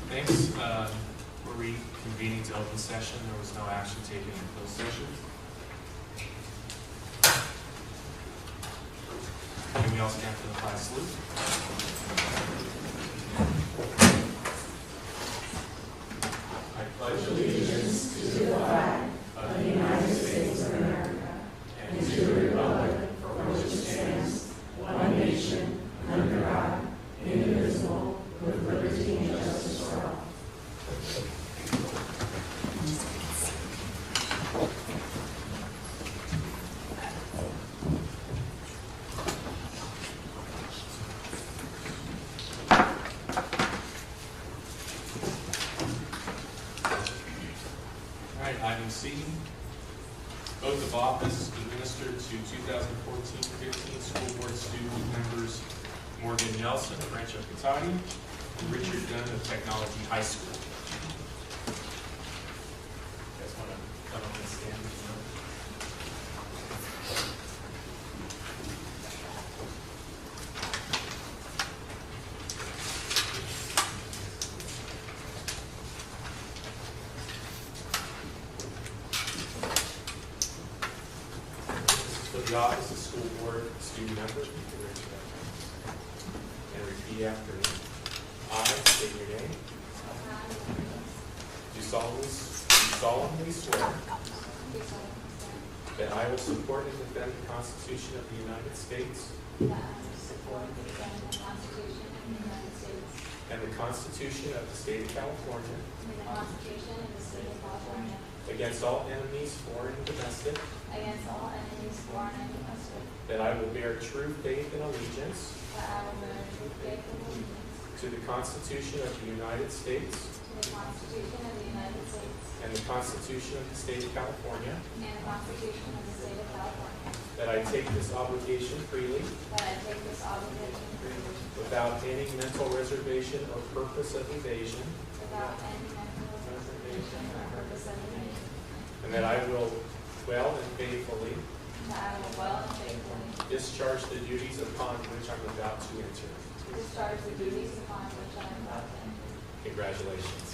Thanks. We're reconvening to open session. There was no action taken in closed session. Can we all stand for the flag salute? I pledge allegiance to the flag of the United States of America and to the republic for which it stands, one nation, under God, indivisible, with liberty and justice for all. All right, item C, oath of office administered to 2014-15 school board student members Morgan Nelson of Rancho Cotati and Richard Dunn of Technology High School. You guys want to come up and stand? For the office of school board student members, you can raise your hand and repeat after me. I state your name. Do solemnly swear that I will support and defend the Constitution of the United States and the Constitution of the State of California against all enemies, foreign and domestic, that I will bear true faith and allegiance to the Constitution of the United States and the Constitution of the State of California, that I take this obligation freely without any mental reservation or purpose of evasion, and that I will well and faithfully discharge the duties upon which I'm about to enter. Congratulations.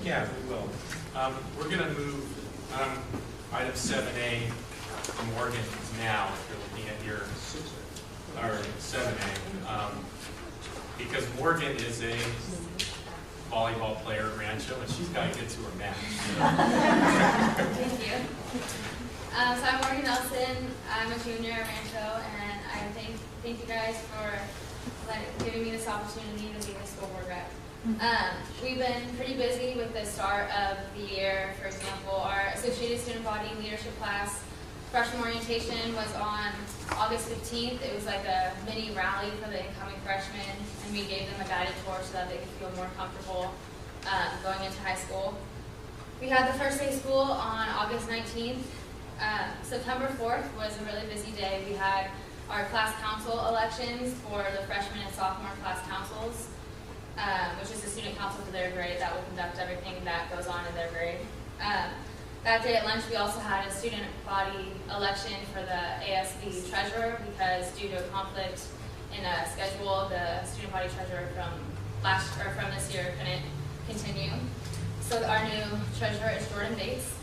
Yeah, we will. We're going to move item 7A to Morgan now, if you're looking at your, or 7A, because Morgan is a volleyball player at Rancho, and she's got to get to her match. Thank you. So I'm Morgan Nelson. I'm a junior at Rancho, and I thank you guys for giving me this opportunity to be the school board rep. We've been pretty busy with the start of the year. For example, our Associated Student Body Leadership class freshman orientation was on August 15th. It was like a mini rally for the incoming freshmen, and we gave them a guided tour so that they could feel more comfortable going into high school. We had the first day of school on August 19th. September 4th was a really busy day. We had our class council elections for the freshman and sophomore class councils, which is the student council for their grade that will conduct everything that goes on in their grade. That day at lunch, we also had a student body election for the ASB treasurer because due to a conflict in a schedule, the student body treasurer from this year couldn't continue. So our new treasurer is Jordan Bates.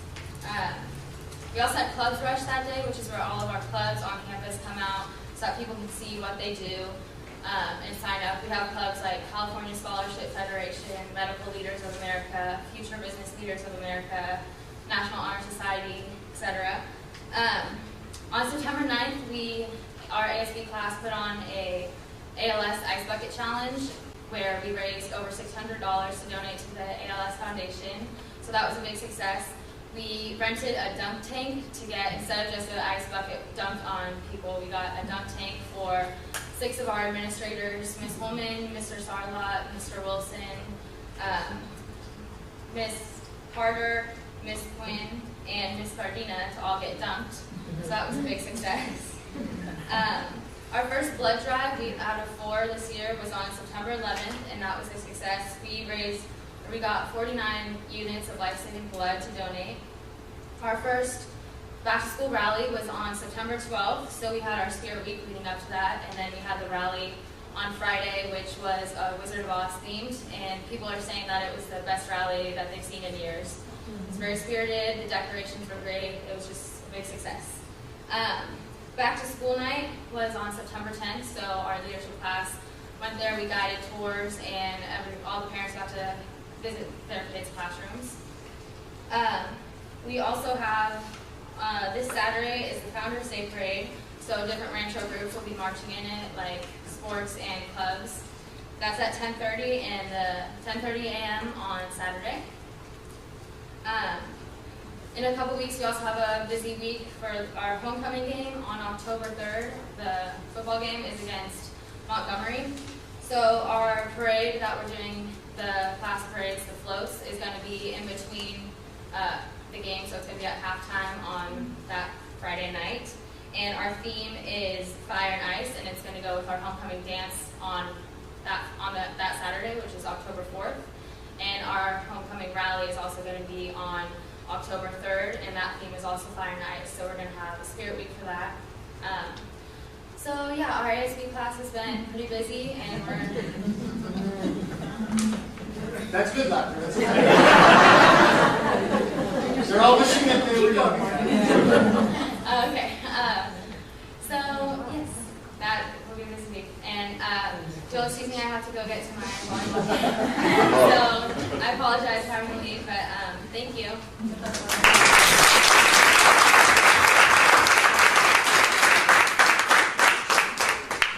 We also had Clubs Rush that day, which is where all of our clubs on campus come out, so that people can see what they do and sign up. We have clubs like California Scholarship Federation, Medical Leaders of America, Future Business Leaders of America, National Honor Society, etc. On September 9th, our ASB class put on a ALS Ice Bucket Challenge where we raised over $600 to donate to the ALS Foundation. So that was a big success. We rented a dunk tank to get, instead of just an ice bucket dumped on people, we got a dunk tank for 6 of our administrators, Ms. Holman, Mr. Sarlot, Mr. Wilson, Ms. Carter, Ms. Quinn, and Ms. Gardina to all get dumped. So that was a big success. Our first blood drive out of 4 this year was on September 11th, and that was a success. We got 49 units of life-saving blood to donate. Our first back-to-school rally was on September 12th, so we had our Spirit Week leading up to that, and then we had the rally on Friday, which was Wizard of Oz themed, and people are saying that it was the best rally that they've seen in years. It was very spirited, the decorations were great, it was just a big success. Back to school night was on September 10th, so our leadership class went there, we guided tours, and all the parents got to visit their kids' classrooms. We also have, this Saturday is the Founders Day Parade, so different Rancho groups will be marching in it, like sports and clubs. That's at 10:30 and 10:30 a.m. on Saturday. In a couple weeks, we also have a busy week for our homecoming game on October 3rd. The football game is against Montgomery. So our parade that we're doing, the class parades, the floats, is going to be in between the game, so it's going to be at halftime on that Friday night. And our theme is Fire and Ice, and it's going to go with our homecoming dance on that Saturday, which is October 4th. And our homecoming rally is also going to be on October 3rd, and that theme is also Fire and Ice, so we're going to have a Spirit Week for that. So yeah, our ASB class has been pretty busy, and we're... That's good luck. That's okay. They're all wishing that they were young. Okay, so yes, that will be this week. And Joel, excuse me, I have to go get to my volleyball game. So I apologize for having to leave, but thank you.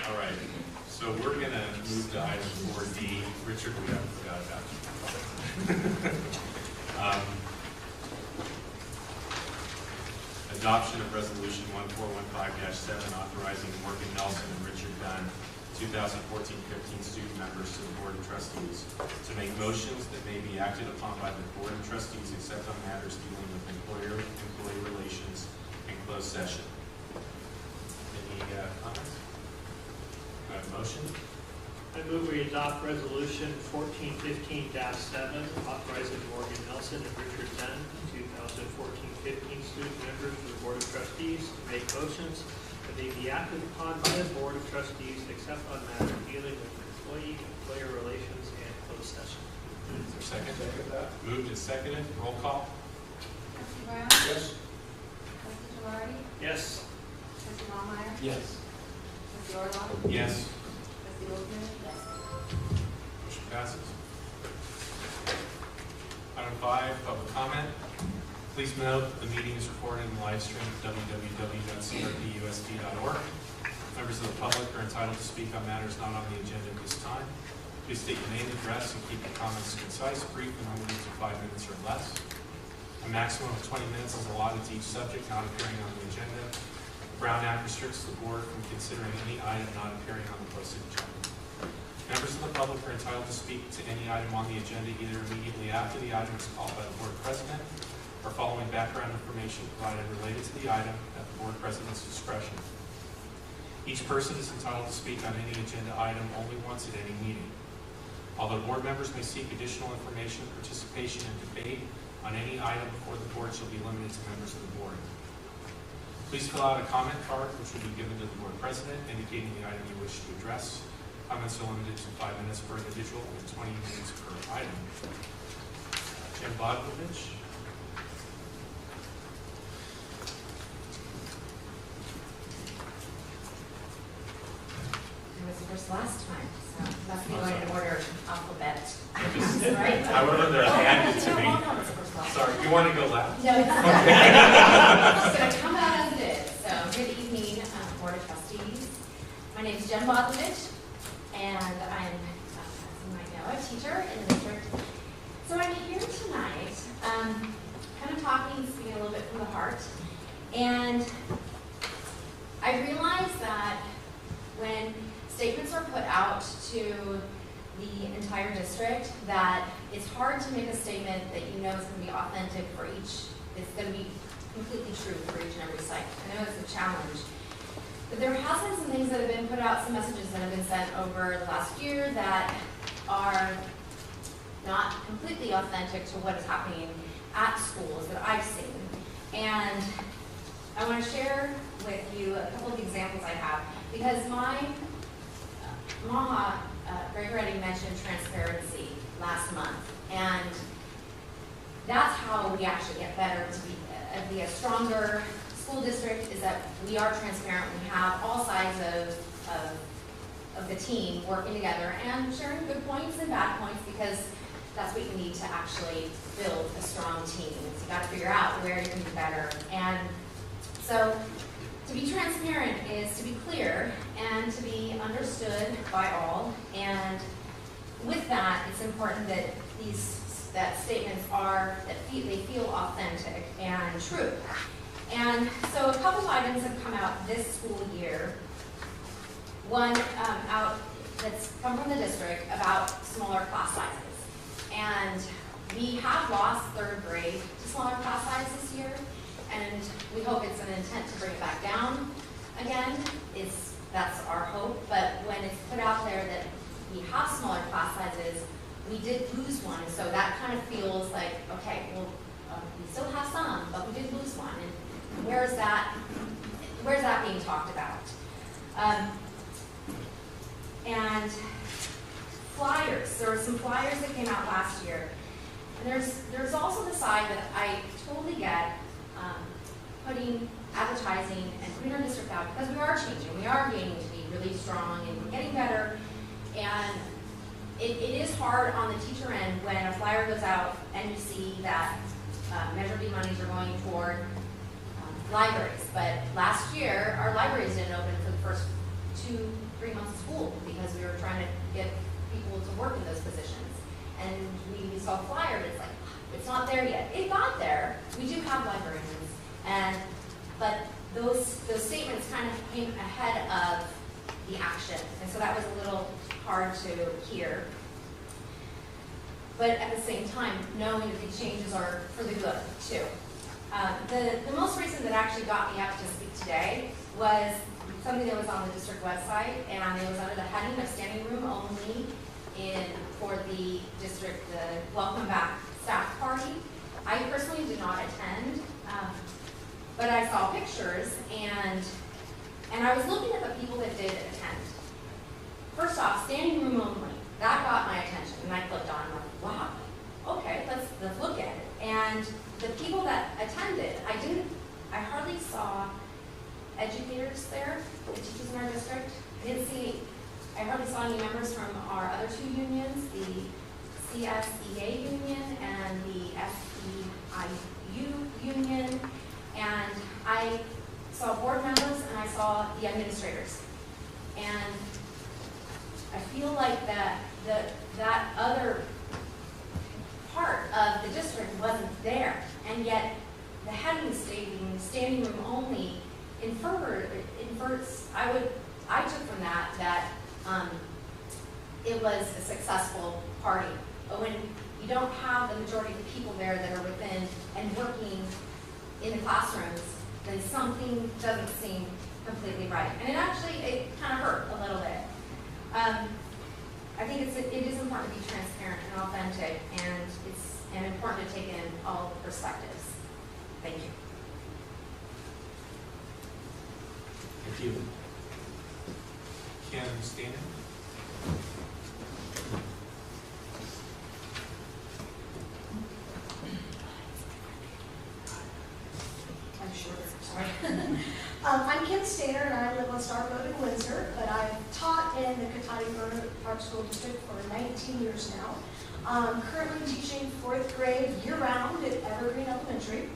All right, so we're going to move to item 4D. Richard, we haven't forgot about you. Adoption of Resolution 1415-7 authorizing Morgan Nelson and Richard Dunn, 2014-15 student members to the Board of Trustees, to make motions that may be acted upon by the Board of Trustees except on matters dealing with employer-employee relations in closed session. Any comments? Do I have a motion? I move we adopt Resolution 1415-7, authorizing Morgan Nelson and Richard Dunn, 2014-15 student members of the Board of Trustees, to make motions that may be acted upon by the Board of Trustees except on matters dealing with employee-employer relations and closed session. Is there a second? Second that. Moved and seconded. Roll call. Trustee Brown? Yes. Trustee Javari? Yes. Trustee Ballmeyer? Yes. Trustee Orloff? Yes. Trustee Wilson? Yes. Motion passes. Item 5, public comment. Please note the meeting is recorded and live streamed at www.crpusd.org. Members of the public are entitled to speak on matters not on the agenda at this time. Please state your name, address, and keep your comments concise, brief, and limited to 5 minutes or less. A maximum of 20 minutes is allotted to each subject not appearing on the agenda. The Brown Act restricts the board from considering any item not appearing on the posted agenda. Members of the public are entitled to speak to any item on the agenda either immediately after the item is called by the board president or following background information provided related to the item at the board president's discretion. Each person is entitled to speak on any agenda item only once at any meeting. Although board members may seek additional information, participation, and debate on any item before the board shall be limited to members of the board. Please fill out a comment card which will be given to the board president indicating the item you wish to address. Comments are limited to 5 minutes per individual and 20 minutes per item. Jim Bodovich. last time, so must be going in order alphabet. Just- Right? I would have rather handed it to me. No, it's first of all. Sorry, you want to go last? No, it's not. It's going to come out as it is. So, good evening, Board of Trustees. My name is Jen Bodlovich, and I'm, as you might know, a teacher in the district. So I'm here tonight, kind of talking, speaking a little bit from the heart, and I realize that when statements are put out to the entire district, that it's hard to make a statement that you know is going to be authentic for each, it's going to be completely true for each and every site. I know it's a challenge. But there has been some things that have been put out, some messages that have been sent over the last year that are not completely authentic to what is happening at schools that I've seen. And I want to share with you a couple of examples I have, because my Maha, Greg Redding, mentioned transparency last month, and that's how we actually get better to be a stronger school district, is that we are transparent. We have all sides of the team working together and sharing good points and bad points, because that's what you need to actually build a strong team. So you got to figure out where you can do better. And so to be transparent is to be clear and to be understood by all. And with that, it's important that statements are, they feel authentic and true. And so a couple of items have come out this school year. One out that's come from the district about smaller class sizes. And we have lost third grade to smaller class sizes this year, and we hope it's an intent to bring it back down again. That's our hope, but when it's put out there that we have smaller class sizes, we did lose one, and so that kind of feels like, okay, well, we still have some, but we did lose one, and where's that being talked about? And flyers, there were some flyers that came out last year, and there's also the side that I totally get, putting advertising and putting our district out, because we are changing, we are getting to be really strong, and we're getting better, and it is hard on the teacher end when a flyer goes out and you see that Measure B monies are going toward libraries. But last year, our libraries didn't open for the first 2-3 months of school because we were trying to get people to work in those positions. And we saw a flyer, and it's like, it's not there yet. It got there. We do have librarians, but those statements kind of came ahead of the action, and so that was a little hard to hear. But at the same time, knowing that these changes are for the good too. The most recent that actually got me up to speak today was something that was on the district website, and it was under the heading of standing room only for the district, the welcome back staff party. I personally did not attend, but I saw pictures, and I was looking at the people that did attend. First off, standing room only, that got my attention, and I clicked on it, and I'm like, wow, okay, let's look at it. And the people that attended, I hardly saw educators there, the teachers in our district. I hardly saw any members from our other two unions, the CSEA union and the SEIU union, and I saw board members and I saw the administrators. And I feel like that other part of the district wasn't there, and yet the heading stating standing room only infers. I took from that it was a successful party. But when you don't have the majority of the people there that are within and working in the classrooms, then something doesn't seem completely right. And it kind of hurt a little bit. I think it is important to be transparent and authentic, and important to take in all perspectives. Thank you. Thank you. Can you stand? I'm shorter, sorry. I'm Kim Stainer, and I live on Star Road in Windsor, but I've taught in the Cotati Bernard Park School District for 19 years now. Currently teaching 4th grade year-round at Evergreen Elementary.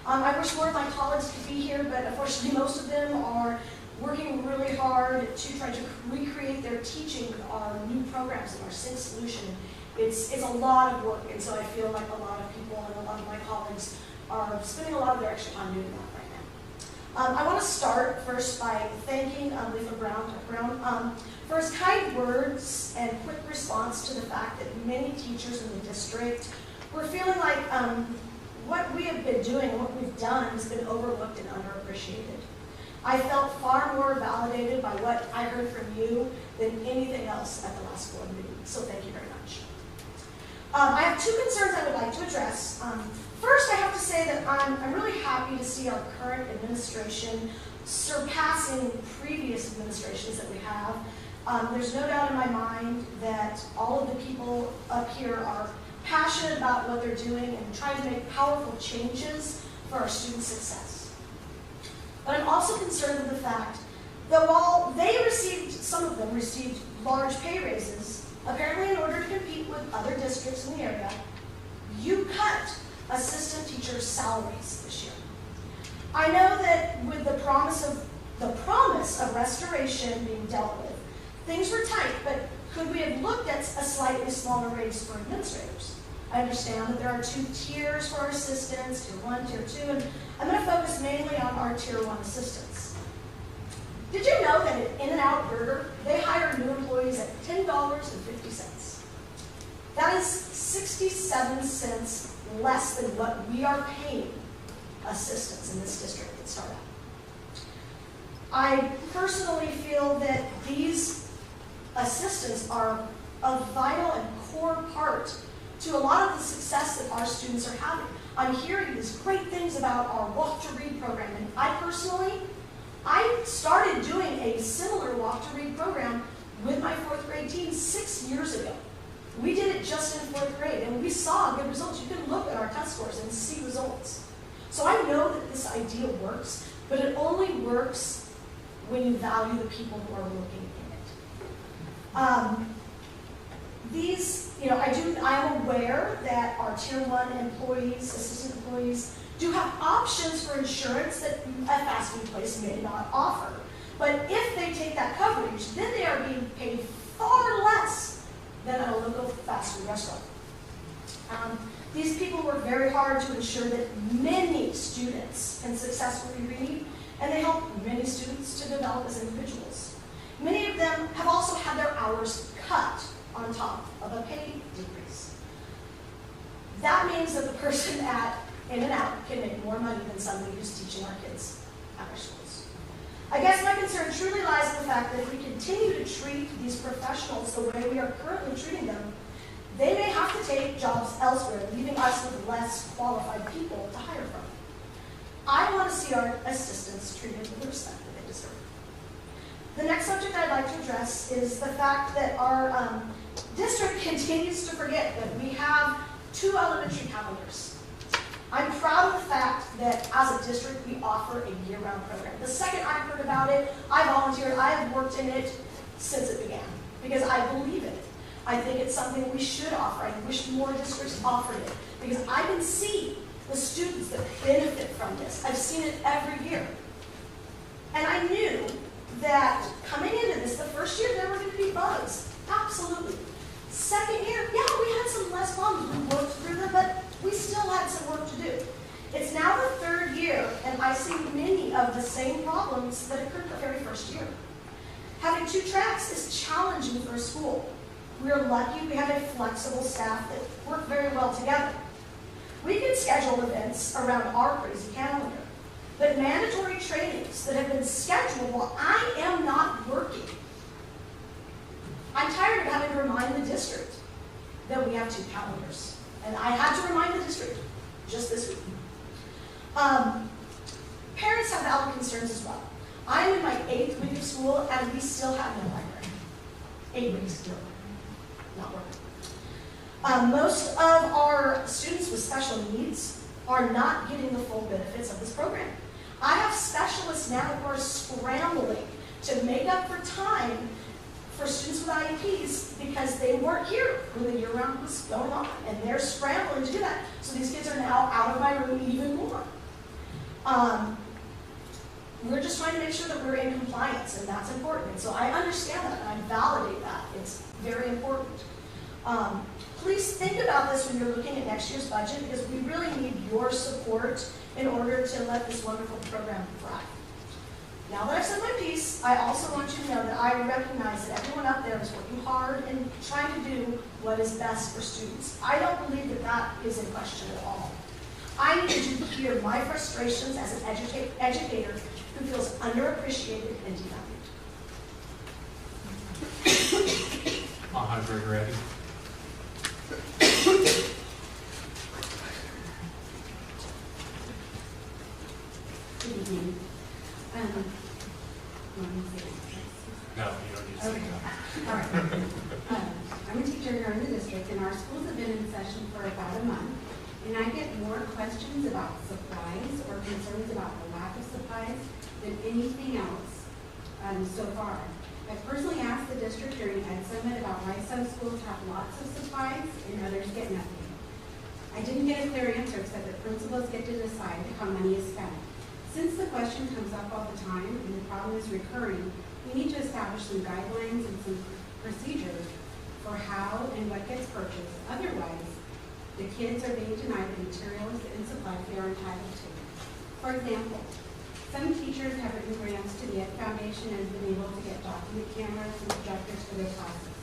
I wish more of my colleagues could be here, but unfortunately most of them are working really hard to try to recreate their teaching with our new programs and our Sync solution. It's a lot of work, and so I feel like a lot of people and a lot of my colleagues are spending a lot of their extra time doing that right now. I want to start first by thanking Lisa Brown for his kind words and quick response to the fact that many teachers in the district were feeling like what we have been doing, what we've done, has been overlooked and underappreciated. I felt far more validated by what I heard from you than anything else at the last board meeting, so thank you very much. I have two concerns I would like to address. First, I have to say that I'm really happy to see our current administration surpassing previous administrations that we have. There's no doubt in my mind that all of the people up here are passionate about what they're doing and trying to make powerful changes for our student success. But I'm also concerned with the fact that while some of them received large pay raises, apparently in order to compete with other districts in the area, you cut assistant teachers' salaries this year. I know that with the promise of restoration being dealt with, things were tight, but could we have looked at a slightly smaller raise for administrators? I understand that there are 2 tiers for our assistants, tier 1, tier 2, and I'm going to focus mainly on our tier 1 assistants. Did you know that at In-N-Out Burger, they hire new employees at $10.50? That is 67 cents less than what we are paying assistants in this district that start out. I personally feel that these assistants are a vital and core part to a lot of the success that our students are having. I'm hearing these great things about our Walk to Read program, and I started doing a similar Walk to Read program with my 4th grade team 6 years ago. We did it just in 4th grade, and we saw good results. You can look at our test scores and see results. So I know that this idea works, but it only works when you value the people who are working in it. I am aware that our tier 1 employees, assistant employees, do have options for insurance that a fast food place may not offer. But if they take that coverage, then they are being paid far less than at a local fast food restaurant. These people work very hard to ensure that many students can successfully read, and they help many students to develop as individuals. Many of them have also had their hours cut on top of a pay decrease. That means that the person at In-N-Out can make more money than somebody who's teaching our kids at our schools. I guess my concern truly lies in the fact that if we continue to treat these professionals the way we are currently treating them, they may have to take jobs elsewhere, leaving us with less qualified people to hire from. I want to see our assistants treated with the respect that they deserve. The next subject I'd like to address is the fact that our district continues to forget that we have 2 elementary calendars. I'm proud of the fact that as a district we offer a year-round program. The second I heard about it, I volunteered. I have worked in it since it began because I believe in it. I think it's something we should offer. I wish more districts offered it because I can see the students that benefit from this. I've seen it every year. And I knew that coming into this, the first year there were going to be bugs. Absolutely. Second year, yeah, we had some less problems. We worked through them, but we still had some work to do. It's now the 3rd year, and I see many of the same problems that occurred the very first year. Having 2 tracks is challenging for a school. We're lucky we have a flexible staff that work very well together. We can schedule events around our crazy calendar, but mandatory trainings that have been scheduled while I am not working. I'm tired of having to remind the district that we have 2 calendars. And I had to remind the district just this week. Parents have valid concerns as well. I'm in my 8th week of school and we still have no library. 8 weeks still not working. Most of our students with special needs are not getting the full benefits of this program. I have specialists now who are scrambling to make up for time for students with IEPs because they weren't here when the year-round was going on, and they're scrambling to do that. So these kids are now out of my room even more. We're just trying to make sure that we're in compliance, and that's important. And so I understand that, and I validate that. It's very important. Please think about this when you're looking at next year's budget, because we really need your support in order to let this wonderful program thrive. Now that I've said my piece, I also want you to know that I recognize that everyone out there is working hard and trying to do what is best for students. I don't believe that that is in question at all. I need you to hear my frustrations as an educator who feels underappreciated and devalued. Alejandro, you ready? Good evening. No, you don't need to say Okay. that. All right. I'm a teacher here in the district, and our schools have been in session for about a month. And I get more questions about supplies or concerns about the lack of supplies than anything else so far. I personally asked the district during Ed Summit about why some schools have lots of supplies and others get nothing. I didn't get a clear answer except that principals get to decide how money is spent. Since the question comes up all the time and the problem is recurring, we need to establish some guidelines and some procedures for how and what gets purchased. Otherwise, the kids are being denied the materials and supplies they are entitled to. For example, some teachers have written grants to the Ed Foundation and have been able to get document cameras and projectors for their classes.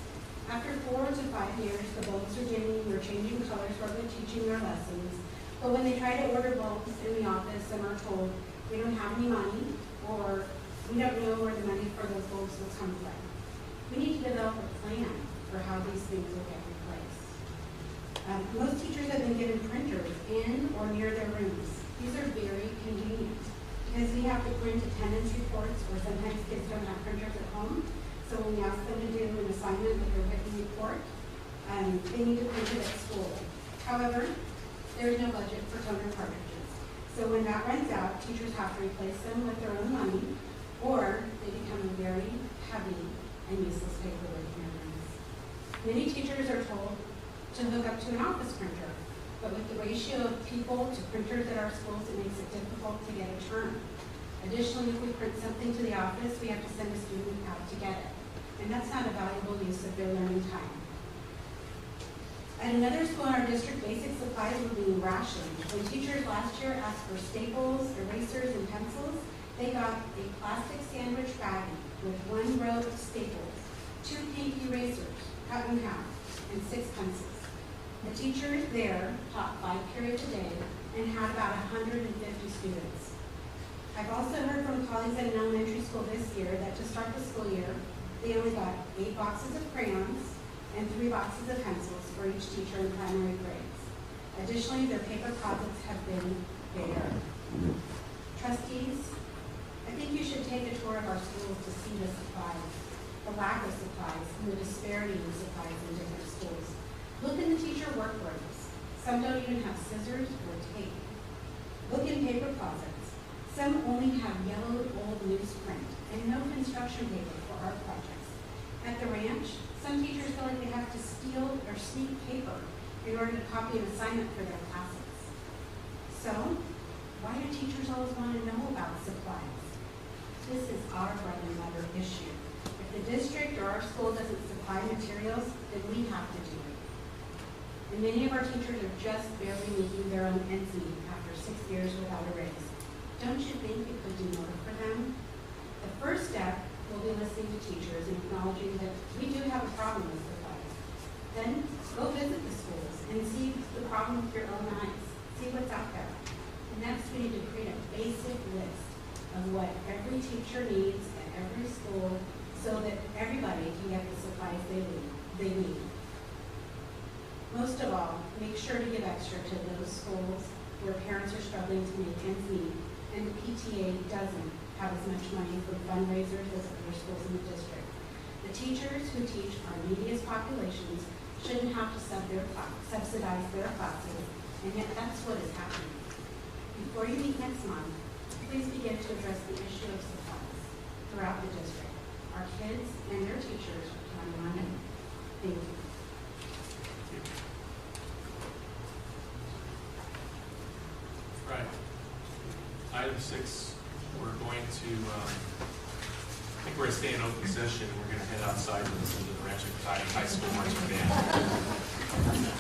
After 4 to 5 years, the bulbs are dimming or changing colors while they're teaching their lessons. But when they try to order bulbs in the office, some are told we don't have any money, or we don't know where the money for those bulbs will come from. We need to develop a plan for how these things will get replaced. Most teachers have been given printers in or near their rooms. These are very convenient because we have to print attendance reports, or sometimes kids don't have printers at home. So when we ask them to do an assignment with their written report, they need to print it at school. However, there is no budget for toner cartridges. So when that runs out, teachers have to replace them with their own money, or they become a very heavy and useless paperwork in their rooms. Many teachers are told to hook up to an office printer, but with the ratio of people to printers at our schools, it makes it difficult to get a turn. Additionally, if we print something to the office, we have to send a student out to get it, and that's not a valuable use of their learning time. At another school in our district, basic supplies were being rationed. When teachers last year asked for staples, erasers, and pencils, they got a plastic sandwich baggie with 1 row of staples, 2 pink erasers, cut in half, and 6 pencils. The teachers there taught 5 periods a day and had about 150 students. I've also heard from colleagues at an elementary school this year that to start the school year, they only got 8 boxes of crayons and 3 boxes of pencils for each teacher in primary grades. Additionally, their paper closets have been bare. Trustees, I think you should take a tour of our schools to see the supplies, the lack of supplies, and the disparity in supplies in different schools. Look in the teacher workrooms. Some don't even have scissors or tape. Look in paper closets. Some only have yellowed old newsprint and no construction paper for art projects. At the ranch, some teachers feel like they have to steal or sneak paper in order to copy an assignment for their classes. So, why do teachers always want to know about supplies? This is our bread and butter issue. If the district or our school doesn't supply materials, then we have to do it. And many of our teachers are just barely making their own ends meet after 6 years without a raise. Don't you think it could do more for them? The first step will be listening to teachers and acknowledging that we do have a problem with supplies. Then go visit the schools and see the problem with your own eyes. See what's out there. And next we need to create a basic list of what every teacher needs at every school so that everybody can get the supplies they need. Most of all, make sure to give extra to those schools where parents are struggling to make ends meet and the PTA doesn't have as much money for fundraisers as other schools in the district. The teachers who teach our neediest populations shouldn't have to subsidize their classes, and yet that's what is happening. Before you meet next month, please begin to address the issue of supplies throughout the district. Our kids kids and their teachers on Monday. Thank you. Right. Item 6, we're going to, I think we're going to stay in open session. We're going to head outside and listen to the Rancho Cotati High School marching band.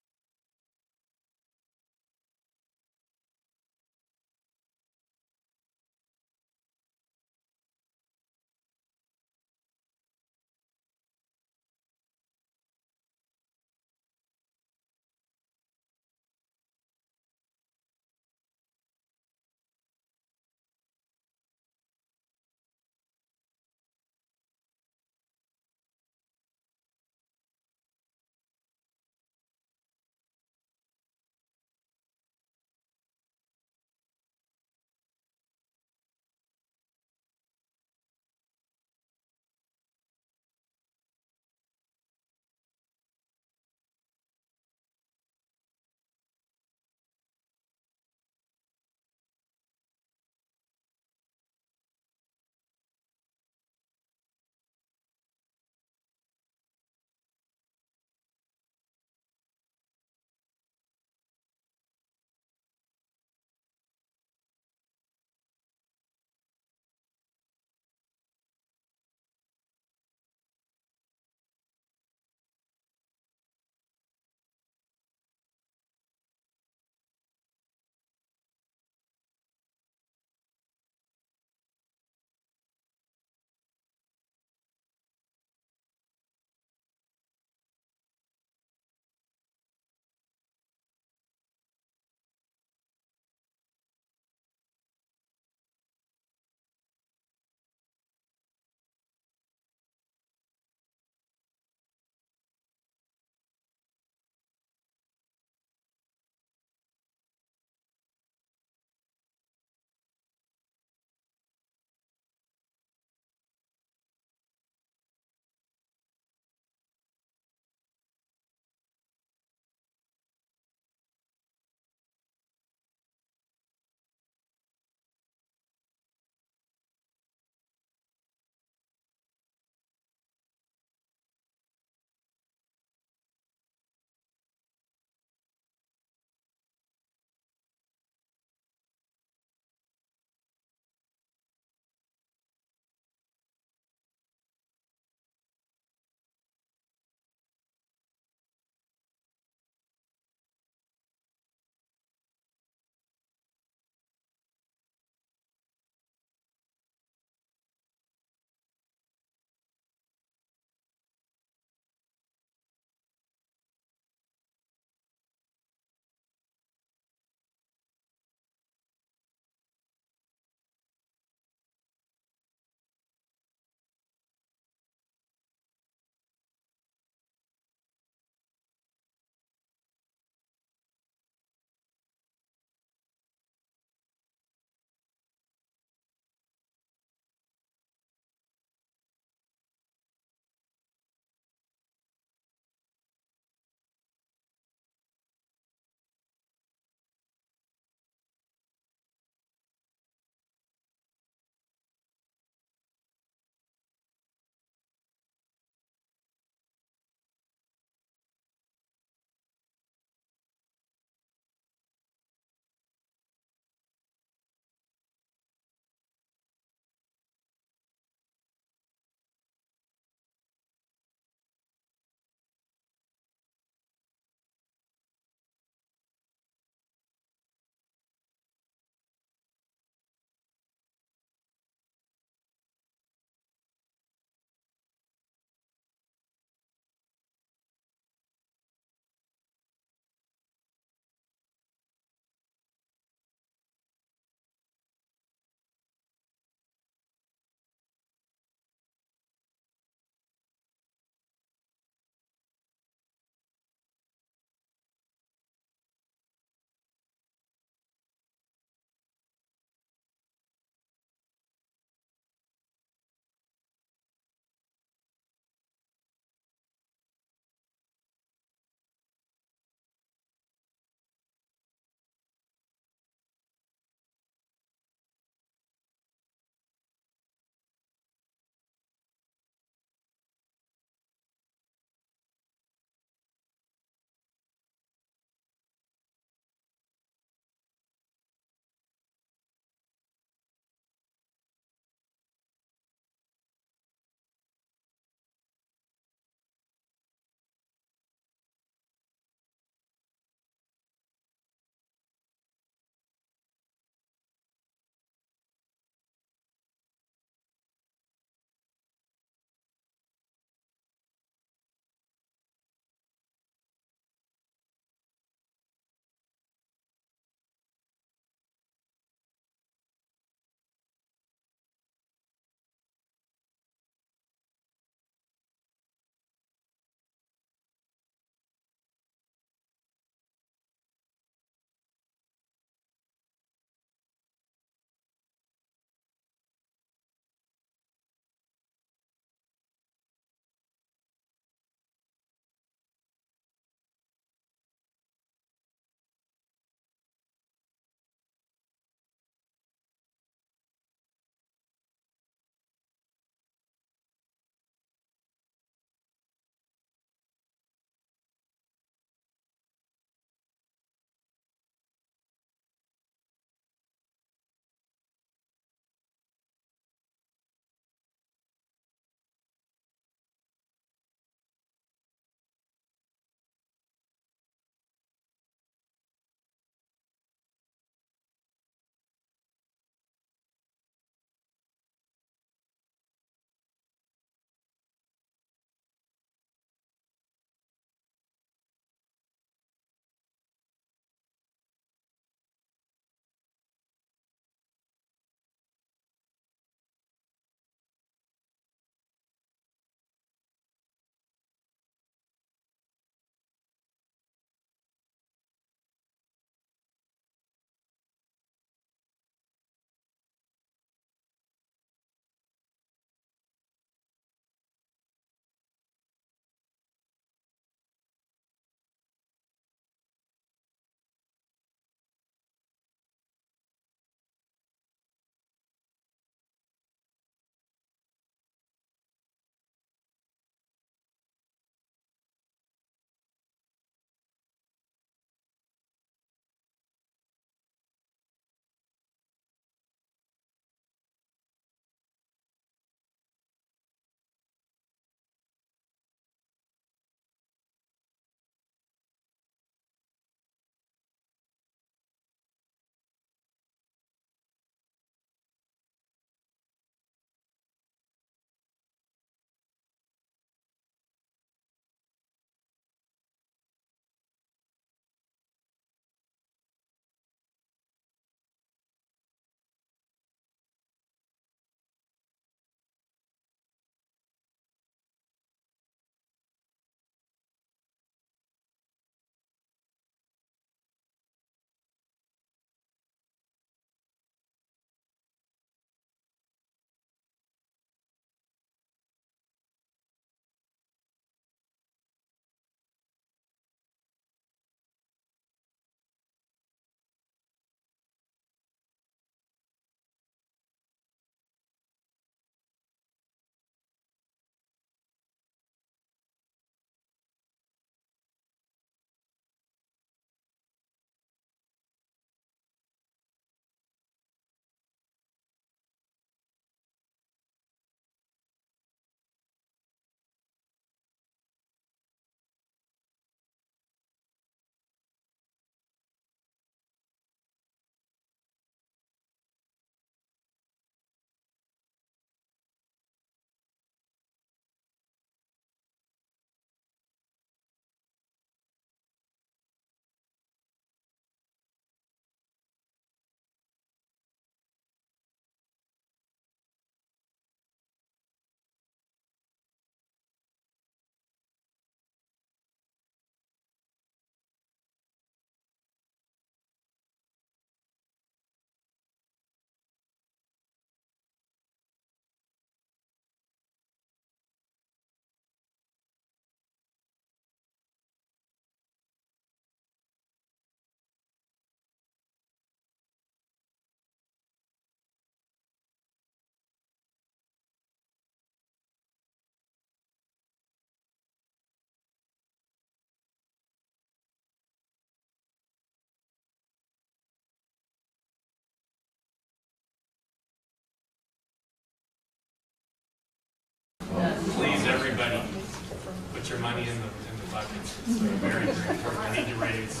put your money in the bucket. It's very, very important. I need to raise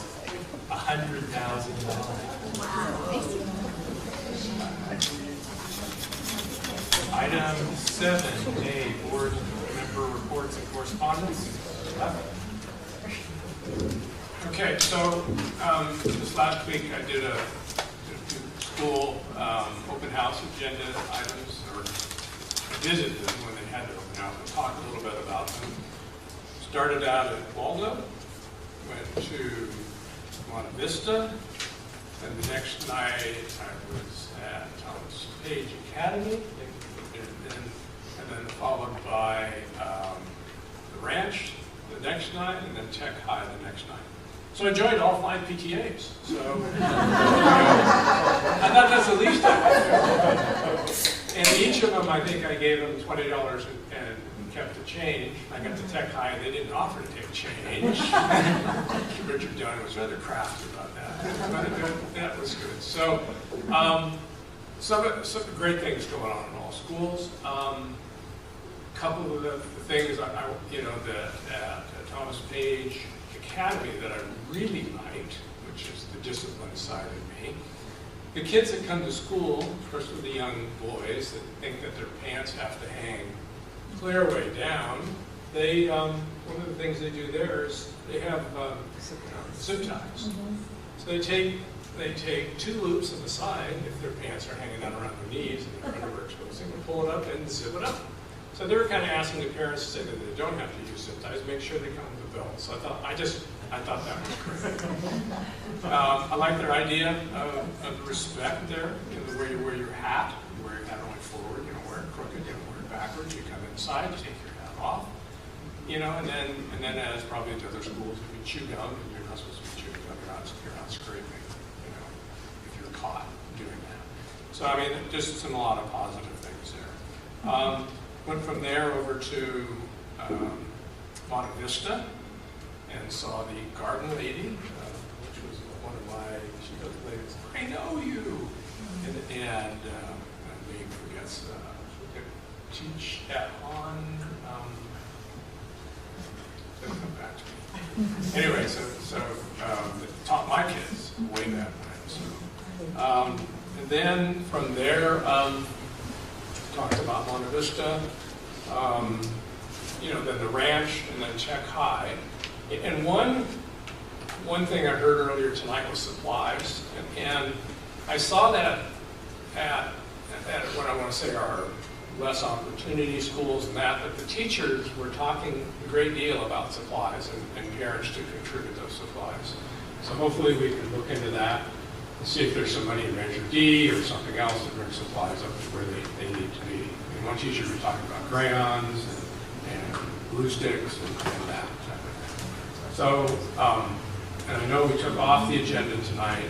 $100,000. Item 7A, board member reports and correspondence. Okay, so this last week I did a school open house agenda items, or visited them when they had their open house. I'll talk a little bit about them. Started out at Waldo, went to Monte Vista, and the next night I was at Thomas Page Academy, and then followed by the ranch the next night, and then Tech High the next night. So I joined all 5 PTAs. So I thought that's the least I could do. And each of them, I think I gave them $20 and kept the change. I got to Tech High, and they didn't offer to take change. Richard Dunn was rather crafty about that. But that was good. So some great things going on in all schools. Couple of the things at Thomas Page Academy that I really liked, which is the discipline side of me. The kids that come to school, especially the young boys that think that their pants have to hang clear way down, they one of the things they do there is they have zip ties. So they take 2 loops on the side if their pants are hanging out around their knees and their underwear exposed. They can pull it up and zip it up. So they were kind of asking the parents to say that they don't have to use zip ties, make sure they come with a belt. So I thought that was great. I like their idea of respect there. You know, where you wear your hat, you wear your hat only forward, you don't wear it crooked, you don't wear it backwards, you come inside, you take your hat off. You know, and then as probably to other schools, if you chew gum, and you're not supposed to be chewing gum, you're not scraping, you know, if you're caught doing that. So I mean, just a lot of positive things there. Went from there over to Monte Vista and saw the garden lady, which was one of my, she goes, ladies, I know you. And Lee forgets, teach at on, doesn't come back to me. Anyway, so taught my kids way back when. So, and then from there, talked about Monte Vista, then the ranch, and then Tech High. And one thing I heard earlier tonight was supplies, and I saw that at what I want to say are less opportunity schools and that the teachers were talking a great deal about supplies and parents to contribute those supplies. So hopefully we can look into that and see if there's some money in Measure D or something else to bring supplies up to where they need to be. And one teacher was talking about crayons and glue sticks and that type of thing. So, and I know we took off the agenda tonight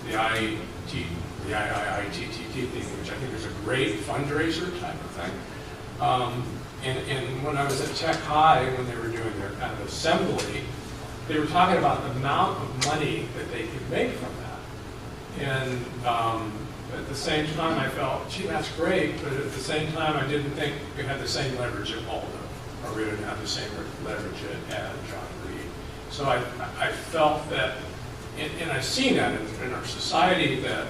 the IITTT thing, which I think is a great fundraiser type of thing. And when I was at Tech High, when they were doing their kind of assembly, they were talking about the amount of money that they could make from that. And at the same time, I felt, gee, that's great, but at the same time, I didn't think we had the same leverage at Waldo, or we didn't have the same leverage at John Reed. So I felt that, and I've seen that in our society, that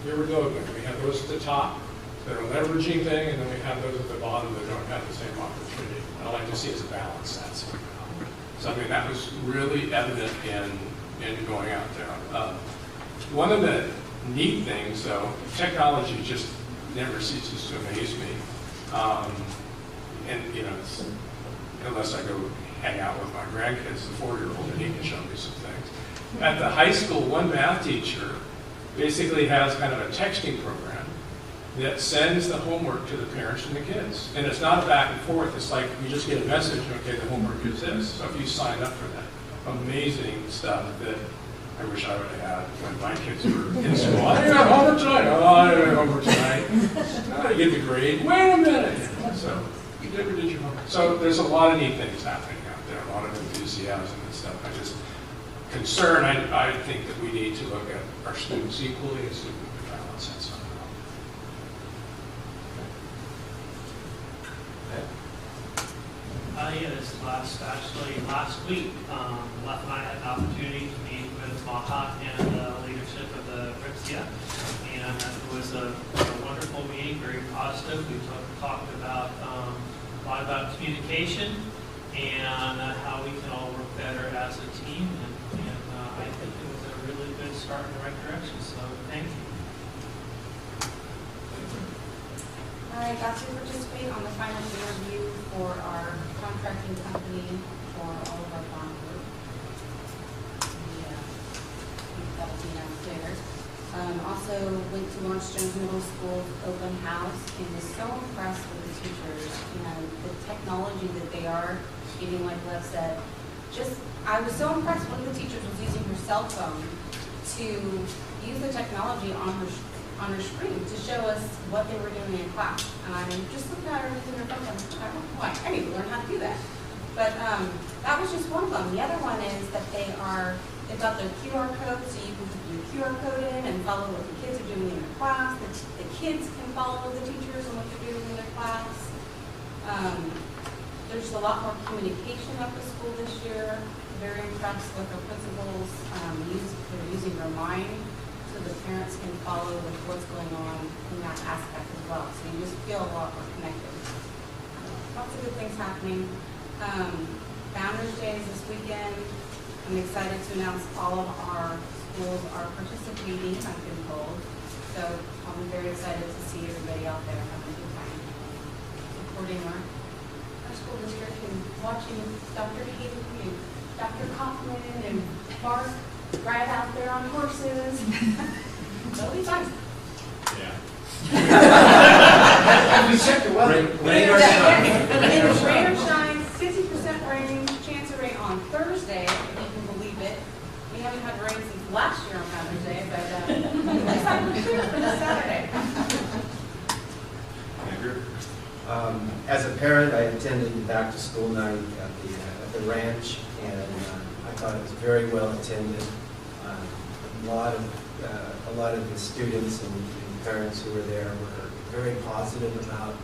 here we go again. We have those at the top that are leveraging thing, and then we have those at the bottom that don't have the same opportunity. I like to see as a balance that somehow. So I mean, that was really evident in going out there. One of the neat things, though, technology just never ceases to amaze me. And unless I go hang out with my grandkids, the 4-year-old, and he can show me some things. At the high school, one math teacher basically has kind of a texting program that sends the homework to the parents and the kids. And it's not back and forth. It's like you just get a message, okay, the homework is this. So if you sign up for that, amazing stuff that I wish I would have had when my kids were in school. I didn't have homework tonight. Oh, I didn't have homework tonight. I get the grade. Wait a minute. So you never did your homework. So there's a lot of neat things happening out there, a lot of enthusiasm and stuff. I think that we need to look at our students equally and see if we can balance that somehow. This last actually last week, Left and I had an opportunity to meet with Maha and the leadership of the RIPSIA, and it was a wonderful meeting, very positive. We talked about a lot about communication and how we can all work better as a team, and I think it was a really good start in the right direction, so thank you. I got to participate on the final interview for our contracting company for all of our bond work. That'll be downstairs. Also went to Lawrence Jones Middle School open house and was so impressed with the teachers and the technology that they are getting, like Lev said. I was so impressed. One of the teachers was using her cell phone to use the technology on her screen to show us what they were doing in class. And I'm just looking at her using her phone, I don't know why. I need to learn how to do that. But that was just one of them. The other one is that they've got their QR code, so you can put your QR code in and follow what the kids are doing in their class. The kids can follow the teachers and what they're doing in their class. There's a lot more communication at the school this year. Very impressed with the principals. They're using Remind so the parents can follow with what's going on in that aspect as well. So you just feel a lot more connected. Lots of good things happening. Founders Day is this weekend. I'm excited to announce all of our schools are participating, I've been told. So I'm very excited to see everybody out there having a good time supporting our school district and watching Dr. Hayden and Dr. Kaufman and Mark ride out there on horses. It'll be fun. Yeah. We check the weather. Rain or shine. Rain or shine, 50% rain, chance of rain on Thursday, if you can believe it. We haven't had rain since last year on Father's Day, but at least I'm prepared for this Saturday. Andrew? As a parent, I attended the back-to-school night at the ranch, and I thought it was very well attended. A lot of the students and parents who were there were very positive about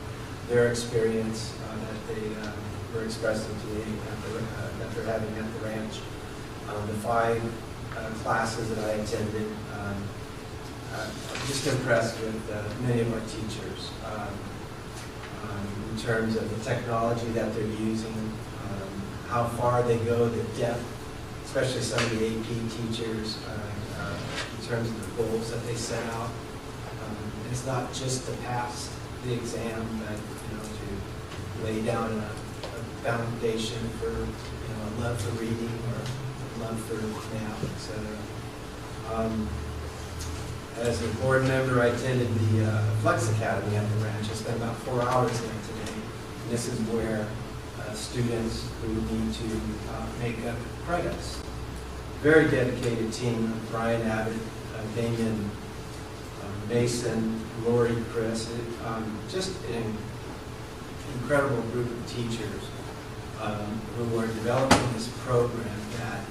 their experience that they were expressing to me that they're having at the ranch. The 5 classes that I attended, I'm just impressed with many of our teachers. In terms of the technology that they're using, how far they go, the depth, especially some of the AP teachers, in terms of the goals that they set out. It's not just to pass the exam, but to lay down a foundation for a love for reading or a love for math, etc. As a board member, I attended the Flex Academy at the ranch. I spent about 4 hours there today. And this is where students who need to make up credits. Very dedicated team: Brian Abbott, Damien Mason, Lori, Chris. Just an incredible group of teachers who are developing this program that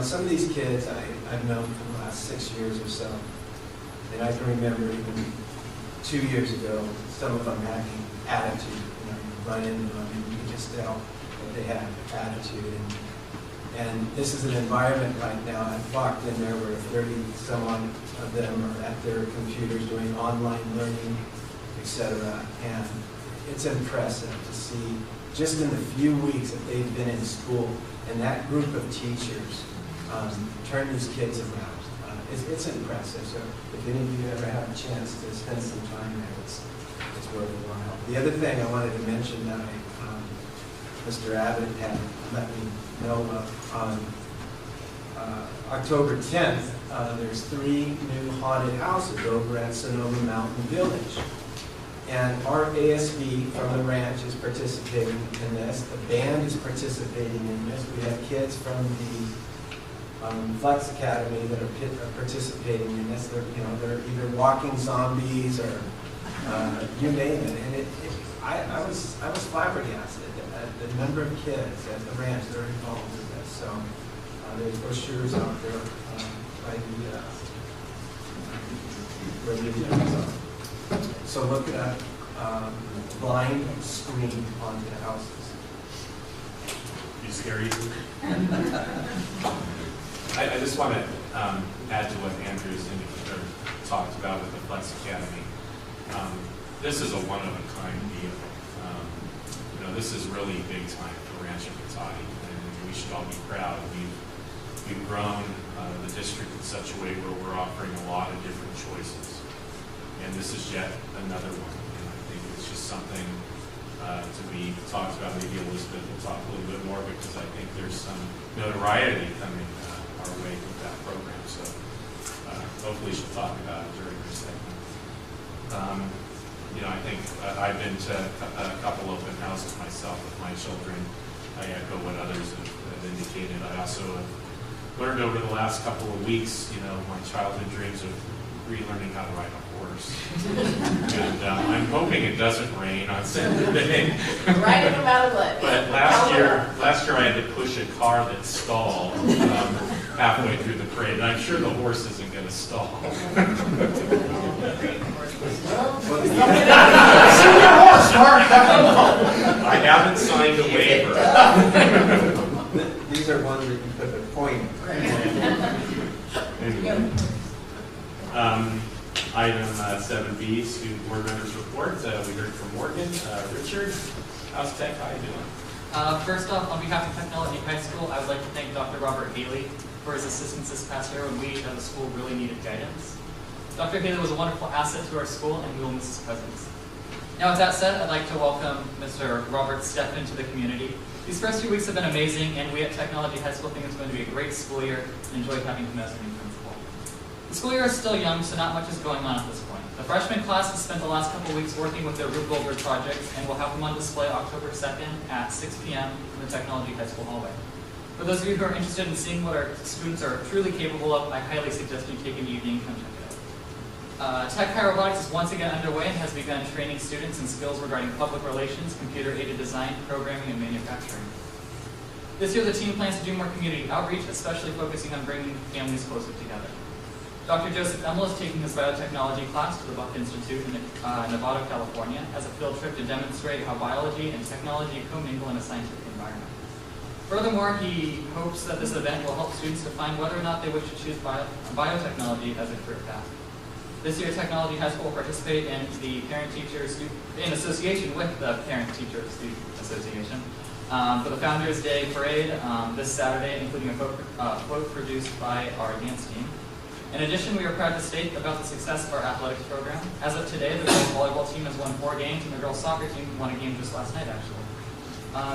some of these kids I've known for the last 6 years or so, and I can remember even 2 years ago, some of them having attitude. You run into them and you can just tell that they have attitude. And this is an environment right now. I've walked in there where 30-some of them are at their computers doing online learning, etc. And it's impressive to see just in the few weeks that they've been in school, and that group of teachers turn these kids around. It's impressive. So if any of you ever have a chance to spend some time there, it's worth a while. The other thing I wanted to mention that Mr. Abbott had let me know of, on October 10th, there's 3 new haunted houses over at Sonoma Mountain Village. And our ASB from the ranch is participating in this. The band is participating in this. We have kids from the Flex Academy that are participating in this. They're either walking zombies or you name it. And I was flabbergasted at the number of kids at the ranch that are involved with this. So there's brochures out there by the where the agendas are. So look it up. blind screen onto the houses. You scary? I just want to add to what Andrew's talked about with the Flex Academy. This is a one-of-a-kind deal. This is really big time for Rancho Cotati, and we should all be proud. We've grown the district in such a way where we're offering a lot of different choices, and this is yet another one. And I think it's just something to be talked about. Maybe Elizabeth will talk a little bit more, because I think there's some notoriety coming our way with that program. So hopefully she'll talk about it during her segment. I think I've been to a couple open houses myself with my children. I echo what others have indicated. I also have learned over the last couple of weeks, my childhood dreams of relearning how to ride a horse. And I'm hoping it doesn't rain on Saturday. Right no matter what. But last year I had to push a car that stalled halfway through the parade, and I'm sure the horse isn't going to stall. I haven't signed a waiver. These are ones that you put the point in. Item 7B, student board members report. We heard from Morgan. Richard, how's Tech High doing? First off, on behalf of Technology High School, I would like to thank Dr. Robert Haley for his assistance this past year when we as a school really needed guidance. Dr. Haley was a wonderful asset to our school, and we will miss his presence. Now, with that said, I'd like to welcome Mr. Robert Steffen to the community. These first few weeks have been amazing, and we at Technology High School think it's going to be a great school year and enjoyed having him as the new principal. The school year is still young, so not much is going on at this point. The freshman class has spent the last couple of weeks working with their Rube Goldberg projects, and we'll have them on display October 2nd at 6 p.m. in the Technology High School hallway. For those of you who are interested in seeing what our students are truly capable of, I highly suggest you take an evening and come check it out. Tech High Robotics is once again underway and has begun training students in skills regarding public relations, computer-aided design, programming, and manufacturing. This year, the team plans to do more community outreach, especially focusing on bringing families closer together. Dr. Joseph Emmel is taking his biotechnology class to the Buck Institute in Nevada, California, as a field trip to demonstrate how biology and technology commingle in a scientific environment. Furthermore, he hopes that this event will help students define whether or not they wish to choose biotechnology as a career path. This year, Technology High School will participate in the in association with the Parent-Teacher Student Association for the Founders Day Parade this Saturday, including a quote produced by our dance team. In addition, we are proud to state about the success of our athletics program. As of today, the girls volleyball team has won 4 games, and the girls soccer team won a game just last night, actually.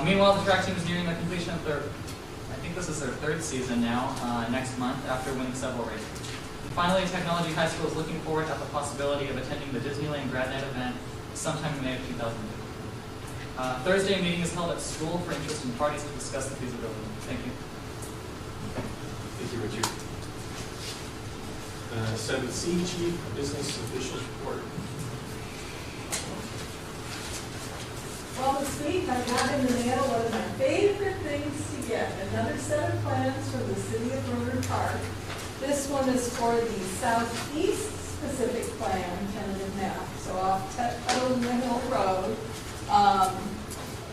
Meanwhile, the track team is nearing the completion of I think this is their 3rd season now, next month, after winning several races. And finally, Technology High School is looking forward at the possibility of attending the Disneyland Grad Night event sometime in May of 2002. Thursday, a meeting is held at school for interested parties to discuss the feasibility. Thank you. Thank you, Richard. 7C, Chief Business Officials Report. Well, this week I got in the mail one of my favorite things to get, another set of plans from the City of Rohnert Park. This one is for the Southeast Specific Plan tentative map, so off Tuttle Mill Road.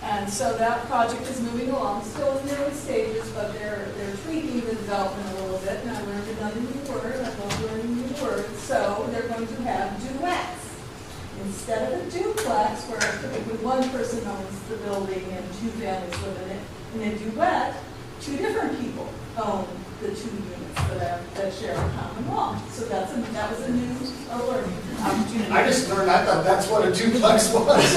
And so that project is moving along, still in the early stages, but they're tweaking the development a little bit. And I learned another new word. I love learning new words. So they're going to have duets. Instead of a duplex, where typically one person owns the building and 2 families live in it, in a duet, 2 different people own the 2 units that share a common wall. So that was a new learning opportunity. I just learned, I thought that's what a duplex was.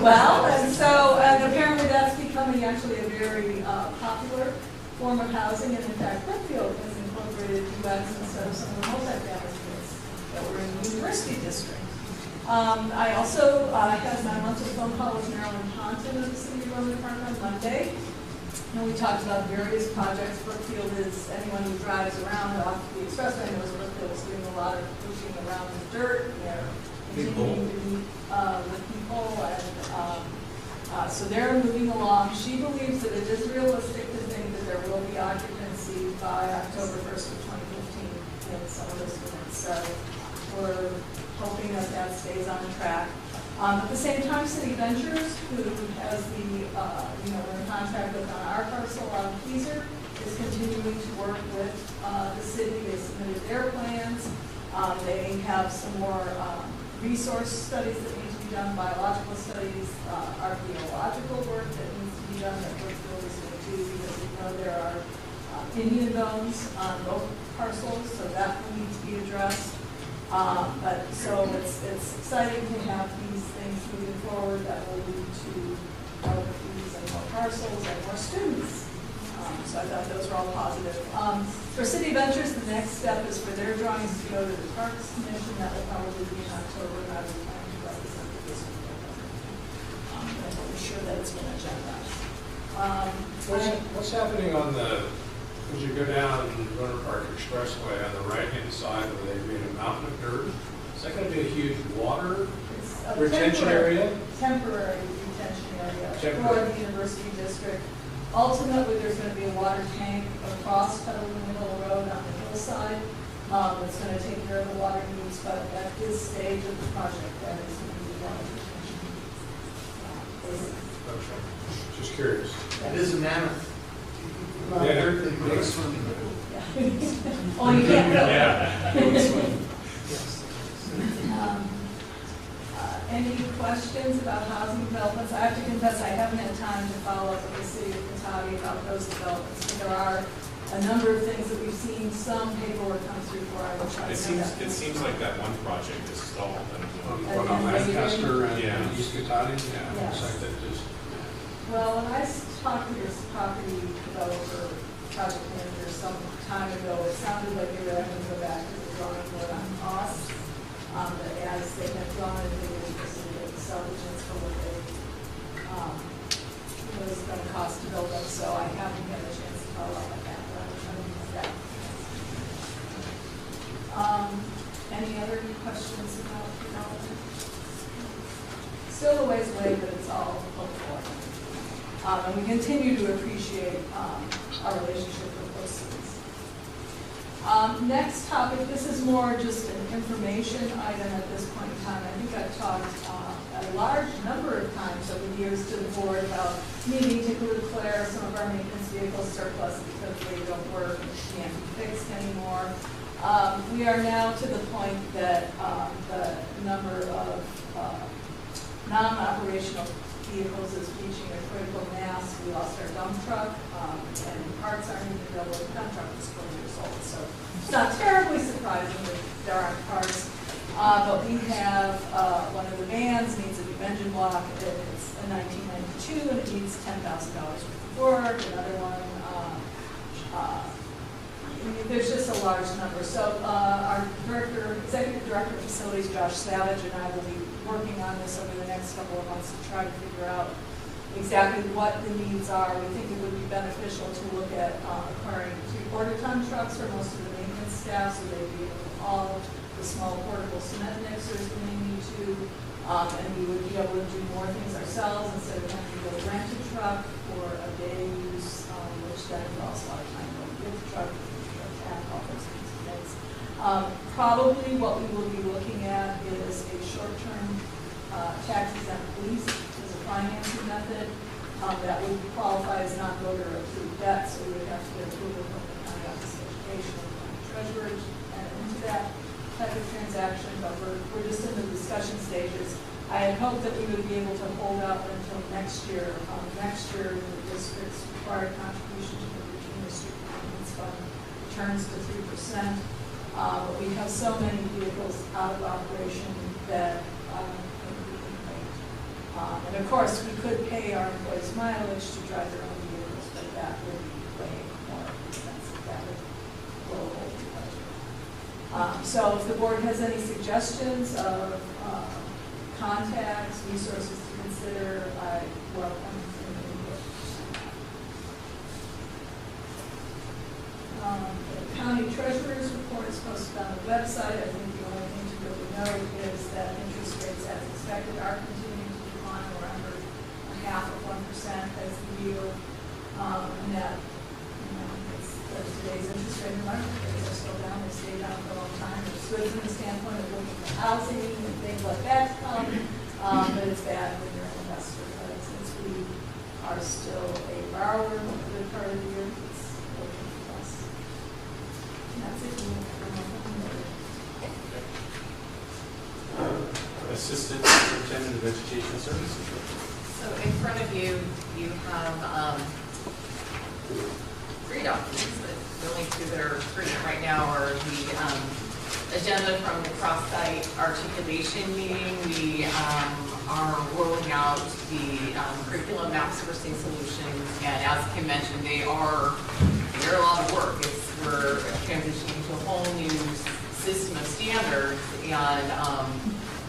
Well, and apparently that's becoming actually a very popular form of housing, and in fact, Brookfield has incorporated duets instead of some of the multi-family units that were in the university district. I also had my monthly phone call with Marilyn Ponton of the City of Rohnert Park on Monday. And we talked about various projects. Brookfield is, anyone who drives around off the expressway knows Brookfield is doing a lot of pushing around the dirt. They're continuing to meet with people, and so they're moving along. She believes that it is realistic to think that there will be occupancy by October 1st of 2015 in some of those units. So we're hoping that that stays on track. At the same time, City Ventures, who has the, we're in contract with on our parcel on Keyser, is continuing to work with the city. They submitted their plans. They have some more resource studies that need to be done, biological studies, archaeological work that needs to be done, that works really soon too, because we know there are Indian bones on both parcels, so that will need to be addressed. So it's exciting to have these things moving forward that will lead to more fees and more parcels and more students. So I thought those were all positive. For City Ventures, the next step is for their drawings to go to the Parks Commission. That will probably be in October, and I will plan to represent the district. And we'll be sure that it's been agendized. What's happening on the, as you go down Runner Park Expressway on the right-hand side where they made a mountain of dirt? Is that going to be a huge water It's a retention area? Temporary retention area for Temporary. the University District. Ultimately, there's going to be a water tank across Petaluma Hill Road on the hillside that's going to take care of the water needs, but at this stage of the project, that is going to be water retention. Okay. Just curious. It is a mammoth. Yeah. Big swimming pool. Yeah. Oh, you can't go. Any questions about housing developments? I have to confess, I haven't had time to follow up with the city of Cotati about those developments. But there are a number of things that we've seen, some paperwork come through for. I will try to send that. It seems like that one project is stalled. One on Lancaster and Yeah. East Cotati? Yeah, Yes. looks like that just, Well, when I talked to this property developer, project manager some time ago, it sounded like they were having to go back to the drawing board on costs. That as they have drawn it, they were supposed to get subdivisions for what they, it was going to cost to build them, so I haven't had a chance to follow up on that, but I'm trying to do that. Any other questions about development? Still a ways away, but it's all hopeful. And we continue to appreciate our relationship with those cities. Next topic, this is more just an information item at this point in time. I think I've talked a large number of times over the years to the board about needing to declare some of our maintenance vehicles surplus because they don't work and can't be fixed anymore. We are now to the point that the number of non-operational vehicles is reaching a critical mass. We lost our dump truck, and parts aren't even available. The dump truck is 20 years old, so it's not terribly surprising that there aren't parts. But we have one of the vans needs a new engine block. It's a 1992, and it needs $10,000 worth of work. Another one, there's just a large number. So our executive director of facilities, Josh Savage, and I will be working on this over the next couple of months to try to figure out exactly what the needs are. We think it would be beneficial to look at acquiring 3/4-ton trucks for most of the maintenance staff, so they'd be able to haul the small portable cement mixers when they need to, and we would be able to do more things ourselves instead of having to go rent a truck for a day use, which then involves a lot of time going to get the truck, all those kinds of things. Probably what we will be looking at is a short-term tax-exempt lease as a financing method that would qualify as non-voter approved debt, so we would have to get approval from the County Office of Education and the County Treasurer to enter into that type of transaction, but we're just in the discussion stages. I had hoped that we would be able to hold out until next year. Next year, the district's required contribution to the Virginia Street Maintenance Fund returns to 3%. But we have so many vehicles out of operation that I don't think we can wait. And of course, we could pay our employees mileage to drive their own vehicles, but that would be way more expensive. That would blow a hole in the budget. So if the board has any suggestions of contacts, resources to consider, I welcome any input. The county treasurer's report is posted on the website. I think the only thing to really note is that interest rates as expected are continuing to decline. We're under 0.5% as the yield. And that, it's today's interest rate environment. Rates are still down, they stay down for a long time. It's good from the standpoint of looking for housing and things like that to come, but it's bad when you're an investor. But since we are still a borrower for a good part of the year, it's working for us. And that's it. Assistant Superintendent of Education Services. So in front of you, you have 3 documents. The only 2 that are free right now are the agenda from the cross-site articulation meeting. We are rolling out the curriculum map sourcing solutions, and as Kim mentioned, they're a lot of work. We're transitioning to a whole new system of standards, and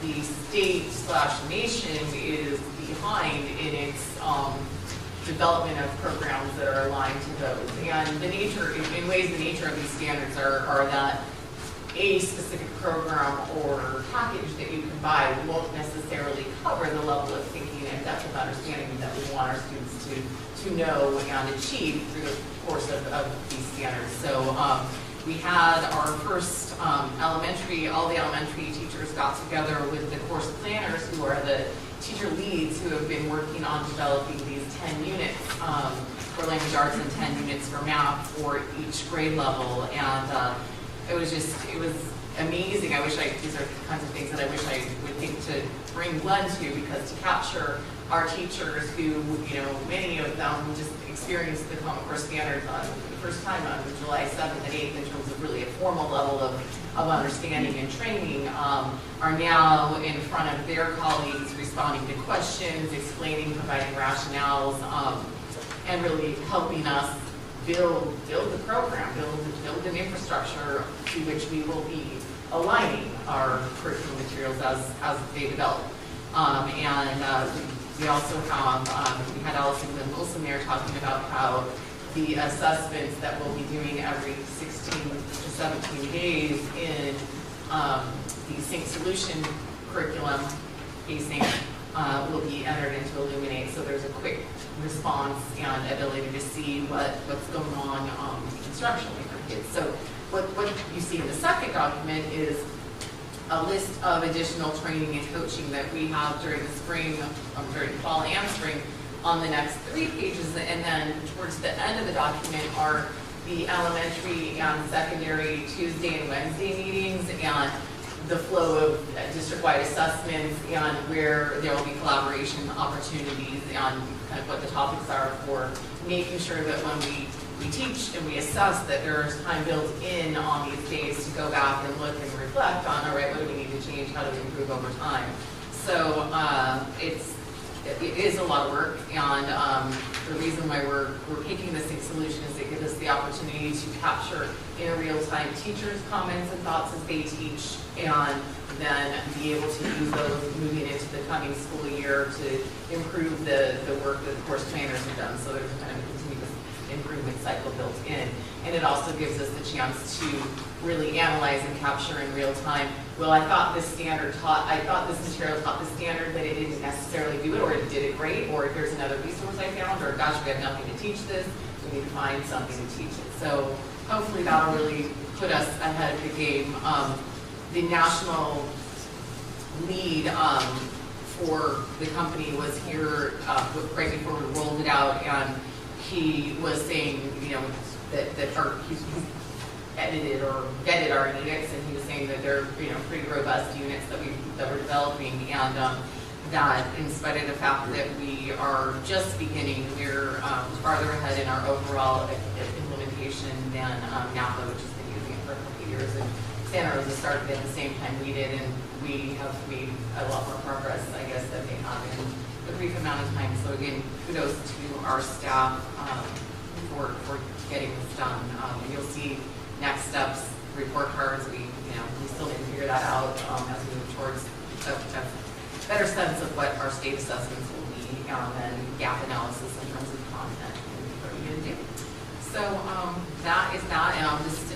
the state/nation is behind in its development of programs that are aligned to those. And the nature, in ways, the nature of these standards are that a specific program or package that you can buy won't necessarily cover the level of thinking and depth of understanding that we want our students to know and achieve through the course of these standards. So we had our first elementary, all the elementary teachers got together with the course planners, who are the teacher leads who have been working on developing these 10 units for language arts and 10 units for math for each grade level. And it was amazing. These are the kinds of things that I wish I would think to bring Glenn to, because to capture our teachers who, many of them just experienced the Common Core standards for the first time on July 7th and 8th in terms of really a formal level of understanding and training, are now in front of their colleagues responding to questions, explaining, providing rationales, and really helping us build the program, build an infrastructure to which we will be aligning our curriculum materials as they develop. We also have, we had Allison Glenn Wilson there talking about how the assessments that we'll be doing every 16 to 17 days in the Sync Solution curriculum pacing will be entered into Illuminate. So there's a quick response and ability to see what's going on instructionally for kids. So what you see in the second document is a list of additional training and coaching that we have during the spring, during fall and spring, on the next 3 pages. And then towards the end of the document are the elementary and secondary Tuesday and Wednesday meetings, and the flow of district-wide assessments, and where there will be collaboration opportunities, and kind of what the topics are for making sure that when we teach and we assess, that there's time built in on these days to go back and look and reflect on, all right, what do we need to change, how do we improve over time? So it is a lot of work, and the reason why we're picking this Sync Solution is it gives us the opportunity to capture in real time teachers' comments and thoughts as they teach, and then be able to use those moving into the coming school year to improve the work that the course planners have done. So there's kind of a continuous improvement cycle built in. And it also gives us the chance to really analyze and capture in real time, well, I thought this material taught this standard, but it didn't necessarily do it, or it did it great, or here's another resource I found, or gosh, we have nothing to teach this, we need to find something to teach it. So hopefully that'll really put us ahead of the game. The national lead for the company was here right before we rolled it out, and he was saying, that he's edited or vetted our units, and he was saying that they're pretty robust units that we're developing, and that in spite of the fact that we are just beginning, we're farther ahead in our overall implementation than NAPA, which has been using it for a couple of years, and Santa Rosa started at the same time we did, and we have made a lot more progress, I guess, than they have in a brief amount of time. So again, kudos to our staff for getting this done. And you'll see next steps, report cards. We still need to figure that out as we move towards a better sense of what our state assessments will be, and gap analysis in terms of content and what we're going to do. So that is that, and I'll just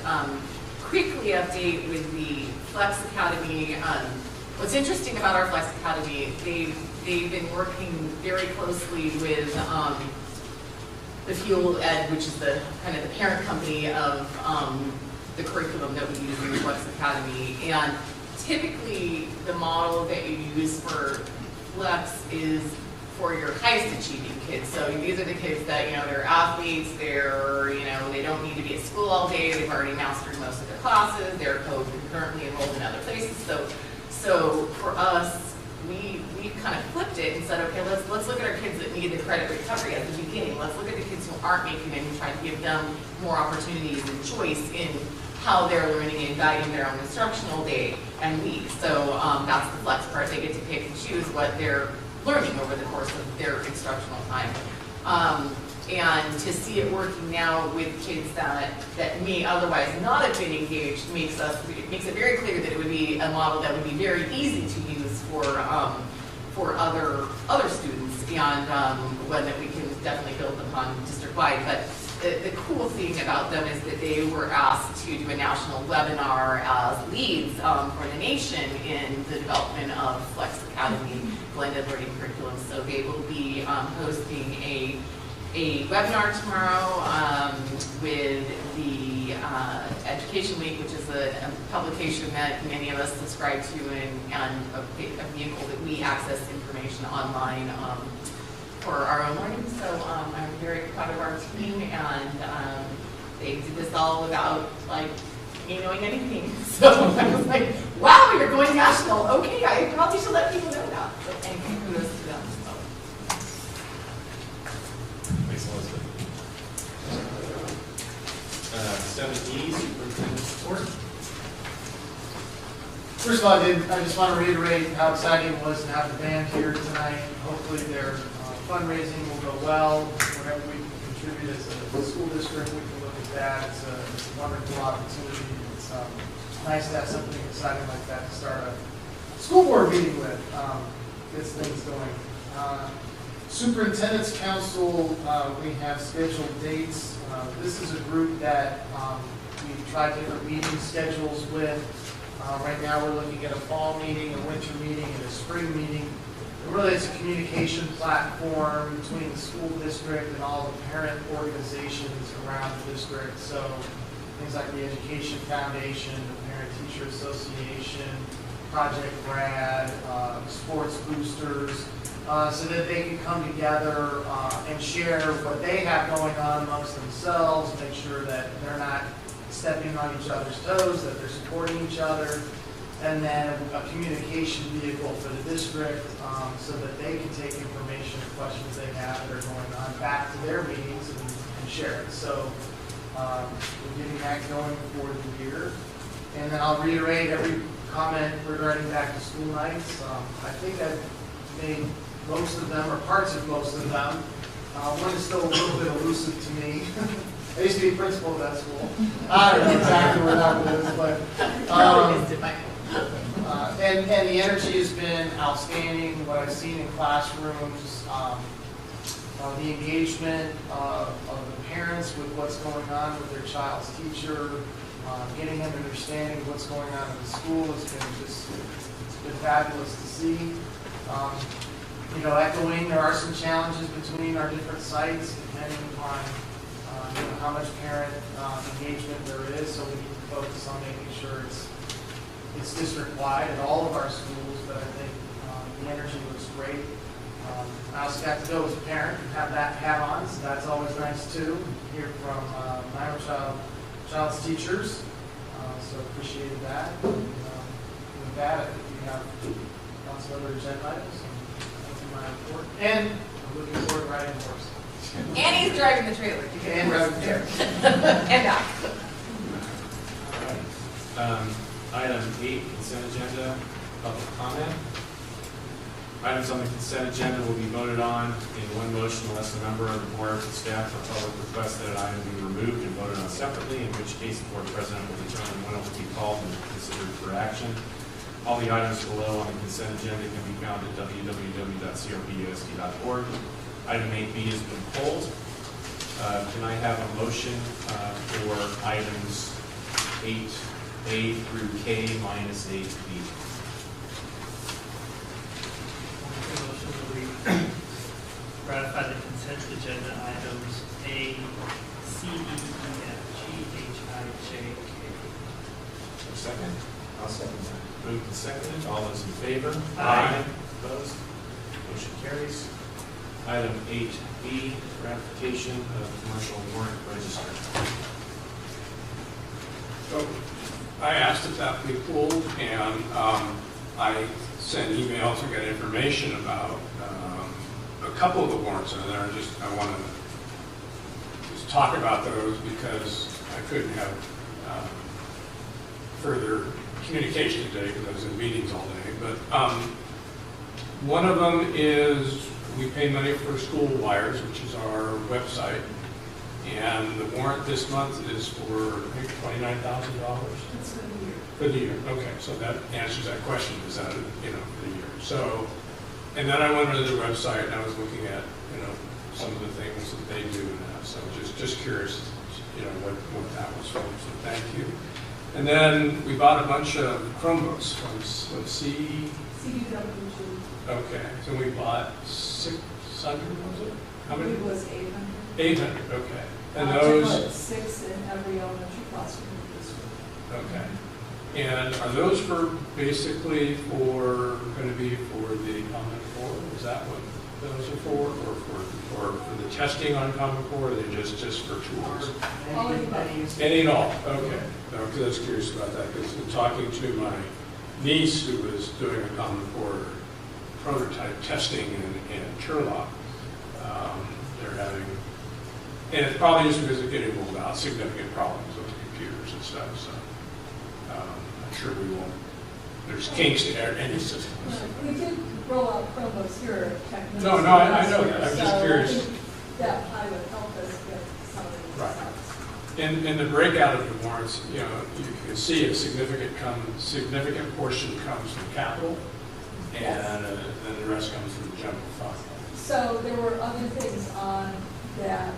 quickly update with the Flex Academy. What's interesting about our Flex Academy, they've been working very closely with the Fuel Ed, which is the kind of the parent company of the curriculum that we use in the Flex Academy. And typically, the model that you use for Flex is for your highest achieving kids. So these are the kids that, they're athletes, they don't need to be at school all day, they've already mastered most of their classes, they're concurrently enrolled in other places. So for us, we kind of flipped it and said, okay, let's look at our kids that need the credit recovery at the beginning. Let's look at the kids who aren't making it and try to give them more opportunities and choice in how they're learning and guiding their own instructional day and week. So that's the Flex part. They get to pick and choose what they're learning over the course of their instructional time. And to see it working now with kids that may otherwise not have been engaged makes it very clear that it would be a model that would be very easy to use for other students, and one that we can definitely build upon district-wide. But the cool thing about them is that they were asked to do a national webinar as leads for the nation in the development of Flex Academy blended learning curriculum. So they will be hosting a webinar tomorrow with the Education Week, which is a publication that many of us subscribe to, and a vehicle that we access information online for our own learning. So I'm very proud of our team, and they did this all without me knowing anything. So I was like, wow, you're going national. Okay, I probably should let people know that. So kudos to them. So. Thanks, Elizabeth. 7E, Superintendent's Report. First of all, I just want to reiterate how exciting it was to have the band here tonight. Hopefully their fundraising will go well. Whatever we can contribute as a school district, we can look at that. It's a wonderful opportunity. It's nice to have something exciting like that to start a school board meeting with. Gets things going. Superintendent's Council, we have scheduled dates. This is a group that we tried different meeting schedules with. Right now we're looking at a fall meeting, a winter meeting, and a spring meeting. And really it's a communication platform between the school district and all the parent organizations around the district. So things like the Education Foundation, the Parent Teacher Association, Project Brad, Sports Boosters, so that they can come together and share what they have going on amongst themselves, make sure that they're not stepping on each other's toes, that they're supporting each other, and then a communication vehicle for the district so that they can take information and questions they have that are going on back to their meetings and share it. So we're getting that going for the year. And then I'll reiterate every comment regarding back to school nights. I think I've made most of them, or parts of most of them. One is still a little bit elusive to me. I used to be principal of that school. I don't know exactly where that is, but and the energy has been outstanding. What I've seen in classrooms, the engagement of the parents with what's going on with their child's teacher, getting them understanding what's going on in the school has been it's been fabulous to see. Echoing, there are some challenges between our different sites depending upon how much parent engagement there is, so we need to focus on making sure it's district-wide at all of our schools, but I think the energy looks great. I also got to go as a parent and have that hat on, so that's always nice too. Hear from my own child's teachers, so appreciated that. With that, I think we have lots of other agenda items. That's in my report. And I'm looking forward to riding the horse. And he's driving the trailer. And driving the trailer. And back. All right. Item 8, consent agenda, public comment. Items on the consent agenda will be voted on in one motion unless a member of the board or staff or public requests that an item be removed and voted on separately, in which case the board president will determine when it will be called and considered for action. All the items below on the consent agenda can be found at www.crbusd.org. Item 8B has been pulled. Can I have a motion for items 8A through K minus 8B? Ratify the consent agenda items A moved and seconded. All those in favor? Aye. Opposed? Motion carries. Item 8B, ratification of commercial warrant register. So I asked if that be pulled, and I sent emails and got information about a couple of the warrants in there. I want to just talk about those because I couldn't have further communication today because I was in meetings all day. But one of them is we pay money for School Wires, which is our website. And the warrant this month is for, I think, $29,000. That's for the year. For the year, okay, so that answers that question, is that, for the year. So, and then I went to the website and I was looking at, some of the things that they do and that, so just curious, what that was from, so thank you. And then we bought a bunch of Chromebooks from CDWG. Okay, so we bought 600, was it? How many? It was 800. 800, okay. And Took those, 6 in every elementary classroom in the district. okay. And are those basically going to be for the Common Core? Is that what those are for? Or for the testing on Common Core, or are they just for tools? Any and all, okay. No, because I was curious about that, because in talking to my niece who was doing a Common Core prototype testing in Turlock, they're having, and it's probably just because of getting rolled out, significant problems with the computers and stuff, so I'm sure we won't, there's kinks to any system. We did roll out Chromebooks here at Technology. No, I know that, I'm just curious. I think that pilot helped us get some of these Right. results. In the breakout of the warrants, you can see a significant portion comes from capital, and then the rest comes from the general fund. So there were other things on that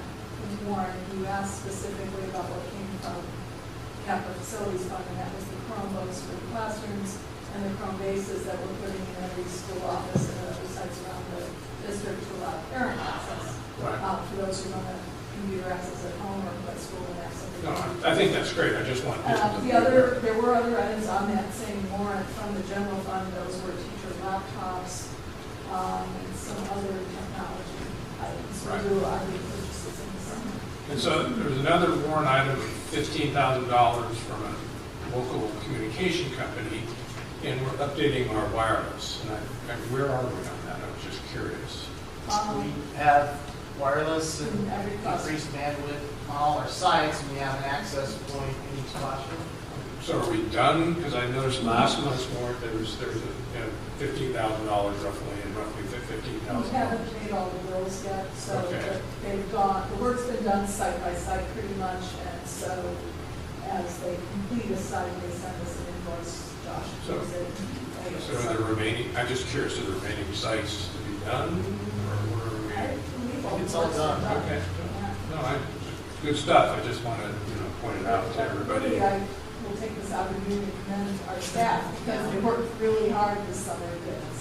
warrant. You asked specifically about what came from capital facilities fund, and that was the Chromebooks for the classrooms and the Chrome bases that we're putting in every school office and other sites around the district to allow parent access. Right. For those who want to computer access at home or at school and have something. No, I think that's great, I just want people to. There were other items on that same warrant from the general fund. Those were teacher laptops, and some other technology items. Right. We do our purchases in the summer. And so there's another warrant item of $15,000 from a local communication company, and we're updating our wireless. And where are we on that? I was just curious. We have wireless and In every classroom. increased bandwidth on all our sites, and we have an access point in each classroom. So are we done? Because I noticed last month's warrant, there was a $15,000 roughly, and roughly $15,000. We haven't paid all the bills yet, so Okay. they've gone, the work's been done site by site pretty much, and so as they complete a site, they send us an invoice. Josh So- approves it. and So are the remaining, I'm just curious, are the remaining sites to be done? Or where are we? I believe all the It's all work's been done. Okay. Yeah. No, good stuff. I just want to, point it out to everybody. Really, I will take this opportunity to commend our staff because they worked really hard this summer.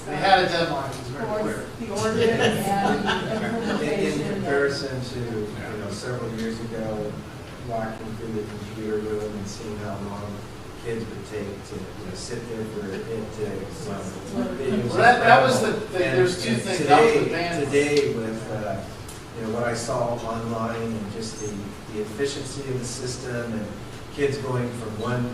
They had a deadline, it was very Towards clear. the ordinance and the implementation. In comparison to, several years ago, walking through the computer room and seeing how long kids would take to sit there for it to. Well, that was there's two things. That was the bandwidth. Today with, what I saw online and just the efficiency of the system and kids going from one,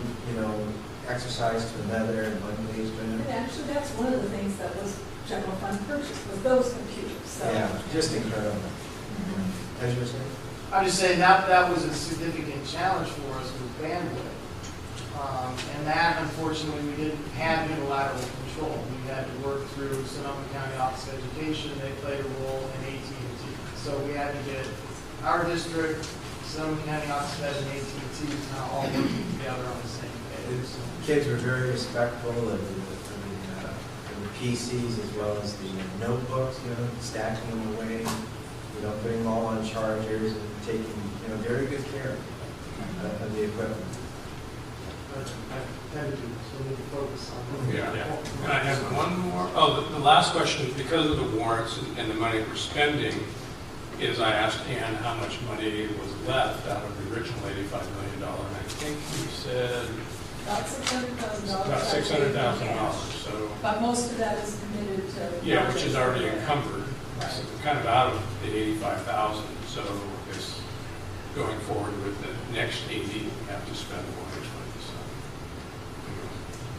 exercise to another and one page to And another. actually, that's one of the things that was general fund purchased, was those computers, so. Yeah, just incredible. As you were saying? I'm just saying that was a significant challenge for us with bandwidth. And that, unfortunately, we didn't have unilateral control. We had to work through Sonoma County Office of Education. They played a role in AT&T. So we had to get our district, Sonoma County Office of Ed, and AT&T now all working together on the same page. Kids were very respectful of the PCs as well as the notebooks, stacking them away, putting them all on chargers and taking, very good care of the equipment. I tend to, so we need to focus on. Yeah. And I have one more. Oh, the last question is because of the warrants and the money we're spending, is I asked Ann how much money was left out of the original $85 million. And I think we said, About $600,000. About $600,000, so, But most of that is committed to. yeah, which is already encumbered. Right. So kind of out of the 85,000, so it's going forward with the next 80, we have to spend more than 20. So anyway,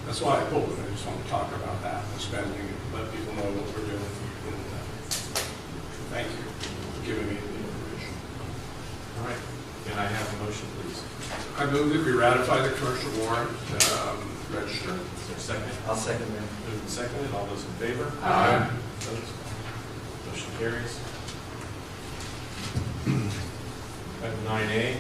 that's why I pulled it. I just want to talk about that, the spending, and let people know what we're doing. And, thank you for giving me the information. All right, can I have a motion, please? I move that we ratify the commercial warrant register. Is there a second? I'll second that. Moved and seconded, all those in favor? Aye. Opposed? Motion carries. Item 9A,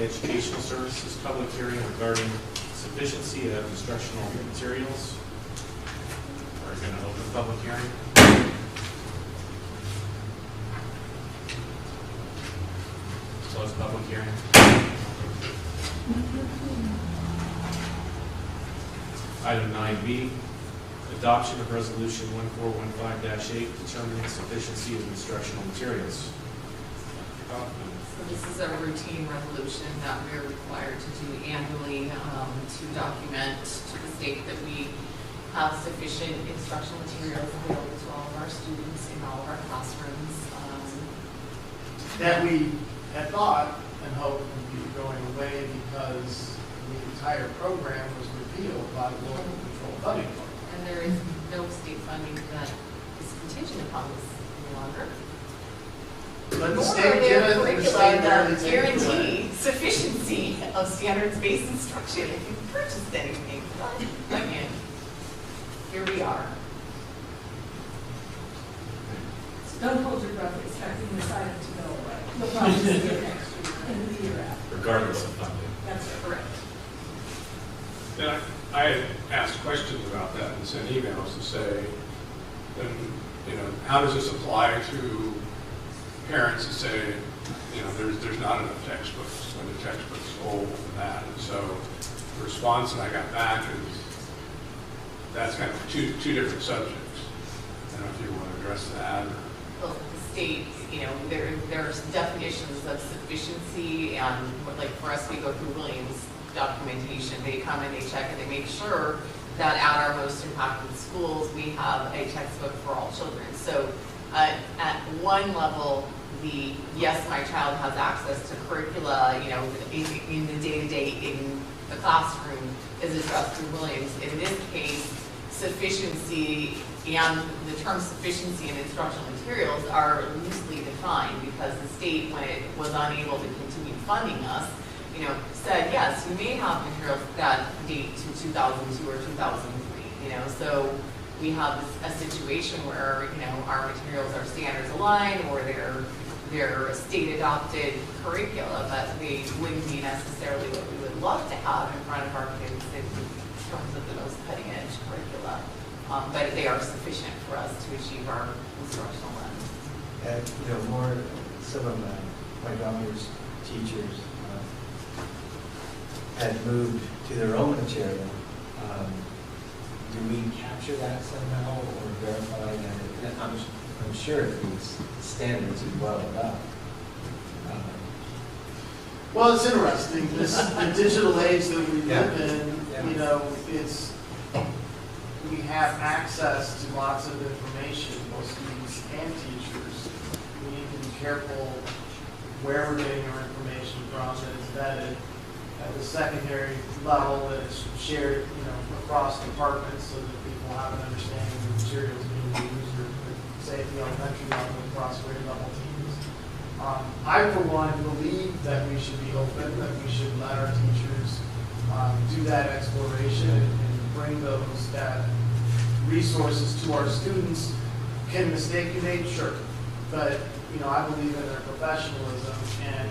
Educational Services Public Hearing regarding sufficiency of instructional materials. We're going to open the public hearing. Close public hearing. Item 9B, adoption of resolution 1415-8 determining sufficiency of instructional materials. Dr. Kaufman. So this is a routine resolution that we're required to do annually to document to the state that we have sufficient instructional materials available to all of our students in all of our classrooms. That we had thought and hoped would be going away because the entire program was repealed by the local control funding program. And there is no state funding that is contingent upon this any longer. But the Nor state are there didn't curricula decide that to take it away. guarantee sufficiency of standards-based instruction if you purchased anything. But again, here we are. So don't hold your breath expecting this item to go away. You'll probably see it next year and the year after. Regardless of funding. That's Correct. And I had asked questions about that and sent emails to say, how does this apply to parents that say, there's not enough textbooks when the textbook's old and that. And so the response that I got back is that's kind of two different subjects. I don't know if you want to address that. Well, the state, there's definitions of sufficiency, and like for us, we go through Williams documentation. They come and they check and they make sure that at our most impacted schools, we have a textbook for all children. So at one level, yes, my child has access to curricula, in the day-to-day in the classroom is addressed through Williams. In this case, sufficiency and the term sufficiency in instructional materials are loosely defined because the state, when it was unable to continue funding us, said, yes, you may have materials that date to 2002 or 2003, so we have a situation where, our materials are standards aligned or they're state adopted curricula, but they wouldn't be necessarily what we would love to have in front of our kids in terms of the most cutting edge curricula. But they are sufficient for us to achieve our instructional ends. And, some of my daughter's teachers had moved to their own material. Do we capture that somehow or verify that? I'm sure it meets standards as well above. Well, it's interesting, the digital age that we live in, Yeah. we have access to lots of information, both students and teachers. We need to be careful where we're getting our information from, that it's vetted at the secondary level, that it's shared, across departments so that people have an understanding of the materials being used, or say at the elementary level, across grade level teams. I, for one, believe that we should be open, that we should let our teachers do that exploration and bring those resources to our students. Can a mistake be made? Sure. But, I believe in their professionalism, and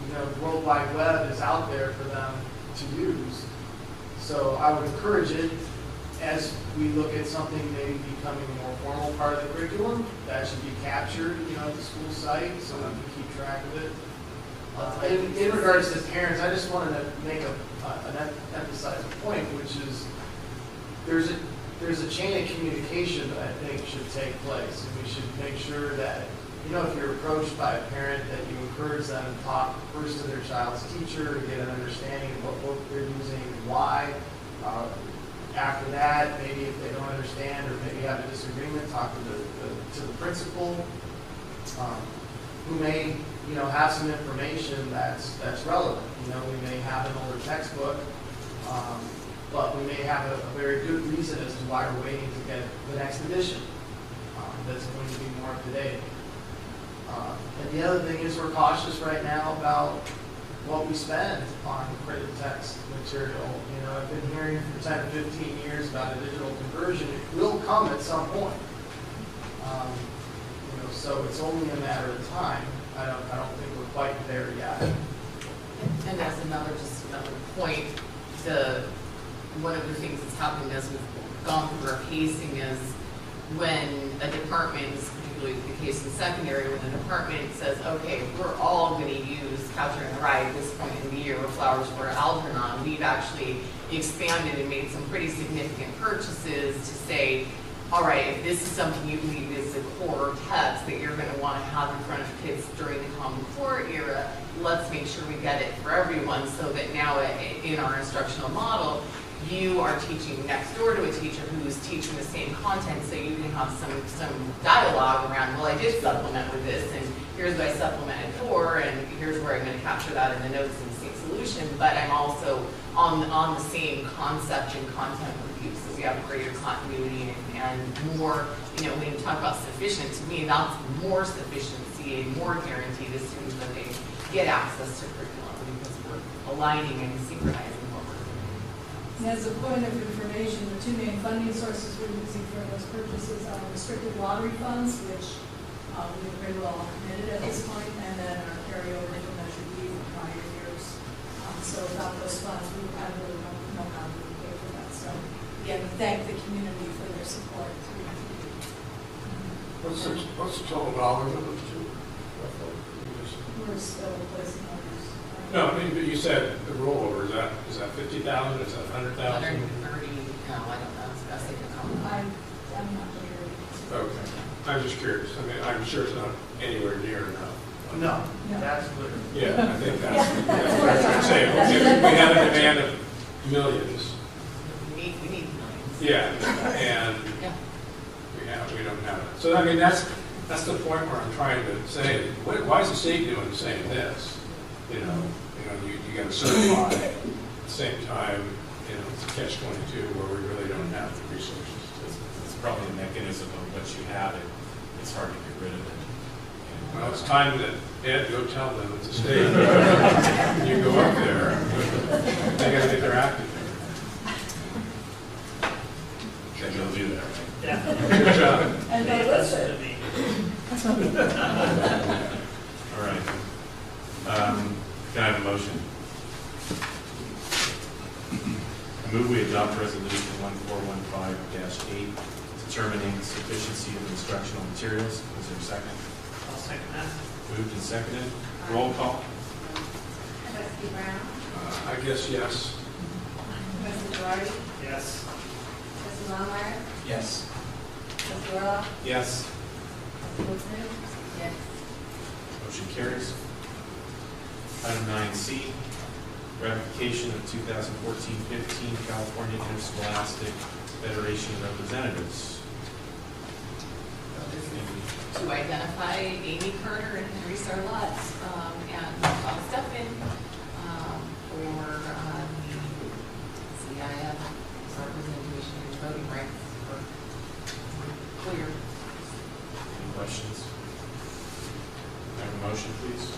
the World Wide Web is out there for them to use. So I would encourage it as we look at something maybe becoming a more formal part of the curriculum. That should be captured, at the school site, so we can keep track of it. In regards to parents, I just wanted to make emphasize a point, which is there's a chain of communication that I think should take place, and we should make sure that if you're approached by a parent, that you encourage them to talk first to their child's teacher to get an understanding of what book they're using and why. After that, maybe if they don't understand or maybe have a disagreement, talk to the principal, who may, have some information that's relevant. We may have an older textbook, but we may have a very good reason as to why we're waiting to get the next edition that's going to be more up to date. And the other thing is we're cautious right now about what we spend on printed text material. I've been hearing for 10 to 15 years about a digital conversion. It will come at some point. So it's only a matter of time. I don't think we're quite there yet. And that's another point. One of the things that's happened as we've gone through our pacing is when a department, particularly the case in secondary, when a department says, okay, we're all going to use Catcher in the Rye at this point in the year, or Flowers for Algernon, we've actually expanded and made some pretty significant purchases to say, all right, if this is something you believe is a core text that you're going to want to have in front of kids during the Common Core era, let's make sure we get it for everyone so that now in our instructional model, you are teaching next door to a teacher who's teaching the same content, so you can have some dialogue around, well, I did supplement with this, and here's what I supplemented for, and here's where I'm going to capture that in the notes in the same solution, but I'm also on the same concept and content review, so we have greater continuity and more, when you talk about sufficient, to me, that's more sufficiency and more guarantee to students that they get access to curriculum because we're aligning and synchronizing. And as a point of information, the two main funding sources we're using for those purchases are restricted lottery funds, which we're very well committed at this point, and then our carryover from Measure D from prior years. So without those funds, I really don't know how we would pay for that. So again, we thank the community for their support. What's the total dollars of those two? We're still replacing others. No, I mean, but you said the rollover, is that 50,000, is that 100,000? 130, no, I don't know, it's best I can comment. I'm not sure. Okay, I'm just curious, I mean, I'm sure it's not anywhere near enough. No, that's clear. Yeah, I think that's what I was going to say. We have a demand of millions. We need millions. Yeah, and we don't have it. So, I mean, that's the point where I'm trying to say, why is the state doing saying this? You got to certify at the same time, it's a catch-22 where we really don't have the resources. It's probably a mechanism of what you have, it's hard to get rid of it. Well, it's time that Ed, go tell them at the state. You go up there, they got to get their act together. And you'll do that, right? Yeah. Good job. And They listen to me. All right. Can I have a motion? I move we adopt resolution 1415-8, determining sufficiency of instructional materials. Is there a second? I'll second that. Moved and seconded. Roll call. Trustee Brown? I guess yes. Trustee Girardi? Yes. Trustee Longmire? Yes. Trustee Earl? Yes. Trustee Wilson? Yes. Motion carries. Item 9C, ratification of 2014-15 California Interscholastic Federation representatives. To identify Amy Carter and Henry Sarlott and Bob Steffen for the CIF representation and voting rights for clear. Any questions? Can I have a motion, please?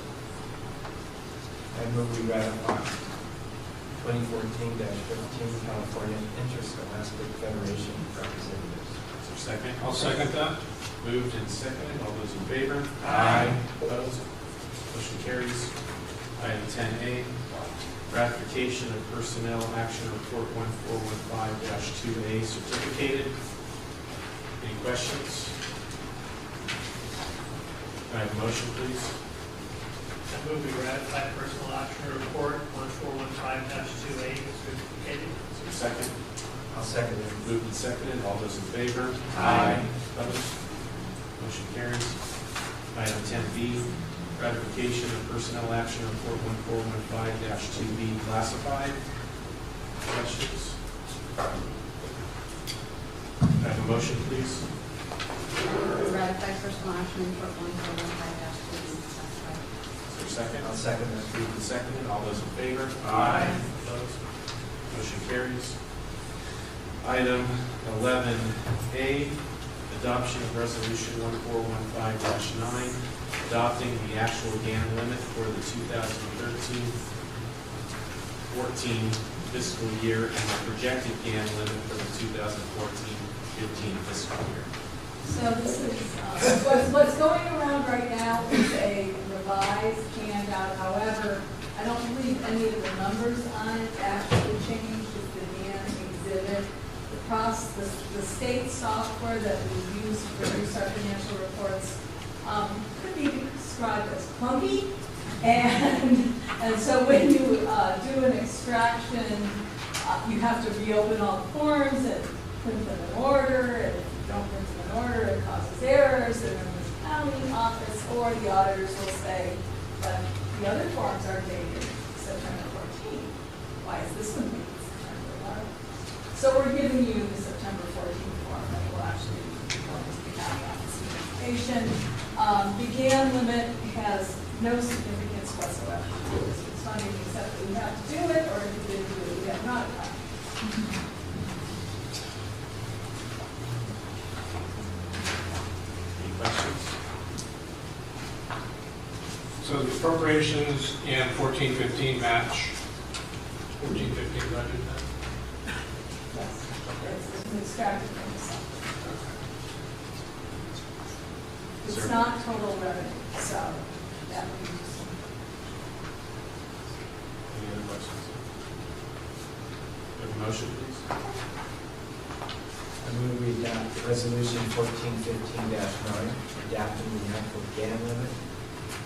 I move we ratify 2014-15 California Interscholastic Federation representatives. Is there a second? I'll second that. Moved and seconded. All those in favor? Aye. Opposed? Motion carries. Item 10A, ratification of Personnel Action Report 1415-2A certificated. Any questions? Can I have a motion, please? I move we ratify personal action report 1415-2A is certificated. Is there a second? I'll second it. Moved and seconded. All those in favor? Aye. Opposed? Motion carries. Item 10B, Ratification of personnel action report 14115-2B classified. Questions? Can I have a motion, please? Ratify personal action report 1415-2B classified. Is there a second? I'll second that. Moved and seconded. All those in favor? Aye. Opposed? Motion carries. Item 11A, adoption of resolution 1415-9, adopting the actual GAN limit for the 2013-14 fiscal year and the projected GAN limit for the 2014-15 fiscal year. So this is, what's going around right now is a revised handout. However, I don't believe any of the numbers on it actually changed. It's the DAN exhibit. The state software that we use to produce our financial reports could be described as clunky. And so when you do an extraction, you have to reopen all the forms and print them in order. And if you don't print them in order, it causes errors. And then the accounting office or the auditors will say that the other forms are dated September 14. Why is this one dated September 11? So we're giving you the September 14 form that will actually be going to the county office information. The GAN limit has no significance whatsoever to this funding except that we have to do it, or if we didn't do it, we have not done it. Any questions? So the appropriations in 14-15 match 14-15 budget then? Yes, it's extracted from the software. It's not total revenue, so that means. Any other questions? Have a motion, please? I move we adopt resolution 1415-9, adapting the actual GAN limit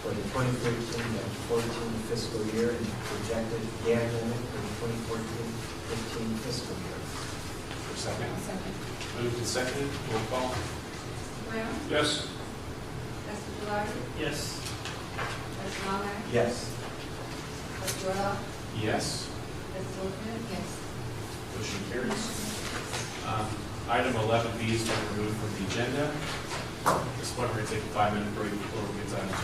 for the 2013-14 fiscal year and projected GAN limit for the 2014-15 fiscal year. For a second? Second. Moved and seconded. Roll call. Brown? Yes. Trustee Gilardi? Yes. Trustee Longbody? Yes. Trustee Royal? Yes. Trustee Wilson? Yes. Motion carries. Item 11B is been removed from the agenda. At this point, we're going to take a 5-minute break before we get to item 12.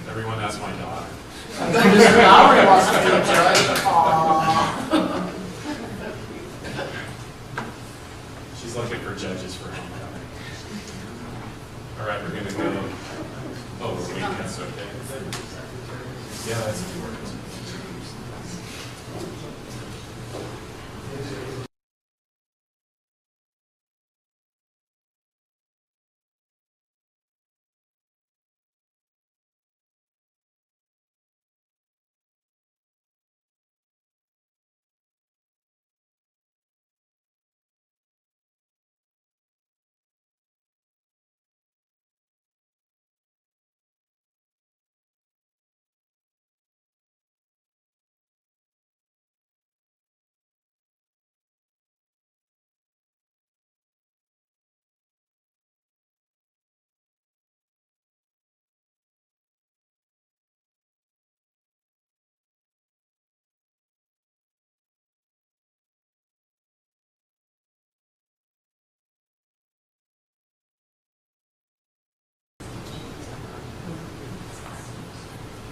Everyone, that's my daughter. Mr. Lowry wants to be a judge. Aw. She's looking for judges for homecoming. All right, we're gonna go. Oh, wait, that's okay. Yeah, that's important.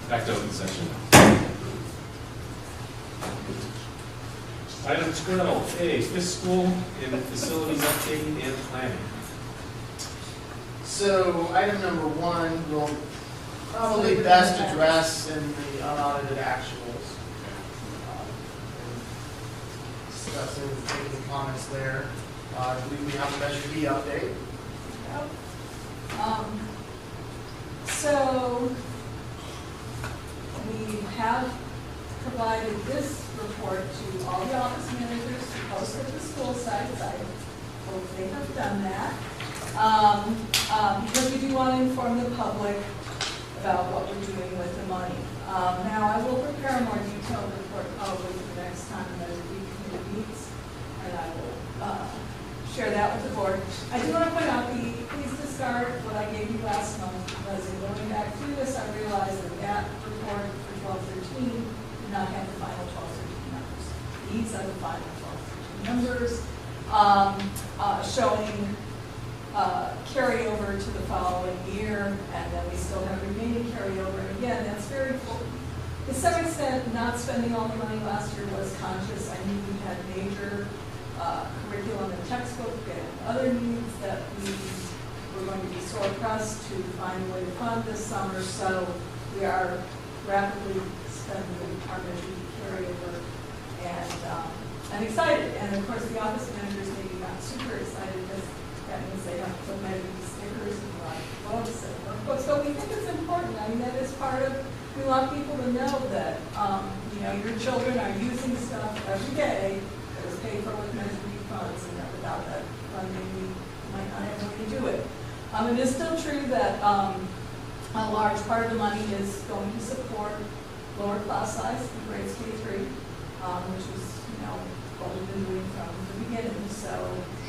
Back to open session. Item 12, fiscal and facilities update and planning. So item number 1 will probably best address in the unaudited actuals. Discussing, taking comments there. I believe we have a Measure B update. So we have provided this report to all the office managers to post at the school sites. I hope they have done that. Because we do want to inform the public about what we're doing with the money. Now, I will prepare a more detailed report probably for the next time the Measure B committee meets, and I will share that with the board. I do want to point out please discard what I gave you last month, because in going back through this, I realized that report for 12-13 did not have the final 12-13 numbers. These are the final 12-13 numbers, showing carryover to the following year, and then we still have remaining carryover. And again, that's very full. To some extent, not spending all the money last year was conscious. I knew we had major curriculum and textbook and other needs that we were going to be sore pressed to find a way to fund this summer. So we are rapidly spending our Measure B carryover, and I'm excited. And of course, the office managers maybe not super excited because that means they have to put Measure B stickers and books and workbooks. So we think it's important. I mean, that is part of. We want people to know that your children are using stuff every day that is paid for with Measure B funds, and that without that funding, we might not have a way to do it. It is still true that a large part of the money is going to support lower class size in grades K-3, which is what we've been doing from the beginning. So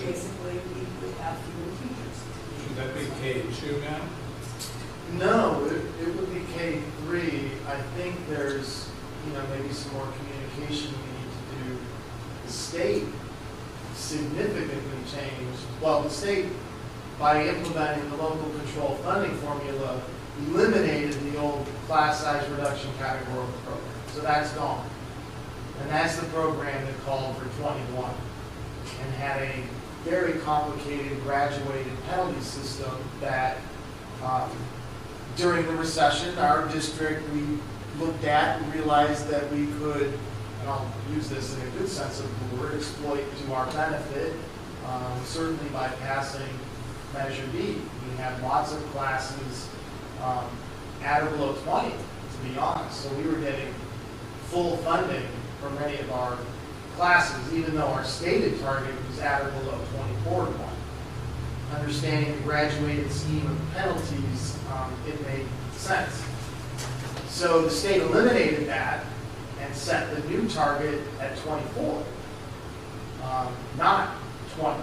basically, we would have fewer teachers. Should that be K2 now? No, it would be K-3. I think there's, maybe some more communication we need to do. The state significantly changed. Well, the state, by implementing the local control funding formula, eliminated the old class size reduction categorical program. So that's gone. And that's the program that called for 21 and had a very complicated graduated penalty system that during the recession, our district, we looked at and realized that we could, and I'll use this in a good sense of the word, exploit to our benefit, certainly by passing Measure B. We had lots of classes at or below 20, to be honest. So we were getting full funding for many of our classes, even though our stated target was at or below 24 to 1. Understanding the graduated scheme of penalties, it made sense. So the state eliminated that and set the new target at 24, not 20.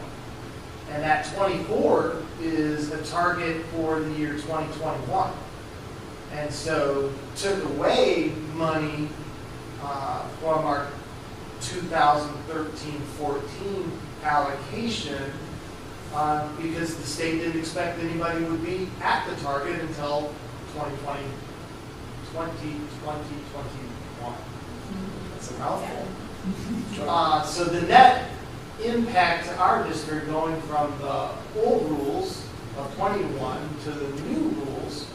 And that 24 is a target for the year 2021. And so took away money from our 2013-14 allocation because the state didn't expect anybody would be at the target until 2020 2021. That's a mouthful. So the net impact to our district going from the old rules of 21 to the new rules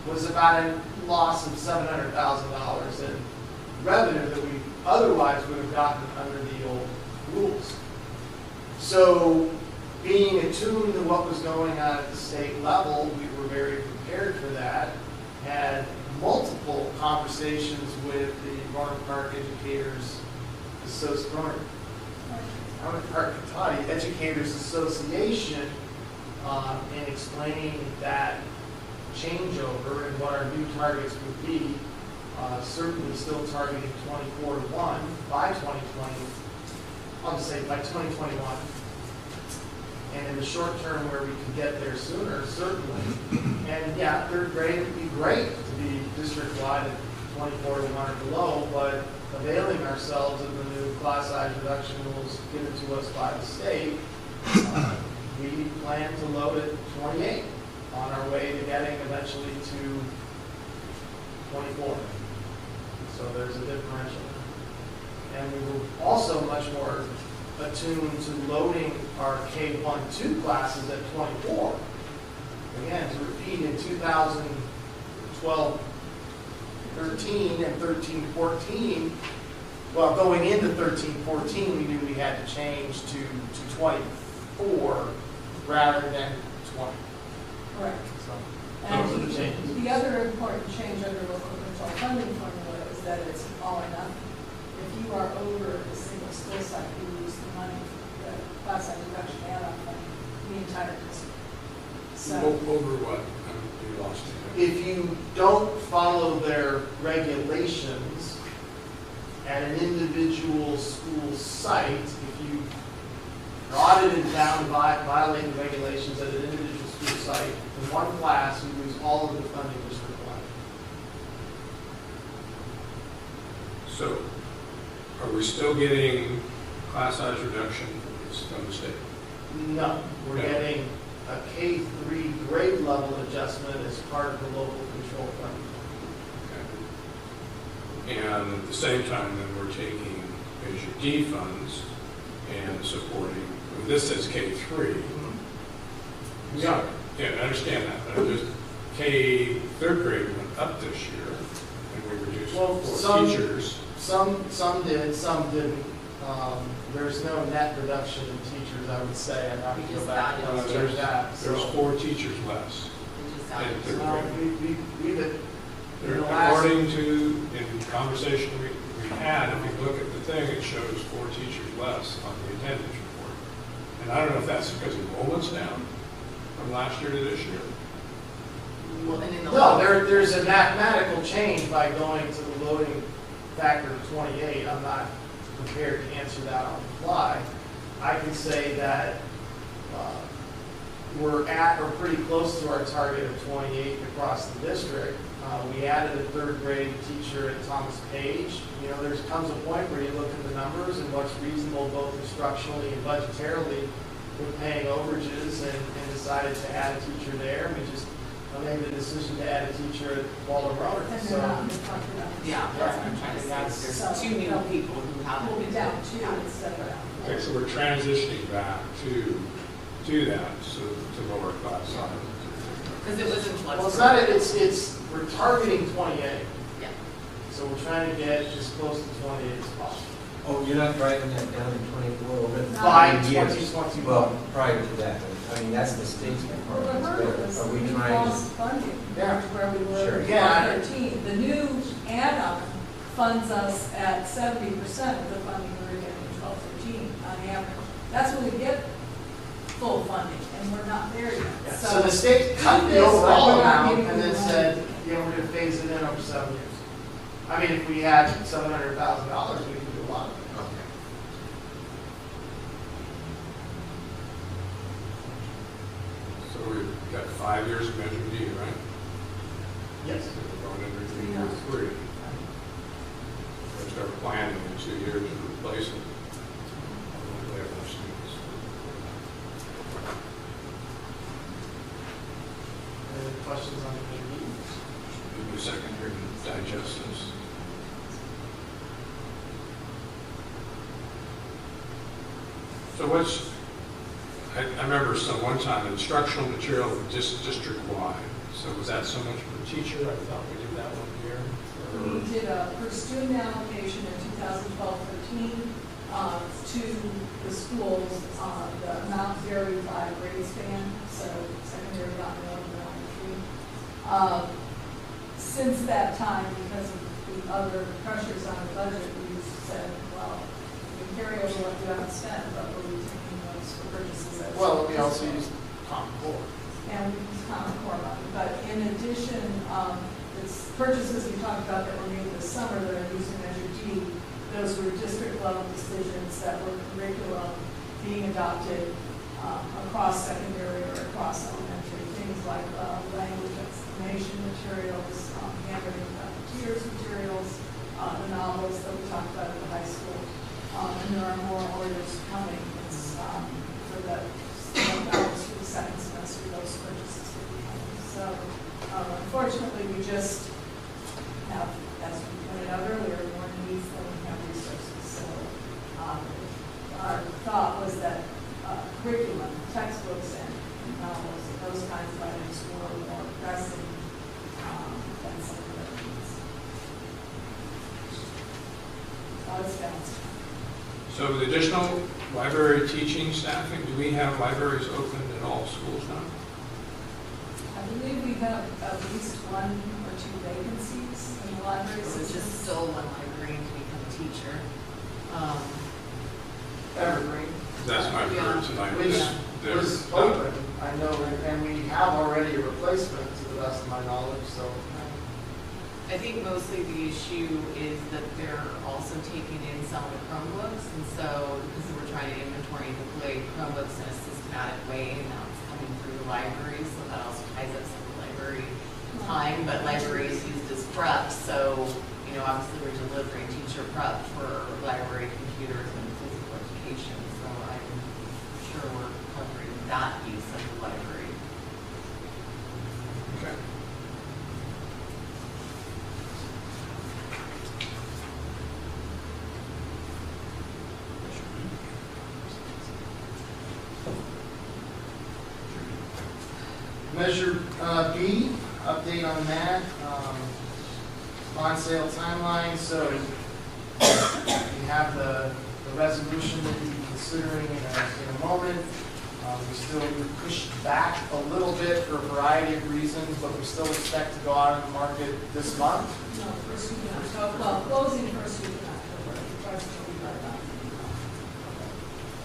was about a loss of $700,000 in revenue that we otherwise would have gotten under the old rules. So being attuned to what was going on at the state level, we were very prepared for that, had multiple conversations with the Roanoke Park Educators Association, Educators Association, in explaining that changeover and what our new targets would be. Certainly still targeting 24-1 by 2020, I'll just say by 2021. And in the short term where we could get there sooner, certainly. And yeah, third grade would be great to be district-wide at 24-1 or below, but availing ourselves of the new class size reduction rules given to us by the state, we plan to load at 28 on our way to getting eventually to 24. So there's a differential. And we were also much more attuned to loading our K-1-2 classes at 24. Again, to repeat in 2012-13 and 13-14, well, going into 13-14, we knew we had to change to 24 rather than 20. Correct. So And those are the changes. the other important change under local control funding formula is that it's all or nothing. If you are over a single school site, you lose the money, the class size reduction add-on funding, the entire district. So, Over what? You lost it. If you don't follow their regulations at an individual school site, if you are audited and found violating regulations at an individual school site, in one class, you lose all of the funding district-wide. So, are we still getting class size reduction from the state? No, we're No. getting a K-3 grade level adjustment as part of the local control fund. Okay. And at the same time, then we're taking Measure D funds and supporting, this says K-3. Yeah. Yeah, I understand that, but I'm just, third grade went up this year, and we reduced Well, for some- teachers. Some did, some didn't. There's no net reduction in teachers, I would say. I'd have We to go just back added and teachers. check that. There's So, 4 teachers less. We just in added. third well, grade. we've in the last, According to, in conversation we had, if you look at the thing, it shows 4 teachers less on the attendance report. And I don't know if that's because enrollment's down from last year to this year. Well, and in the no, there's a mathematical change by going to the loading factor of 28. I'm not prepared to answer that on the fly. I can say that we're at or pretty close to our target of 28 across the district. We added a third grade teacher at Thomas Page. You know, there comes a point where you look at the numbers and what's reasonable both instructionally and budgetarily with paying overages and decided to add a teacher there. We just made the decision to add a teacher at Waldo Roanoke. and So, they're not in the contract. Yeah, that's what I'm trying to say. There's 2 new people who have. We'll be down 2 instead of Okay, so we're transitioning back to that, so to lower class size. Because it was in flux. well, it's not, we're targeting 28. Yeah. So we're trying to get as close to 28 as possible. Oh, you're not writing that down in 24 over the By years? 2021. Well, prior to that, I mean, that's the state's Well, requirement. the hurdle is Are we we trying lost to, funding Yeah. compared to where we were Sure. in Yeah. 2013. The new add-on funds us at 70% of the funding we were getting in 12-13 on average. That's when we get full funding, and we're not there yet. Yeah, so the state cut the This, overall we're not amount getting and then the money. said, yeah, we're gonna phase it in over 7 years. I mean, if we had $700,000, we could do a lot of it. So we've got 5 years of Measure D, right? Yes. So we're going into year 3. We'll start planning in 2 years to replace it. We have more students. Any questions on the meeting? Give me a second here. digest this. So what's, I remember one time instructional material just district-wide. So was that so much per teacher? I thought we did that one year. We did a per student allocation in 2012-13 to the schools. The amount varied by grade span, so secondary got more than elementary. Since that time, because of the other pressures on the budget, we said, well, we can carry over what we haven't spent, but we're retaining those for purchases as Well, we also use Common Core. and we use Common Core money. But in addition, it's purchases we talked about that were made this summer that are using Measure D. Those were district level decisions that were curriculum being adopted across secondary or across elementary. Things like language explanation materials, handwritten tears materials, the novels that we talked about at the high school. And there are more orders coming. It's for the second semester, those purchases will be coming. So unfortunately, we just have, as we pointed out earlier, more needs than we have resources. So our thought was that curriculum, textbooks, and novels, those kinds of items were more pressing than some of the needs. So it's balanced. So with additional library teaching staffing, do we have libraries open in all schools now? I believe we have at least 1 or 2 vacancies in the library Which is system. still one librarian to become a teacher. Evergreen. That's my Yeah. word tonight. Which There's- was open, I know, and we have already a replacement to the best of my knowledge, so. I think mostly the issue is that they're also taking in some of the Chromebooks, and so because we're trying to inventory and deploy Chromebooks in a systematic way, and now it's coming through the library, so that also ties up some of the library time, but library is used as prep, so, you know, obviously we're delivering teacher prep for library computers and physical education, so I'm sure we're covering that piece of the library. Okay. Measure B, update on that, bond sale timeline, so we have the resolution that we'll be considering in a moment. We still pushed back a little bit for a variety of reasons, but we still expect to go out on the market this month. No, first week in October, well, closing first week in October, the price will be right on.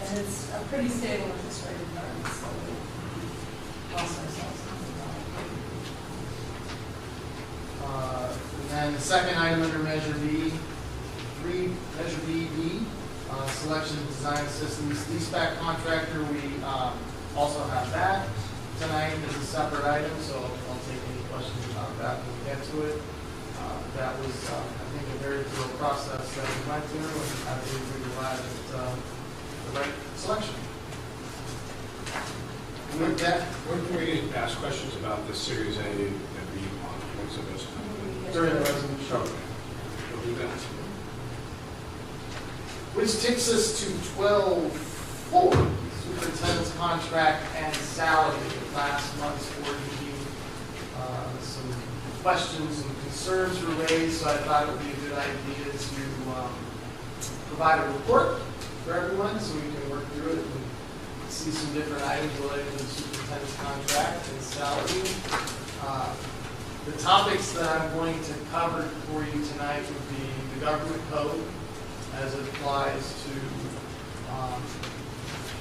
And it's a pretty stable interest rate environment, so we lost ourselves. And then the second item under Measure B, Measure B, selection of design systems, leaseback contractor, we also have that tonight as a separate item, so I'll take any questions about that when we get to it. That was, I think, a very thorough process that we went through, and I believe we arrived at the right selection. With that, When can we ask questions about the Series A that we want? What's the best time? during the resolution. Okay. We'll do that. Which takes us to 12.4, superintendent's contract and salary. Last month's board meeting, some questions and concerns were raised, so I thought it would be a good idea to provide a report for everyone so we can work through it and see some different items related to the superintendent's contract and salary. The topics that I'm going to cover for you tonight would be the government code as it applies to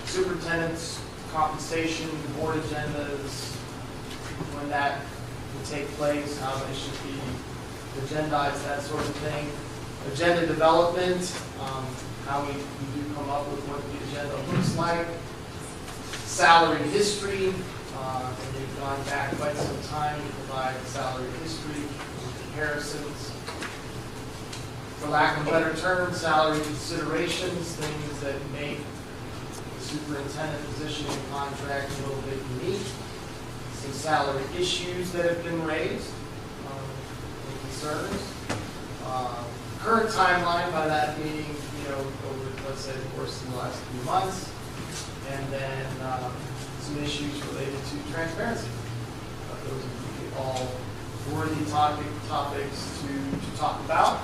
superintendent's compensation, board agendas, when that will take place, how they should be agendized, that sort of thing. Agenda development, how we do come up with what the agenda looks like. Salary history, and we've gone back quite some time to provide salary history comparisons. For lack of a better term, salary considerations, things that make the superintendent position and contract a little bit unique. Some salary issues that have been raised, and concerns. current timeline, by that being, you know, over, let's say, the course of the last few months, and then some issues related to transparency. Those would be all worthy topics to talk about.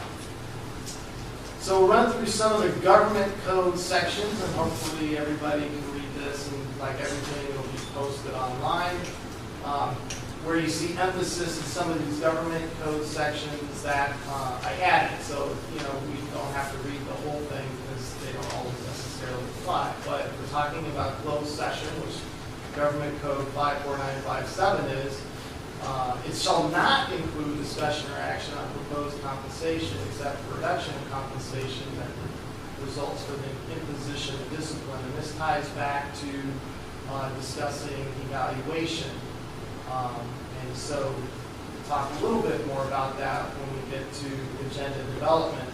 So we'll run through some of the government code sections, and hopefully everybody can read this, and like everything, it'll be posted online. Where you see emphasis in some of these government code sections that I added. So, you know, we don't have to read the whole thing because they don't always necessarily apply. But if we're talking about closed session, which Government Code 54957 is, it shall not include discussion or action on proposed compensation except for reduction in compensation that results from the imposition of discipline. And this ties back to discussing evaluation. And so we'll talk a little bit more about that when we get to agenda development.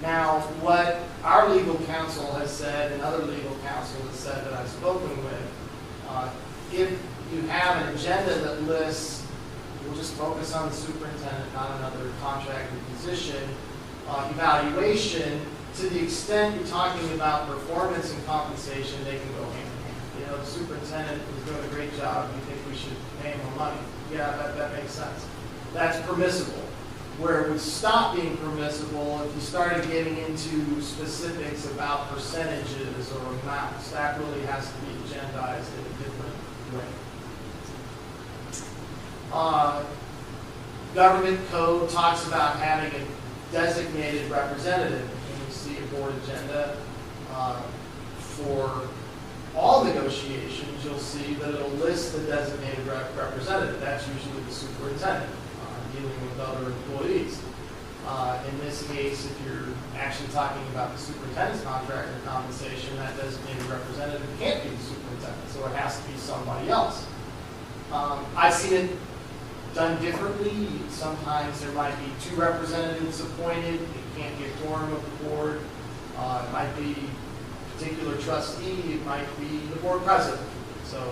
Now, what our legal counsel has said and other legal counsel has said that I've spoken with, if you have an agenda that lists, we'll just focus on the superintendent, not another contracted position, evaluation, to the extent you're talking about performance and compensation, they can go hand in hand. You know, the superintendent is doing a great job, you think we should pay him more money. Yeah, that makes sense. That's permissible. Where it would stop being permissible if you started getting into specifics about percentages or amounts. That really has to be agendized in a different way. Government code talks about having a designated representative. And you see a board agenda for all negotiations, you'll see that it'll list the designated representative. That's usually the superintendent dealing with other employees. In this case, if you're actually talking about the superintendent's contract or compensation, that designated representative can't be the superintendent, so it has to be somebody else. I've seen it done differently. Sometimes there might be 2 representatives appointed. It can't get quorum of the board. It might be a particular trustee. It might be the board president. So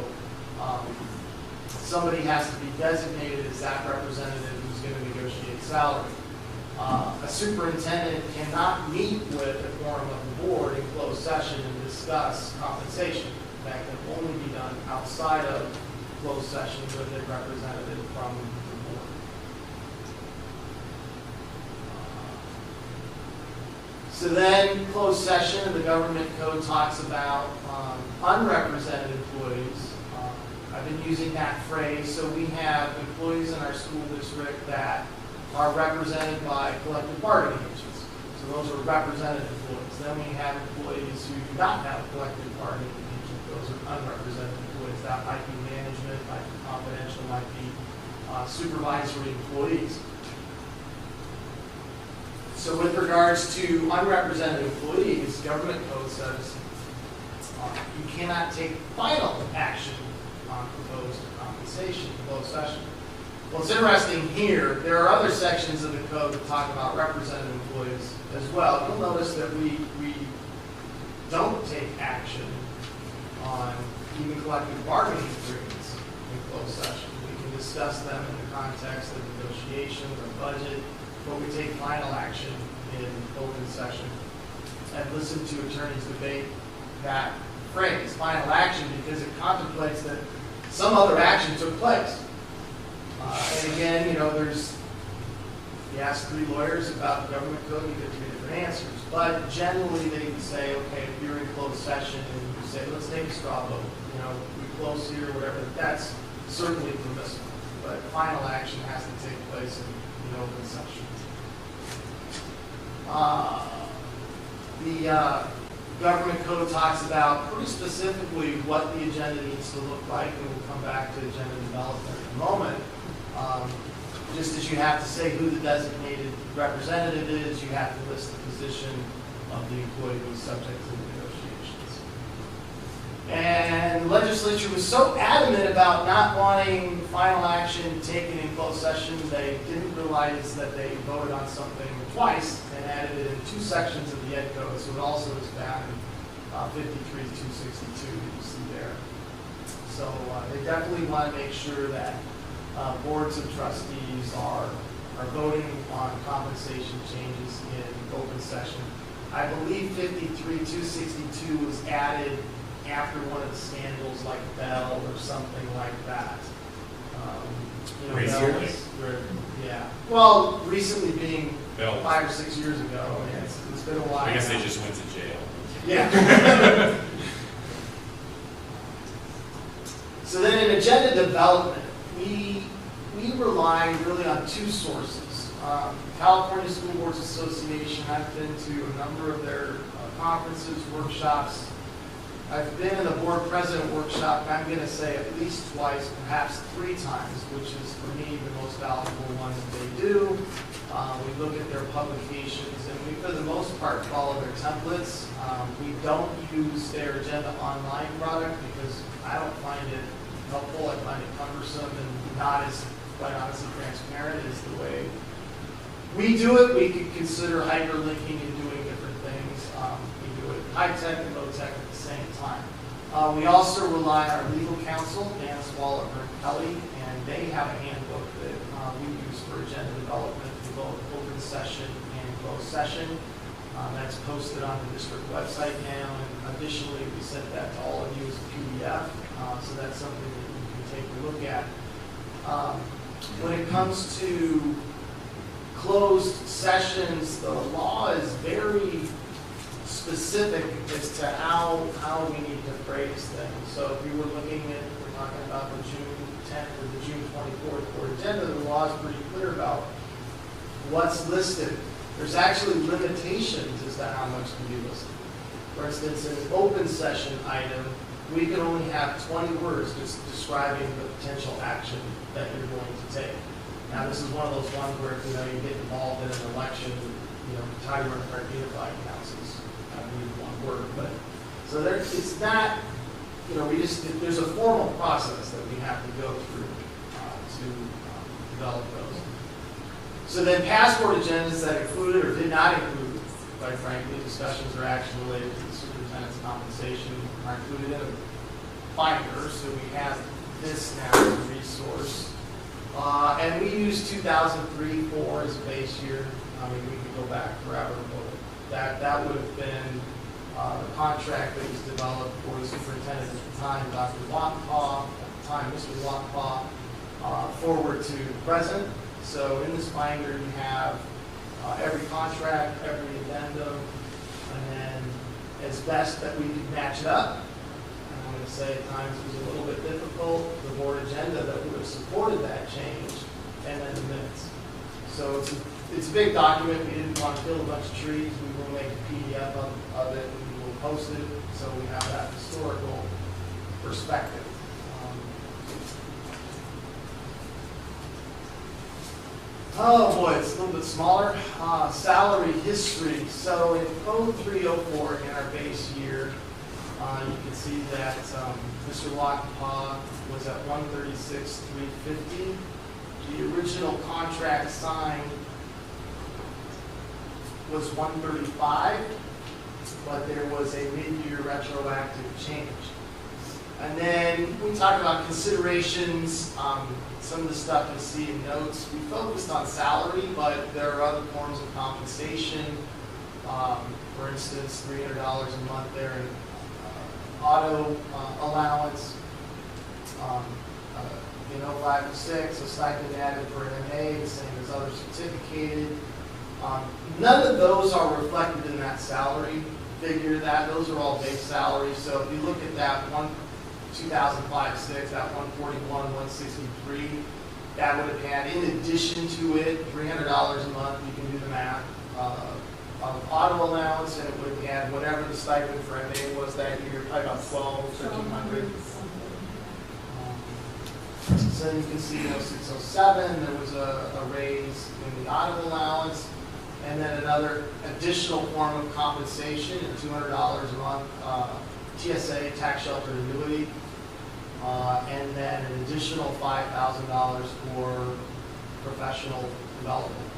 somebody has to be designated as that representative who's going to negotiate salary. A superintendent cannot meet with a quorum of the board in closed session and discuss compensation. That can only be done outside of closed session with a representative from the board. So then, closed session, the government code talks about unrepresented employees. I've been using that phrase. So we have employees in our school district that are represented by collective bargaining agents. So those are represented employees. Then we have employees who do not have a collective bargaining agent. Those are unrepresented employees. That might be management, might be confidential, might be supervisory employees. So with regards to unrepresented employees, government code says you cannot take final action on proposed compensation in closed session. Well, it's interesting here, there are other sections of the code that talk about represented employees as well. You'll notice that we don't take action on even collective bargaining agreements in closed session. We can discuss them in the context of negotiations or budget, but we take final action in open session. And listen to attorneys debate that phrase, final action, because it contemplates that some other action took place. And again, you know, you ask 3 lawyers about the government code, you get 3 different answers. But generally they would say, okay, if you're in closed session and you say, let's take a straw vote, you know, we close here, whatever, that's certainly permissible. But final action has to take place in open session. The government code talks about pretty specifically what the agenda needs to look like, and we'll come back to agenda development in a moment. Just as you have to say who the designated representative is, you have to list the position of the employee who is subject to the negotiations. And the legislature was so adamant about not wanting final action taken in closed session, they didn't realize that they voted on something twice and added it in 2 sections of the Ed Code, so it also is found in 53-262 you see there. So they definitely want to make sure that boards of trustees are voting on compensation changes in open session. I believe 53-262 was added after one of the scandals like Bell or something like that. You know, Recently? Bell was- yeah. Well, recently being Bell. 5 or 6 years ago. I mean, it's been a while. I guess they now. just went to jail. Yeah. So then in agenda development, we rely really on two sources. California School Boards Association, I've been to a number of their conferences, workshops. I've been in the board president workshop, and I'm going to say at least twice, perhaps 3 times, which is for me the most valuable one that they do. We look at their publications, and we, for the most part, follow their templates. We don't use their agenda online product because I don't find it helpful. I find it cumbersome and not as, quite honestly, transparent as the way we do it. We could consider hyperlinking and doing different things. We do it high tech and low tech at the same time. We also rely on our legal counsel, Dan Swallow and Kelly, and they have a handbook that we use for agenda development for both open session and closed session. That's posted on the district website now, and additionally, we sent that to all of you as a PDF, so that's something that you can take a look at. When it comes to closed sessions, the law is very specific as to how we need to phrase things. So if you were looking at, we're talking about the June 10th or the June 24th board agenda, the law is pretty clear about what's listed. There's actually limitations as to how much can be listed. For instance, in an open session item, we can only have 20 words just describing the potential action that you're going to take. Now, this is one of those ones where, you know, you get involved in an election, you know, Tiger and Park Unified Councils, I believe one word, but, so there, it's not, you know, there's a formal process that we have to go through to develop those. So then passport agendas that included or did not include, quite frankly, discussions or action related to the superintendent's compensation are included in a binder, so we have this now as a resource. And we use 2003-04 as a base year. I mean, we could go back forever, but that would have been the contract that was developed for the superintendent at the time, Dr. Wampaw, at the time, Mr. Wampaw, forward to present. So in this binder, you have every contract, every addendum, and then as best that we could match it up. And I'm going to say at times it was a little bit difficult, the board agenda that would have supported that change, and then the minutes. So it's a big document. We didn't want to kill a bunch of trees. We will make a PDF of it, and we will post it so we have that historical perspective. Oh boy, it's a little bit smaller. Salary history. So in Code 304, in our base year, you can see that Mr. Wampaw was at $136,350. The original contract signed was $135, but there was a mid-year retroactive change. And then we talk about considerations. Some of the stuff you'll see in notes. We focused on salary, but there are other forms of compensation. For instance, $300 a month there in auto allowance. You know, 5 to 6, a stipend added for an MA, the same as other certificated. None of those are reflected in that salary figure. Those are all base salaries. So if you look at that 2005-06, that 141,163, that would have had, in addition to it, $300 a month, you can do the math, of auto allowance, and it would have had whatever the stipend for MA was that year, probably about 1,200. So you can see 0607, there was a raise in the auto allowance, and then another additional form of compensation, $200 a month, TSA, tax shelter annuity, and then an additional $5,000 for professional development.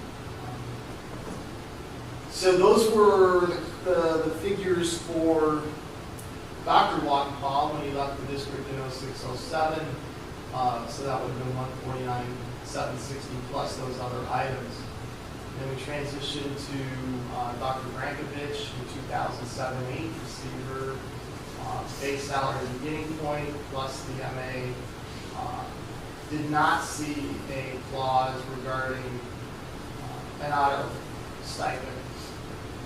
So those were the figures for Dr. Wampaw when he left the district in 0607. So that would have been $760 plus those other items. Then we transitioned to Dr. Brankovich in 2007-8, received her base salary beginning point plus the MA. Did not see a clause regarding an auto stipend.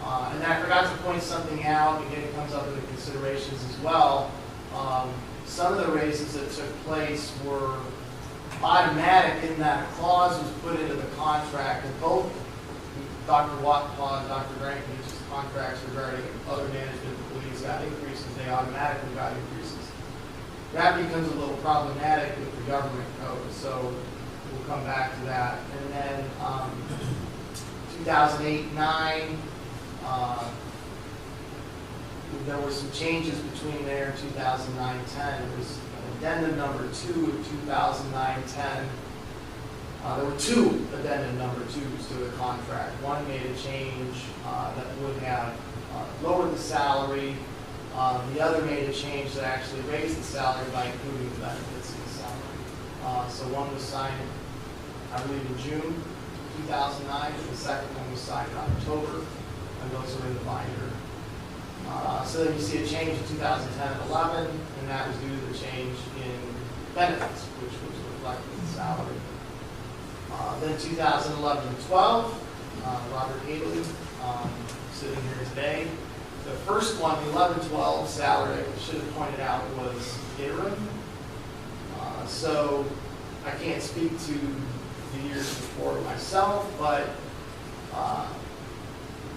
And I forgot to point something out, again, it comes up in the considerations as well. Some of the raises that took place were automatic in that a clause was put into the contract, and both Dr. Wattpaw and Dr. Brankovich's contracts regarding other management employees got increases, they automatically got increases. That becomes a little problematic with the government code, so we'll come back to that. And then 2008-9, there were some changes between there and 2009-10. It was addendum number 2 of 2009-10. There were 2 addendum number 2s to the contract. One made a change that would have lowered the salary. The other made a change that actually raised the salary by including the benefits in the salary. So one was signed, I believe, in June 2009, and the second one was signed in October, and those are in the binder. So then you see a change in 2010 and 11, and that was due to the change in benefits, which was reflected in the salary. Then 2011 and 12, Robert Haley, sitting here today. The first one, the 11-12 salary, I should have pointed out, was interim. So I can't speak to the years before myself, but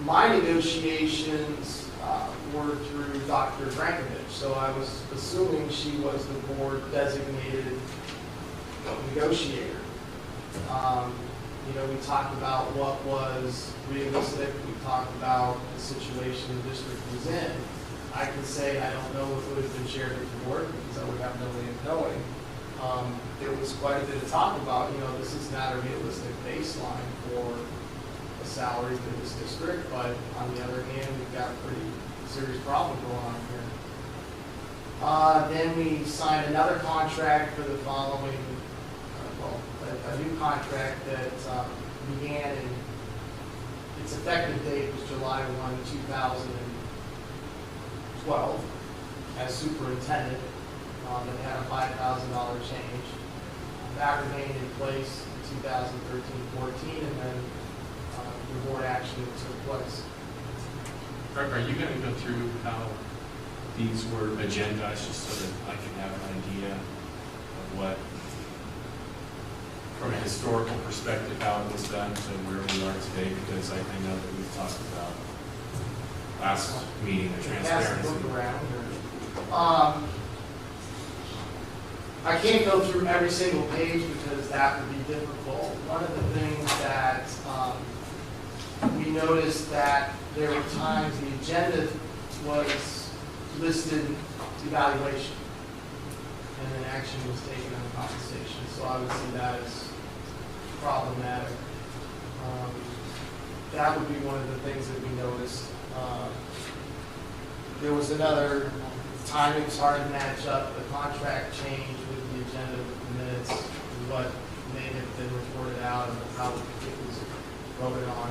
my negotiations were through Dr. Brankovich. So I was assuming she was the board designated negotiator. We talked about what was realistic. We talked about the situation the district was in. I can say I don't know if it would have been shared with the board because I would have no way of knowing. There was quite a bit of talk about, this is not a realistic baseline for a salary for this district, but on the other hand, we've got a pretty serious problem going on here. Then we signed another contract for the following, a new contract that began in, its effective date was July 1, 2012, as superintendent. That had a $5,000 change. That remained in place in 2013-14, and then the board action took place. Are you going to go through how these were agendized, just so that I can have an idea of what, from a historical perspective, how it was done to where we are today? Because I know that we've talked about last meeting, the transparency. Pass the book around, I can't go through every single page because that would be difficult. One of the things that we noticed that there were times the agenda was listed evaluation, and then action was taken on compensation. So I would see that as problematic. That would be one of the things that we noticed. There was another timing was hard to match up the contract change with the agenda with the minutes, what may have been reported out and how it was voted on.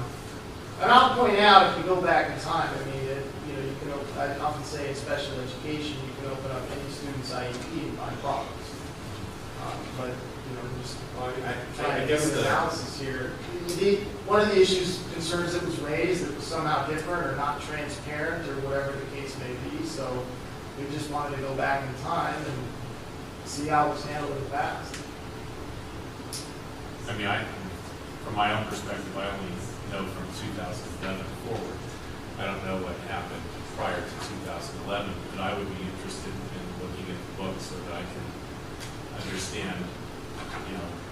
And I'll point out, if you go back in time, I mean, you can I often say in special education, you can open up any student's IEP and find problems. But just trying to get an analysis here. One of the issues, concerns that was raised that was somehow different or not transparent or whatever the case may be. So we just wanted to go back in time and see how it was handled in the past. I mean, from my own perspective, I only know from 2011 forward. I don't know what happened prior to 2011, but I would be interested in looking at the book so that I can understand,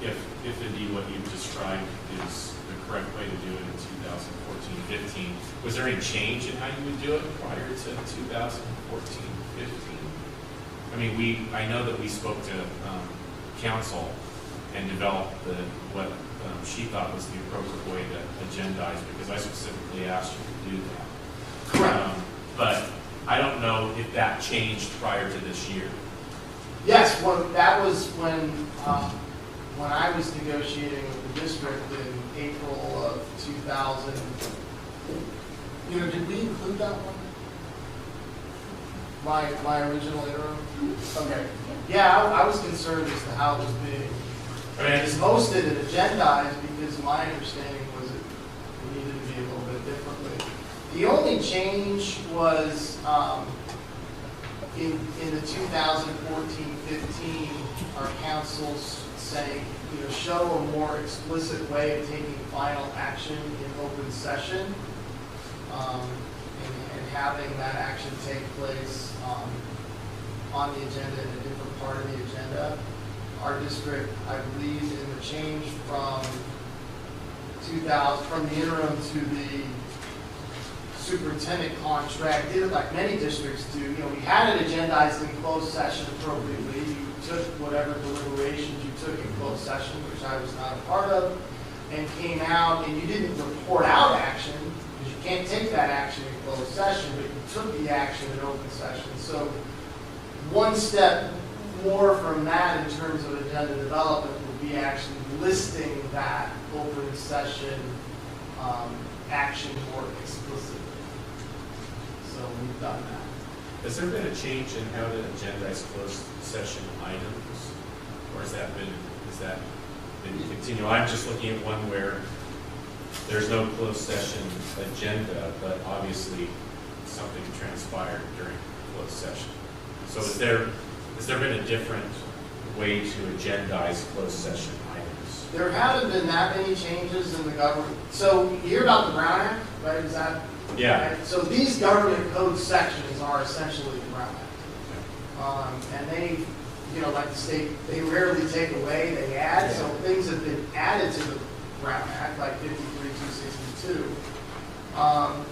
if indeed what you've described is the correct way to do it in 2014-15. Was there any change in how you would do it prior to 2014-15? I mean, I know that we spoke to council and developed what she thought was the appropriate way to agendize, because I specifically asked you to do that. Correct. But I don't know if that changed prior to this year. Yes, well, that was when when I was negotiating with the district in April of 2000, did we include that one? My original interim? Okay. Yeah, I was concerned as to how it was being posted and agendized, because my understanding was it needed to be a little bit differently. The only change was in the 2014-15, our council's saying, show a more explicit way of taking final action in open session, and having that action take place on the agenda in a different part of the agenda. Our district, I believe, in the change from the interim to the superintendent contract, did it like many districts do. We had it agendized in closed session appropriately. You took whatever deliberations you took in closed session, which I was not a part of, and came out, and you didn't report out action, because you can't take that action in closed session, but you took the action in open session. So one step more from that in terms of agenda development would be actually listing that open session action more explicitly. So we've done that. Has there been a change in how to agendize closed session items? Or has that been continue? I'm just looking at one where there's no closed session agenda, but obviously something transpired during closed session. So has there been a different way to agendize closed session items? There haven't been that many changes in the government. So you hear about the Brown Act, right? Is that? Yeah. Right? So these government code sections are essentially the Brown Act. And they, like the state, they rarely take away, they add. Yeah. So things have been added to the Brown Act, like 53-262.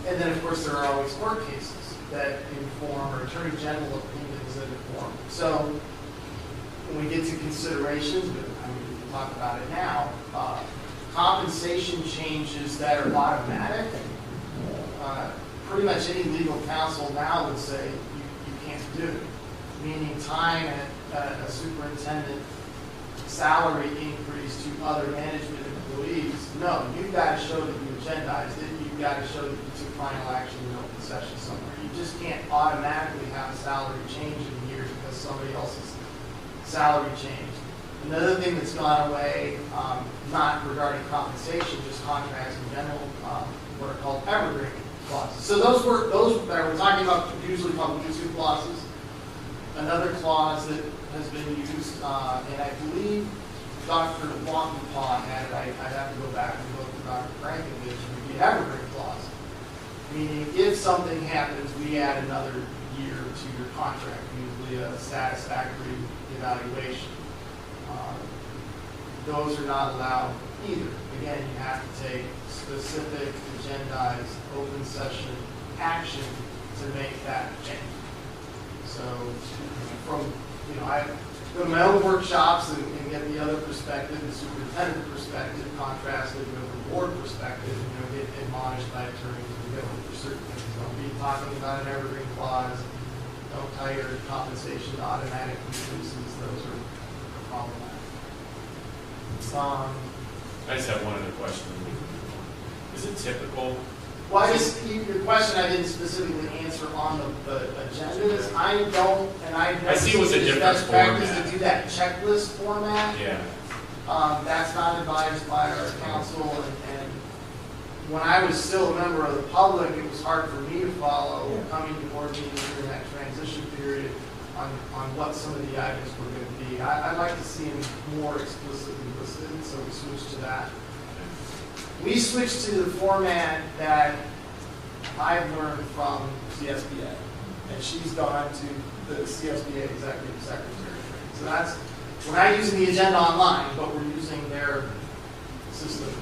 And then, of course, there are always court cases that inform, or attorney general opinions that inform. So when we get to considerations, but we can talk about it now, compensation changes that are automatic, pretty much any legal counsel now would say you can't do. Meaning tying a superintendent salary increase to other management employees. No, you've got to show that you agendized it. You've got to show that you took final action in open session somewhere. You just can't automatically have a salary change in years because somebody else's salary changed. Another thing that's gone away, not regarding compensation, just contracts in general, what are called evergreen clauses. So those that we're talking about, usually called YouTube clauses. Another clause that has been used, and I believe Dr. Walkenpaw had it. I'd have to go back and look at Dr. Frankenbich, would be evergreen clause. Meaning, if something happens, we add another year to your contract, usually a satisfactory evaluation. Those are not allowed either. Again, you have to take specific, agendized, open session action to make that change. So, I go to my own workshops and get the other perspective, the superintendent perspective, contrasted with the board perspective, get admonished by attorneys and go for certain things. Don't be talking about an evergreen clause. Don't tie your compensation to automatic increases. Those are problematic. I just have one other question. Is it typical? Well, your question I didn't specifically answer on the agendas. I see it was a different best practice format. to do that checklist format. Yeah. That's not advised by our council, and when I was still a member of the public, it was hard for me to follow coming to board meetings during that transition period on what some of the items were going to be. I'd like to see them more explicitly listed, so we switched to that. We switched to the format that I've learned from CSBA, and she's gone to the CSBA Executive Secretary. So that's, we're not using the agenda online, but we're using their system.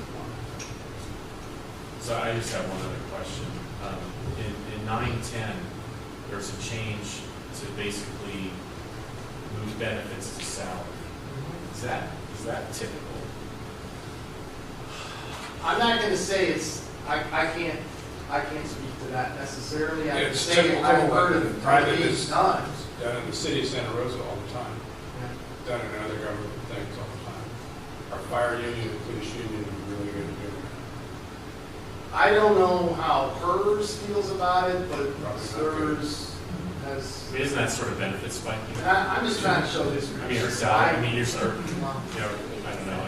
So I just have one other question. In 910, there's a change to basically move benefits to salary. Is that typical? I'm not going to say it's. I can't speak to that necessarily. I It's say typical I've heard of private being business done. done in the city of Santa Rosa all the time. Yeah. Done in other government things all the time. our fire union and police union really going to do? I don't know how PERS feels about it, but STRS has, I mean, isn't that sort of benefit spiking? I'm just trying to show this. I mean, your salary, I mean, you're sort of, you know, I don't know,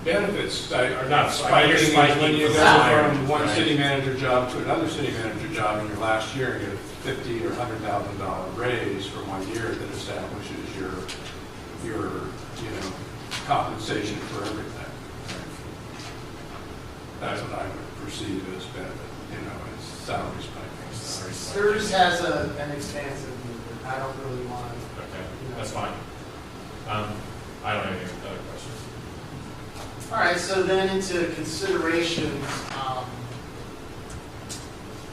Benefits are not Well, you're spiking spiking when you for go salary, from one right. city manager job to another city manager job in your last year and get a $50,000 or $100,000 raise for 1 year that establishes your compensation for everything. That's what I would perceive as benefit, as salary spiking. STRS has an expansive movement. I don't really want to. Okay, that's fine. I don't have any other questions. All right, so then into considerations,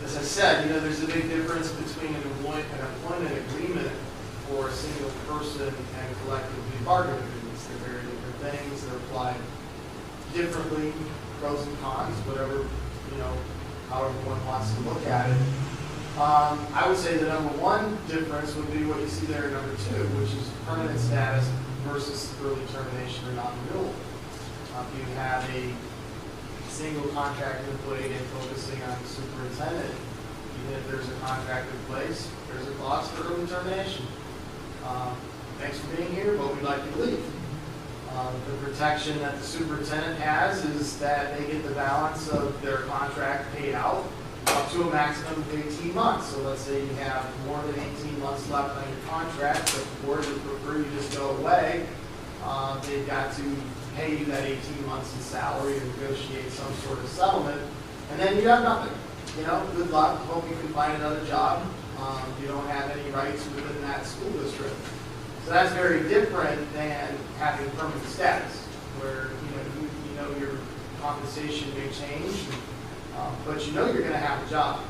as I said, there's a big difference between an employment agreement for a single person and collectively bargain agreements. They're very different things. They're applied differently, pros and cons, whatever, however one wants to look at it. I would say the number one difference would be what you see there in number 2, which is permanent status versus early termination or non-renewal. If you have a single contract employee and focusing on the superintendent, even if there's a contract in place, there's a clause for early termination. Thanks for being here, but we'd like you to leave. The protection that the superintendent has is that they get the balance of their contract paid out up to a maximum of 18 months. So let's say you have more than 18 months left on your contract, but the board would prefer you just go away. They've got to pay you that 18 months in salary and negotiate some sort of settlement, and then you have nothing. Good luck. Hope you can find another job. You don't have any rights within that school district. So that's very different than having permanent status, where your compensation may change, but you're going to have a job.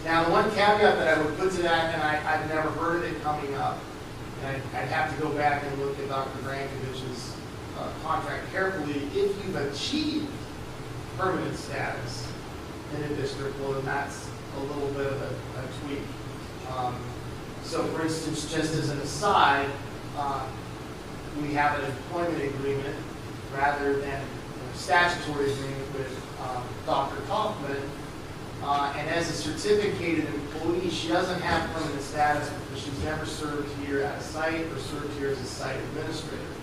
Now, the one caveat that I would put to that, and I've never heard of it coming up, and I'd have to go back and look at Dr. Brankovich's contract carefully. If you've achieved permanent status in a district, well, then that's a little bit of a tweak. So, for instance, just as an aside, we have an employment agreement rather than a statutory agreement with Dr. Kaufman. And as a certificated employee, she doesn't have permanent status because she's never served here at a site or served here as a site administrator.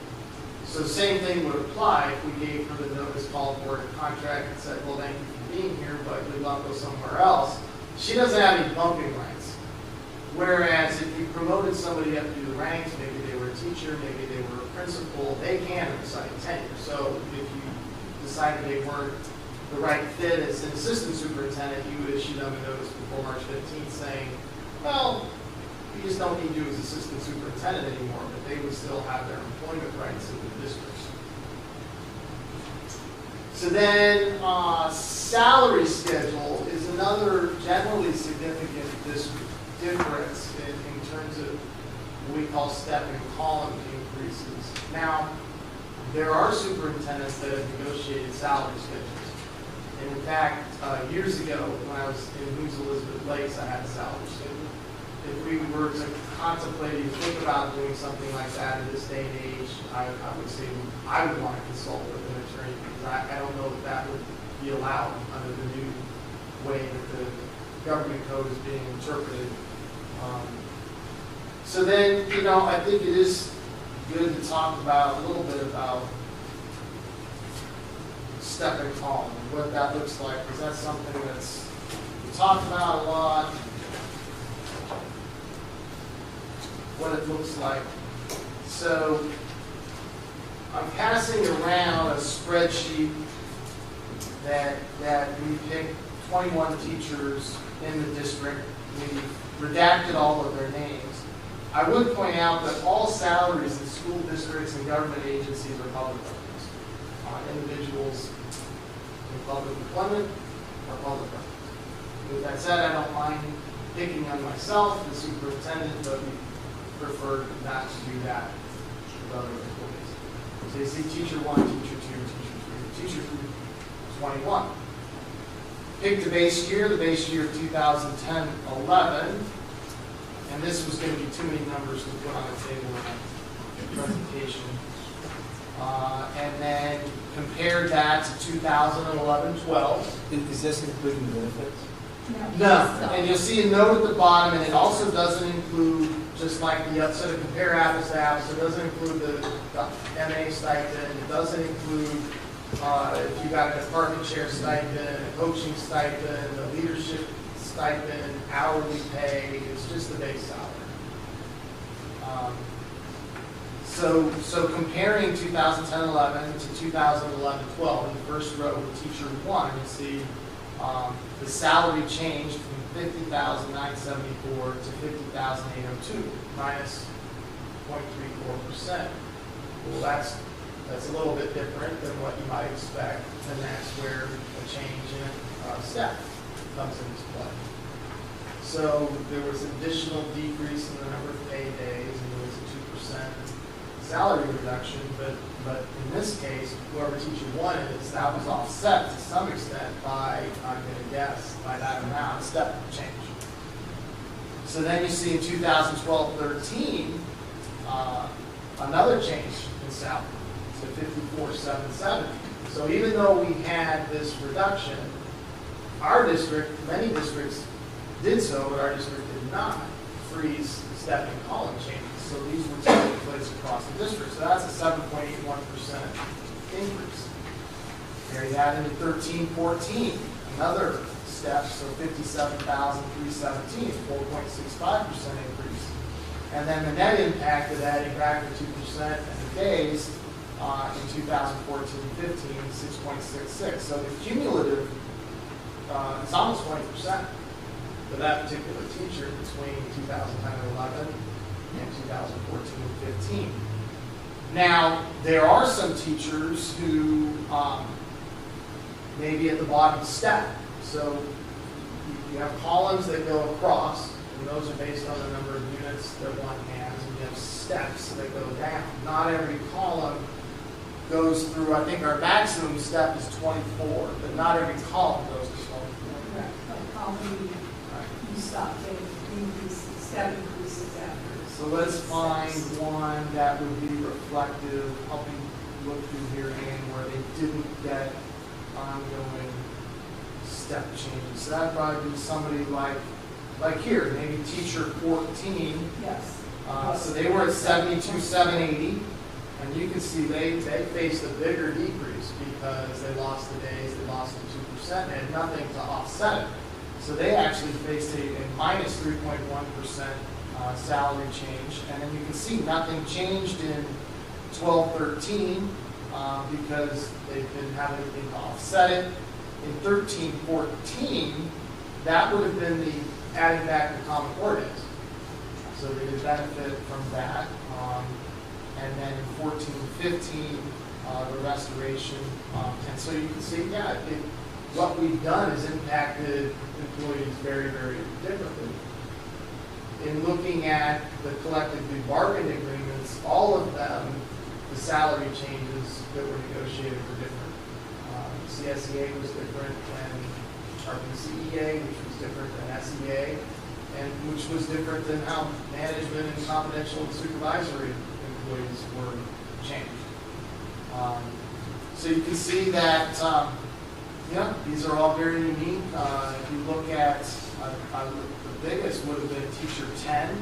So the same thing would apply if we gave her the notice called for a contract and said, well, thank you for being here, but good luck, go somewhere else. She doesn't have any bumping rights. Whereas if you promoted somebody up through the ranks, maybe they were a teacher, maybe they were a principal, they can recite tenure. So if you decided they weren't the right fit as an assistant superintendent, you would issue them a notice before March 15th saying, well, we just don't need you as assistant superintendent anymore, but they would still have their employment rights in the districts. So then salary schedule is another generally significant difference in terms of what we call step and column increases. Now, there are superintendents that have negotiated salary schedules. And in fact, years ago, when I was in Hughes Elizabeth Lakes, I had a salary schedule. If we were to contemplate and think about doing something like that in this day and age, I would say I would want to consult with an attorney because I don't know that that would be allowed under the new way that the government code is being interpreted. So then, I think it is good to talk about a little bit about step and column and what that looks like, because that's something that's we talked about a lot. What it looks like. So I'm passing around a spreadsheet that we picked 21 teachers in the district. We redacted all of their names. I would point out that all salaries in school districts and government agencies are public records. Individuals in public employment are public records. With that said, I don't mind picking on myself, the superintendent, but we prefer not to do that with other employees. So you see teacher 1, teacher 2, teacher 3, teacher 21. Pick the base year of 2010-11, and this was going to be too many numbers to put on the table in a presentation. and then compared that to 2011-12. Is this including benefits? No, and you'll see a note at the bottom, and it also doesn't include, just like the, so to compare apples to apples, it doesn't include the MA stipend, it doesn't include if you got a department chair stipend, a coaching stipend, a leadership stipend, hourly pay, it's just the base salary. So comparing 2010-11 to 2011-12, in the first row with teacher 1, you see the salary changed from $50,974 to $50,802, minus 0.34%. Well, that's a little bit different than what you might expect, and that's where a change in step comes into play. So there was additional decrease in the number of pay days, and there was a 2% salary reduction, but in this case, whoever teacher 1 is, that was offset to some extent by, I'm going to guess, by that amount, step change. So then you see in 2012-13, another change in salary to $54,770. So even though we had this reduction, our district, many districts did so, but our district did not freeze step and column changes. So these were taking place across the district. So that's a 7.81% increase. Carry that into 13-14, another step, so $57,317, 4.65% increase. And then the net impact of adding back the 2% and the days in 2014-15, 6.66. So the cumulative is almost 20% for that particular teacher between 2010-11 and 2014-15. Now, there are some teachers who may be at the bottom step. So you have columns that go across, and those are based on the number of units that one has, and you have steps that go down. Not every column goes through, I think our maximum step is 24, but not every column goes to 24. Right, like column, you stop taking increases, step increases after. So let's find one that would be reflective, helping look through here again, where they didn't get ongoing step changes. So that'd probably be somebody like here, maybe teacher 14. Yes. So they were at 72,780, and you can see they faced a bigger decrease because they lost the days, they lost the 2%, and had nothing to offset it. So they actually faced a minus 3.1% salary change, and then you can see nothing changed in 12-13 because they've been having anything to offset it. In 13-14, that would have been the adding back the Common Core days. So they did benefit from that. And then in 14-15, the restoration. And so you can see, yeah, what we've done has impacted employees very, very differently. In looking at the collectively bargained agreements, all of them, the salary changes that were negotiated were different. CSEA was different than RPCEA, which was different than SEA, and which was different than how management and confidential and supervisory employees were changed. So you can see that, yeah, these are all very unique. If you look at the biggest would have been teacher 10,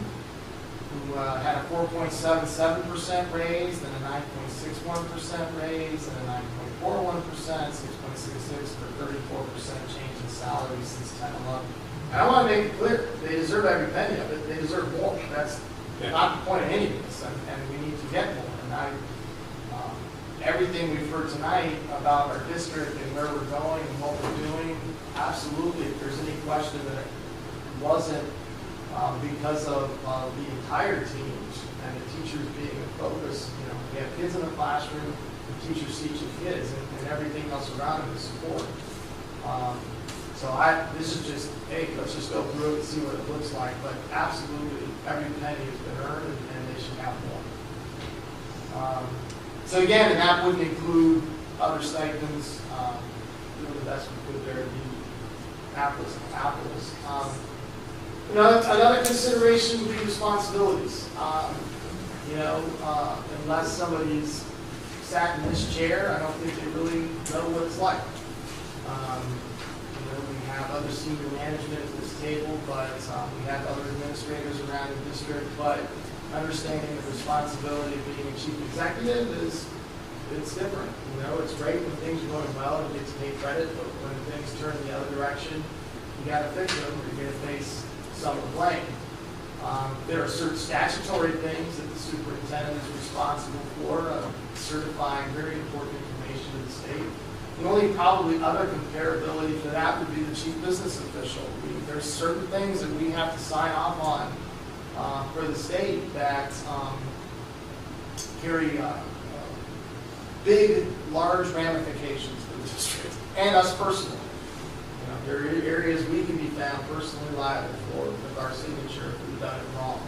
who had a 4.77% raise, then a 9.61% raise, and a 9.41%, 6.66 for 34% change in salary since 10-11. And I want to make it clear, they deserve every penny of it. They deserve more. That's not the point of any of this, and we need to get more. And everything we've heard tonight about our district and where we're going and what we're doing, absolutely, if there's any question that it wasn't because of the entire team and the teachers being a focus, you know, we have kids in the classroom, the teachers teaching kids, and everything else around them is support. So this is just, hey, let's just go through it and see what it looks like. But absolutely, every penny has been earned, and they should have more. So again, and that wouldn't include other stipends. Doing the best we could there to be apples and apples. Another consideration would be responsibilities. Unless somebody's sat in this chair, I don't think they really know what it's like. We have other senior management at this table, but we have other administrators around the district, but understanding the responsibility of being a chief executive it's different. It's great when things are going well and you get to take credit, but when things turn the other direction, you got to fix them or you're going to face some of the blame. There are certain statutory things that the superintendent is responsible for, certifying very important information to the state. The only probably other comparability to that would be the chief business official. There's certain things that we have to sign off on for the state that carry big, large ramifications for the district and us personally. There are areas we can be found personally liable for with our signature if we've done it wrong.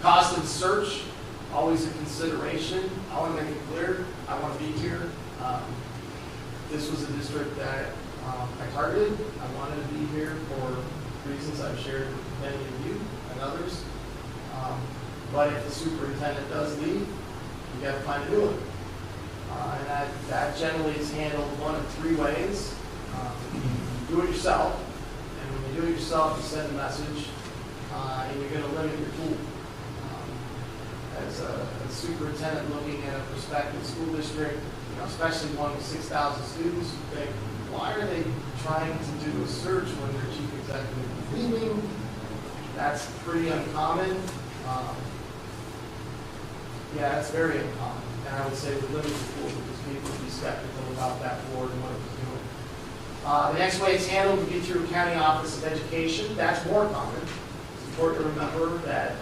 Cost of search, always a consideration. I want to make it clear, I want to be here. This was a district that I targeted. I wanted to be here for reasons I've shared with many of you and others. But if the superintendent does leave, you got to find a new one. And that generally is handled one of three ways. You do it yourself, and when you do it yourself, you send a message, and you're going to limit your pool. As a superintendent looking at a prospective school district, especially one with 6,000 students, you think, why are they trying to do a search when their chief executive is leaving? That's pretty uncommon. Yeah, that's very uncommon. And I would say with limited pool because people would be skeptical about that board and what it was doing. The next way it's handled would be through County Office of Education. That's more common. It's important to remember that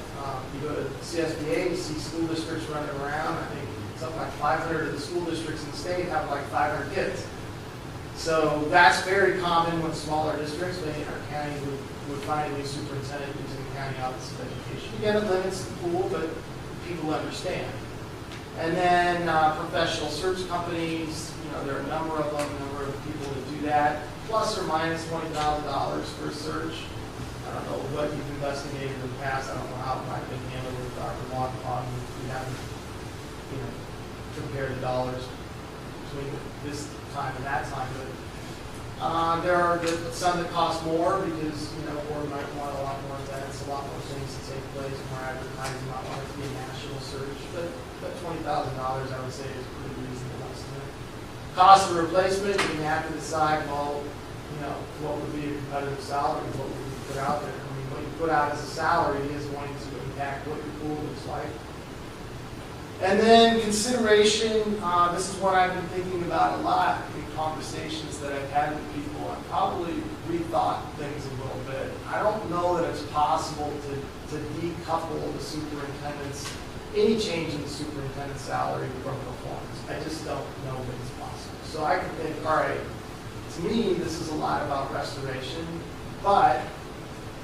you go to CSBA, you see school districts running around. I think something like 500 of the school districts in the state have like 500 kids. So that's very common with smaller districts. Many in our county would find a new superintendent using the County Office of Education. Again, it limits the pool, but people understand. And then professional search companies, there are a number of them, a number of people that do that, plus or minus $20,000 for a search. I don't know what you've investigated in the past. I don't know how it might have been handled with Dr. Walcott. We haven't, compared the dollars between this time and that time. But there are some that cost more because, or might want a lot more events, a lot more things to take place, more advertising, might want it to be a national search. But $20,000, I would say, is a pretty reasonable estimate. Cost of replacement, you have to decide, well, what would be a competitive salary, what would you put out there. I mean, what you put out as a salary is going to impact what your pool looks like. And then consideration, this is what I've been thinking about a lot in conversations that I've had with people. I've probably rethought things a little bit. I don't know that it's possible to decouple the superintendent's, any change in the superintendent's salary from performance. I just don't know that it's possible. So I can think, all right, to me, this is a lot about restoration, but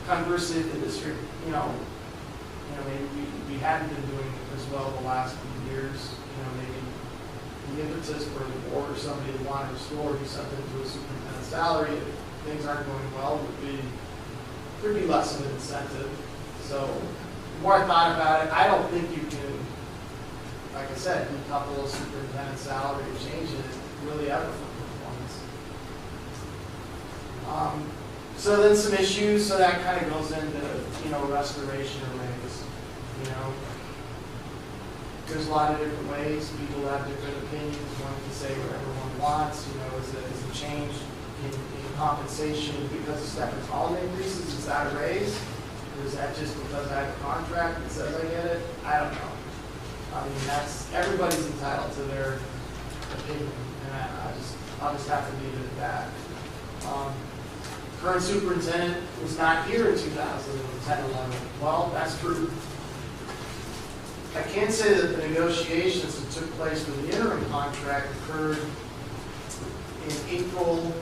conversely, the district, maybe we hadn't been doing as well the last few years. Maybe the impetus for the board or somebody to want to restore, do something to a superintendent's salary if things aren't going well would be less of an incentive. So the more I thought about it, I don't think you can, like I said, decouple a superintendent's salary or change it really ever from performance. So then some issues, so that kind of goes into, restoration or raise. There's a lot of different ways. People have different opinions. One can say whatever one wants. Is a change in compensation because of Stephens holiday increases? Is that a raise? Or is that just because I have a contract that says I get it? I don't know. I mean, everybody's entitled to their opinion, and I'll just have to leave it at that. Current superintendent was not here in 2010-11. Well, that's true. I can say that the negotiations that took place for the interim contract occurred in April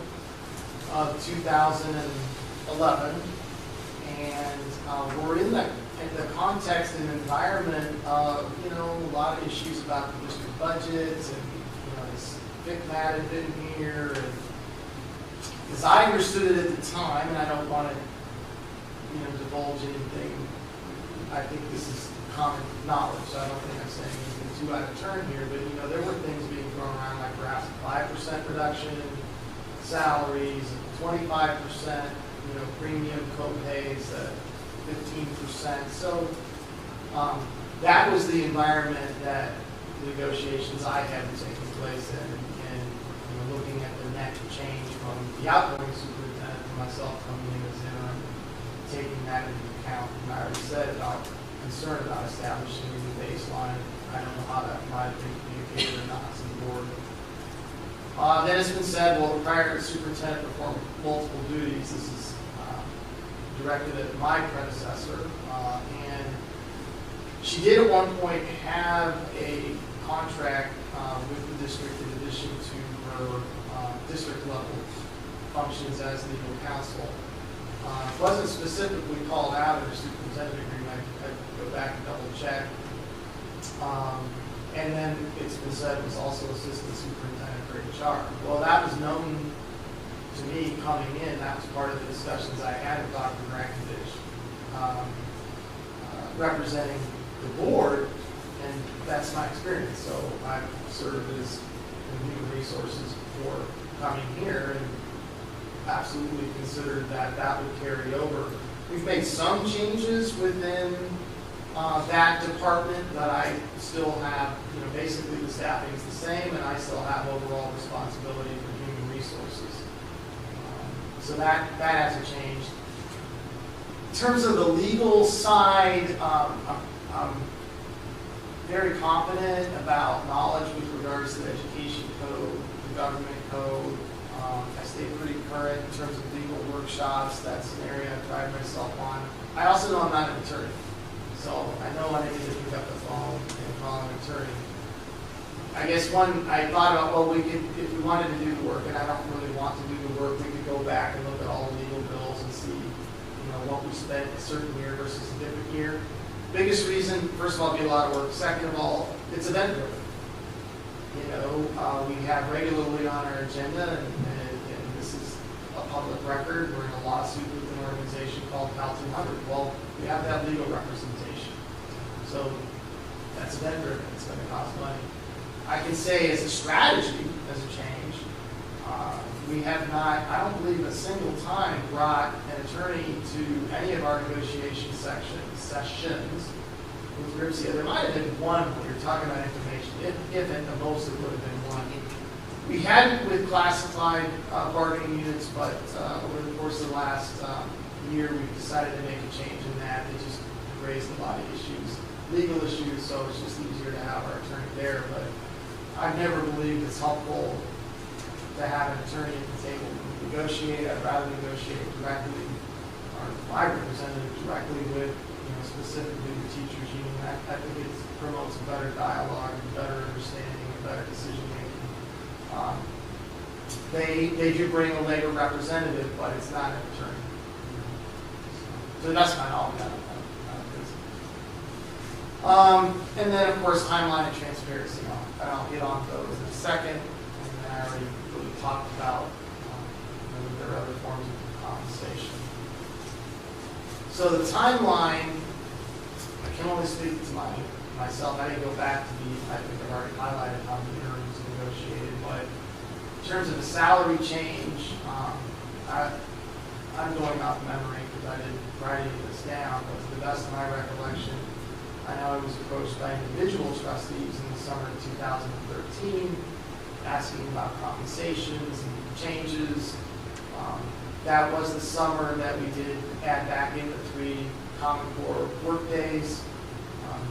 of 2011, and we're in the context and environment of a lot of issues about the district budgets and this FICMAT had been here, and as I understood it at the time, and I don't want to divulge anything. I think this is common knowledge, so I don't think I'm saying anything too out of turn here, but, there were things being thrown around, like perhaps 5% reduction in salaries, 25%, premium co-pays, 15%. So, that was the environment that the negotiations I had taken place in, and looking at the net change from the outgoing superintendent and myself coming in as interim, taking that into account. And I already said about concern about establishing a new baseline. I don't know how that might have been communicated or not to the board. Then it's been said, well, the prior superintendent performed multiple duties. This is directed at my predecessor, and she did at one point have a contract with the district in addition to her district level functions as legal counsel. It wasn't specifically called out in the superintendent agreement. I'd go back and double check. And then it's been said it was also assistant superintendent for HR. Well, that was known to me coming in. That was part of the discussions I had with Dr. Brackendich, representing the board, and that's my experience. So I've served as in human resources before coming here, and absolutely considered that that would carry over. We've made some changes within that department, but I still have, basically the staffing is the same, and I still have overall responsibility for human resources. So that hasn't changed. In terms of the legal side, I'm very confident about knowledge with regards to the education code, the government code. I stay pretty current in terms of legal workshops. That's an area I pride myself on. I also know I'm not an attorney, so I know I need to pick up the phone and call an attorney. I guess I thought about, well, we could, if we wanted to do the work, and I don't really want to do the work, we could go back and look at all the legal bills and see, what we spent a certain year versus a different year. Biggest reason, first of all, it'd be a lot of work. Second of all, it's event driven. We have regularly on our agenda, and this is a public record. We're in a lawsuit with an organization called PAL 200. Well, we have to have legal representation. So that's event driven. It's going to cost money. I can say as a strategy, as a change, we have not, I don't believe a single time, brought an attorney to any of our negotiation sessions with RIPSIA. There might have been one when you're talking about information. If at the most, it would have been one. We hadn't with classified bargaining units, but over the course of the last year, we've decided to make a change in that. They just raised a lot of issues, legal issues, so it's just easier to have our attorney there. But I've never believed it's helpful to have an attorney at the table to negotiate. I'd rather negotiate directly, or my representative directly with, specifically the teachers union. I think it promotes a better dialogue, and better understanding, and better decision making. They do bring a labor representative, but it's not an attorney. So that's kind of all we got on that. And then, of course, timeline and transparency. I'll get on those in a second. And then I already really talked about there are other forms of compensation. So the timeline, I can only speak to myself. I didn't go back to I think I've already highlighted how the interims negotiated, but in terms of the salary change, I'm going off memory because I didn't write any of this down, but to the best of my recollection, I know I was approached by individual trustees in the summer of 2013 asking about compensations and changes. That was the summer that we did add back in the 3 Common Core work days.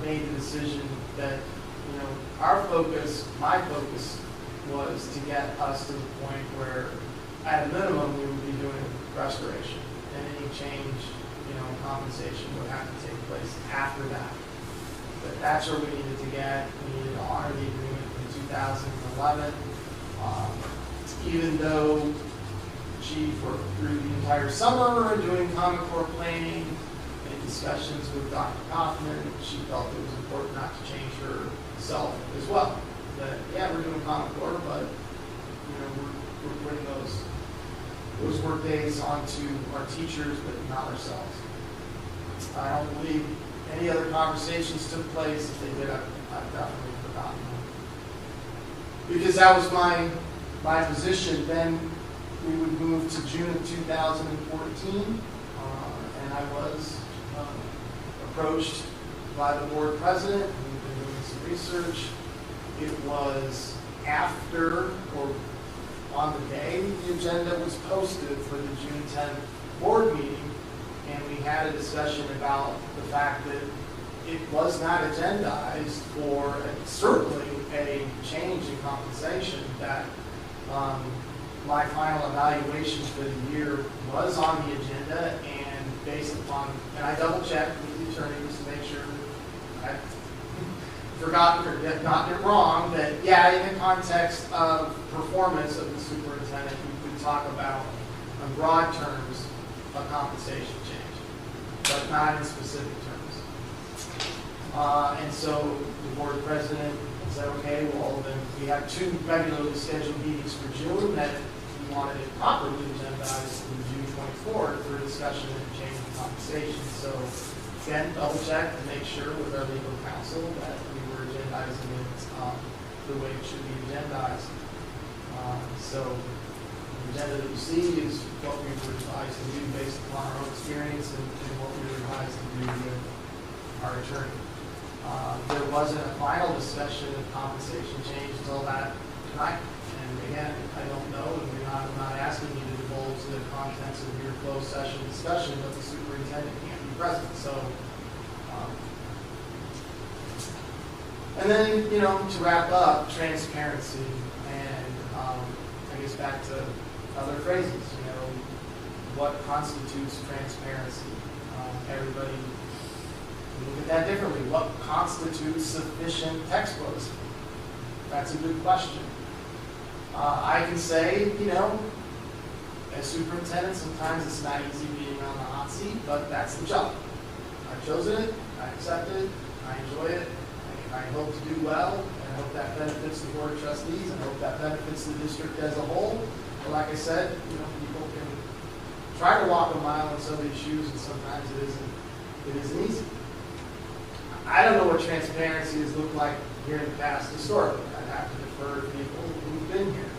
Made the decision that, our focus, my focus, was to get us to the point where, at a minimum, we would be doing restoration. And any change, compensation would have to take place after that. But that's where we needed to get. We needed to honor the agreement from 2011. Even though Chief worked through the entire summer doing Common Core planning, in discussions with Dr. Kaufman, she felt it was important not to change herself as well. That, yeah, we're doing Common Core, but we're putting those work days onto our teachers, but not ourselves. I don't believe any other conversations took place. If they did, I've definitely forgotten them. Because that was my position. Then we would move to June of 2014, and I was approached by the board president. We've been doing some research. It was after, or on the day the agenda was posted for the June 10th board meeting, and we had a discussion about the fact that it was not agendized for certainly a change in compensation, that my final evaluation for the year was on the agenda, and based upon, and I double checked with the attorney just to make sure I forgotten or gotten it wrong, that yeah, in the context of performance of the superintendent, we could talk about, in broad terms, a compensation change, but not in specific terms. And so the board president said, okay, well, then we have 2 regularly scheduled meetings for June that we wanted it properly agendized in June 24th for discussion and change in compensation. So again, double check and make sure with our legal counsel that we were agendizing it the way it should be agendized. So the agenda that you see is what we were advised to do based upon our own experience and what we were advised to do with our attorney. There wasn't a final discussion of compensation change until that tonight. And again, I don't know, and I'm not asking you to divulge the contents of your closed session discussion, but the superintendent can't be present. So, and then, you know, to wrap up, transparency, and I guess back to other phrases, you know, what constitutes transparency? Everybody look at that differently. What constitutes sufficient textbooks? That's a good question. I can say, you know, as superintendent, sometimes it's not easy being on the hot seat, but that's the job. I've chosen it, I accept it, I enjoy it, I hope to do well, and I hope that benefits the board of trustees, and I hope that benefits the district as a whole. But like I said, you know, people can try to walk a mile in somebody's shoes, and sometimes it isn't easy. I don't know what transparency has looked like here in the past historically. I'd have to defer to people who've been here.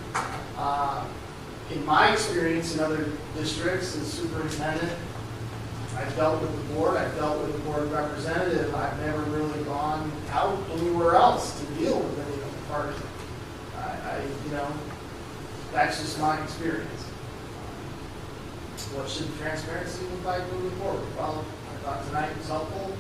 In my experience in other districts as superintendent, I've dealt with the board, I've dealt with the board representative. I've never really gone out anywhere else to deal with any of the parties. You know, that's just my experience. What should transparency look like moving forward? Well, I thought tonight was helpful.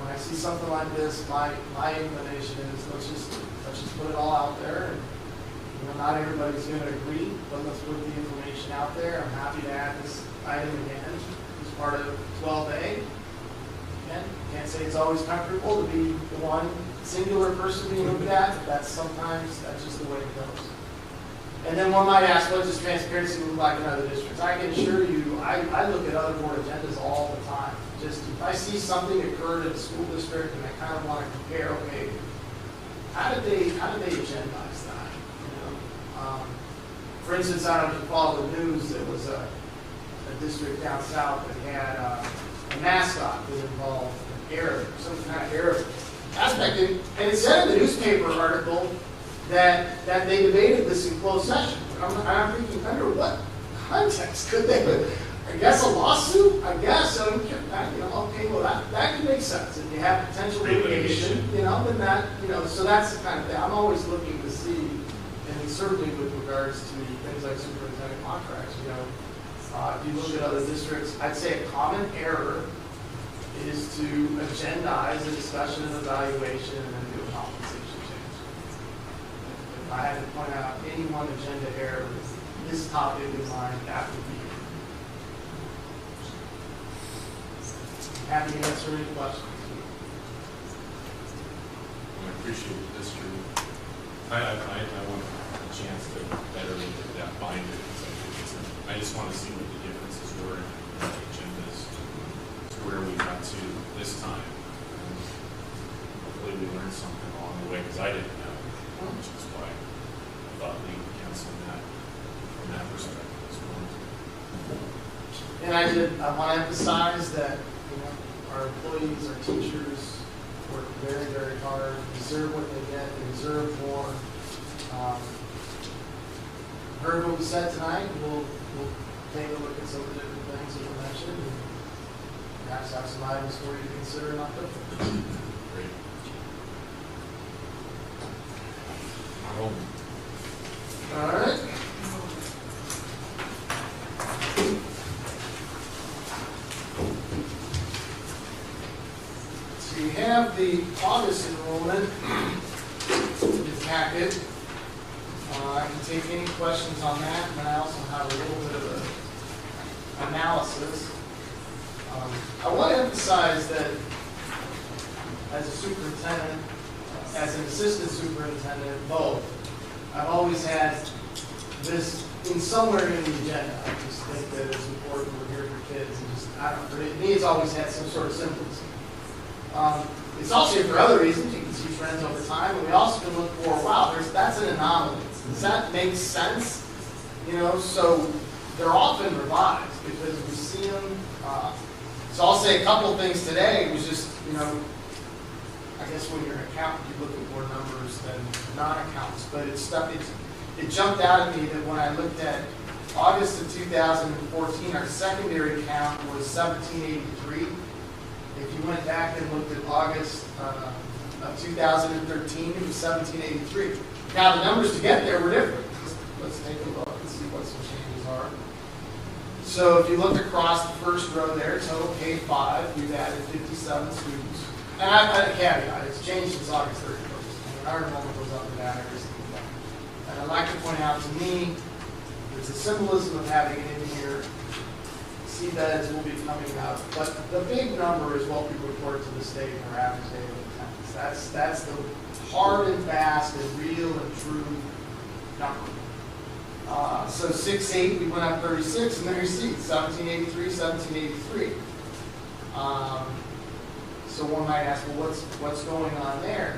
When I see something like this, my inclination is let's just put it all out there. And, you know, not everybody's going to agree, but let's put the information out there. I'm happy to add this item again as part of 12A. Again, can't say it's always comfortable to be the one singular person being looked at, but that's just the way it goes. And then one might ask, what does transparency look like in other districts? I can assure you, I look at other board agendas all the time. Just if I see something occurred in a school district and I kind of want to compare, okay, how did they agendize that? You know, for instance, I don't know if you follow the news. There was a district down south that had a mascot that involved an Arab, some kind of Arab aspect, and it said in the newspaper article that they debated this in closed session. I'm thinking, under what context could they? I guess a lawsuit. I guess so. You know, okay, well that could make sense. If you have potential litigation, you know, then that, you know, so that's the kind of thing I'm always looking to see, and certainly with regards to things like superintendent contracts. You know, if you look at other districts, I'd say a common error is to agendize a discussion and evaluation and then do a compensation change. If I had to point out any one agenda error with this topic in mind, that would be. Happy to answer any questions. I appreciate the history. I want a chance to better look at that binder, because I just want to see what the differences were in the agendas to where we got to this time. And hopefully we learned something along the way, because I didn't know, which is why I thought legal counsel from that perspective as well. And I want to emphasize that, you know, our employees, our teachers work very, very hard, deserve what they get, they deserve more. Heard what we said tonight, we'll take a look at some of the different things that were mentioned, and perhaps have some items for you to consider in October. Great. All right. So you have the August enrollment in the packet. I can take any questions on that, and I also have a little bit of an analysis. I want to emphasize that as a superintendent, as an assistant superintendent, both, I've always had this in somewhere in the agenda. I just think that it's important we're here for kids, and just, I don't know, for me it's always had some sort of symbolism. It's also here for other reasons. You can see trends over time, and we also can look for, wow, that's an anomaly. Does that make sense? You know, so they're often revised because we see them. So I'll say a couple of things today. It was just, you know, I guess when you're an accountant, you look at more numbers than non-accountants. But it jumped out at me that when I looked at August of 2014, our secondary count was 1783. If you went back and looked at August of 2013, it was 1783. Now the numbers to get there were different. Let's take a look and see what some changes are. So if you look across the first row there, total K-5, we've added 57 students. And I've got a caveat, it's changed since August 31st. And our enrollment goes up and down every single day. And I'd like to point out, to me, there's a symbolism of having it in here. Seabeds will be coming up. But the big number is what we report to the state in our average daily attendance. That's the hard and fast and real and true number. So 6-8, we went up 36, and there you see 1783, 1783. So one might ask, well, what's going on there?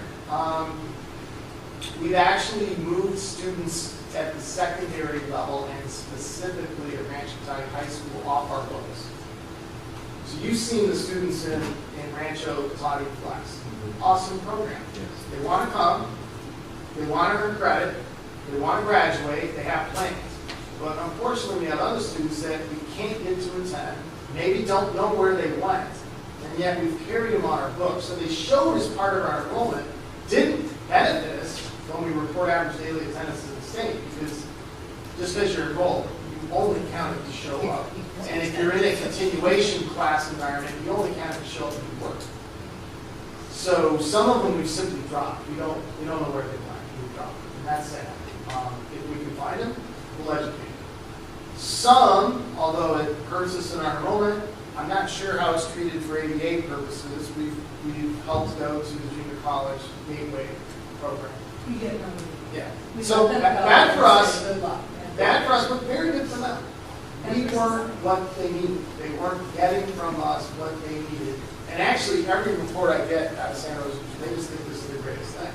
We've actually moved students at the secondary level and specifically at Rancho County High School off our books. So you've seen the students in Rancho County Flex. Awesome program. They want to come, they want to earn credit, they want to graduate, they have plans. But unfortunately, we have other students that we can't get to attend, maybe don't know where they went, and yet we've carried them on our books. So they showed as part of our enrollment, didn't benefit us when we report average daily attendance to the state, because just because you're enrolled, you only count it to show up. And if you're in a continuation class environment, you only count it to show up and work. So some of them we've simply dropped. We don't know where they went. We've dropped them, and that's sad. If we can find them, we'll educate them. Some, although it hurts us in our enrollment, I'm not sure how it's treated for ADA purposes. We've helped go to the junior college gateway program. You get money. Yeah. We So let them go bad for and us. say good luck. Bad for us, but very good for them. We weren't what they needed. They weren't getting from us what they needed. And actually, every report I get out of San Jose, they just think this is the greatest thing.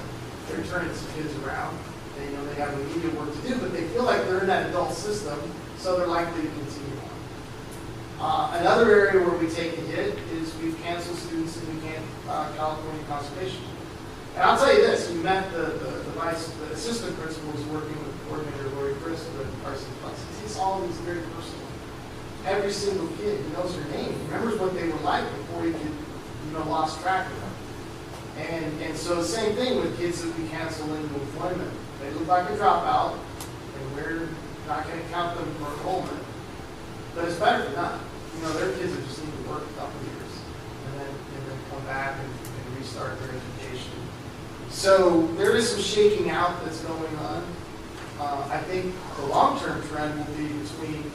They're turning some kids around. They know they have immediate work to do, but they feel like they're in that adult system, so they're likely to continue on. Another area where we take a hit is we've canceled students in the California Conservation. And I'll tell you this, we met the assistant principal who's working with coordinator Lori Chris with RC Flex. It's all these very personal. Every single kid knows their name, remembers what they were like before he could, lost track of them. And so the same thing with kids that we cancel into employment. They look like a dropout, and we're not going to count them for enrollment. But it's better than not. Their kids that just need to work a couple of years and then come back and restart their education. So there is some shaking out that's going on. I think the long-term trend will be between a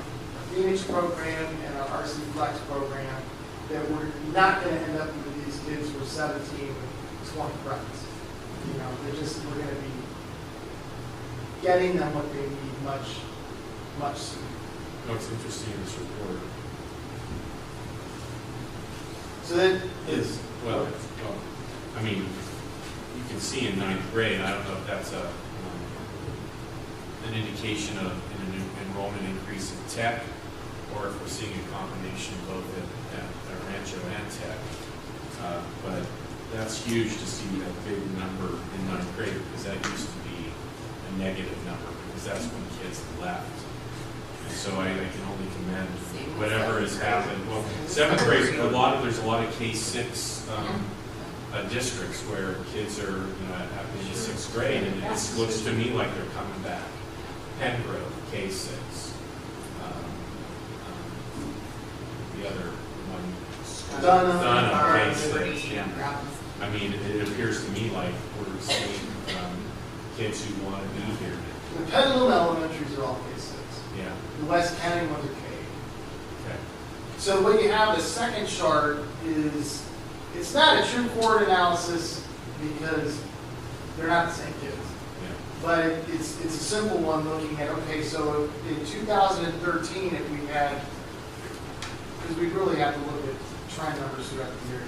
Phoenix program and our RC Flex program that we're not going to end up with these kids who are 17 with 20 credits. We're going to be getting them what they need much, much sooner. No, it's interesting in this report. So that is, well, I mean, you can see in 9th grade, I don't know if that's an indication of an enrollment increase in tech, or if we're seeing a combination both at Rancho and tech. But that's huge to see a big number in ninth grade, because that used to be a negative number, because that's when kids left. And so I can only commend whatever has happened. Well, seventh grade, there's a lot of K-6 districts where kids are, in the sixth grade, and it looks to me like they're coming back. Pengrove, K-6. The other one, Dunham, K-6, yeah. I mean, it appears to me like we're seeing kids who want to be here. The Petaluma Elementaries are all K-6. Yeah. The West County ones are K. Okay. So what you have, the second chart is, it's not a true cohort analysis because they're not the same kids. Yeah. But it's a simple one looking at, okay, so in 2013, if we had, because we really have to look at trend numbers throughout the year.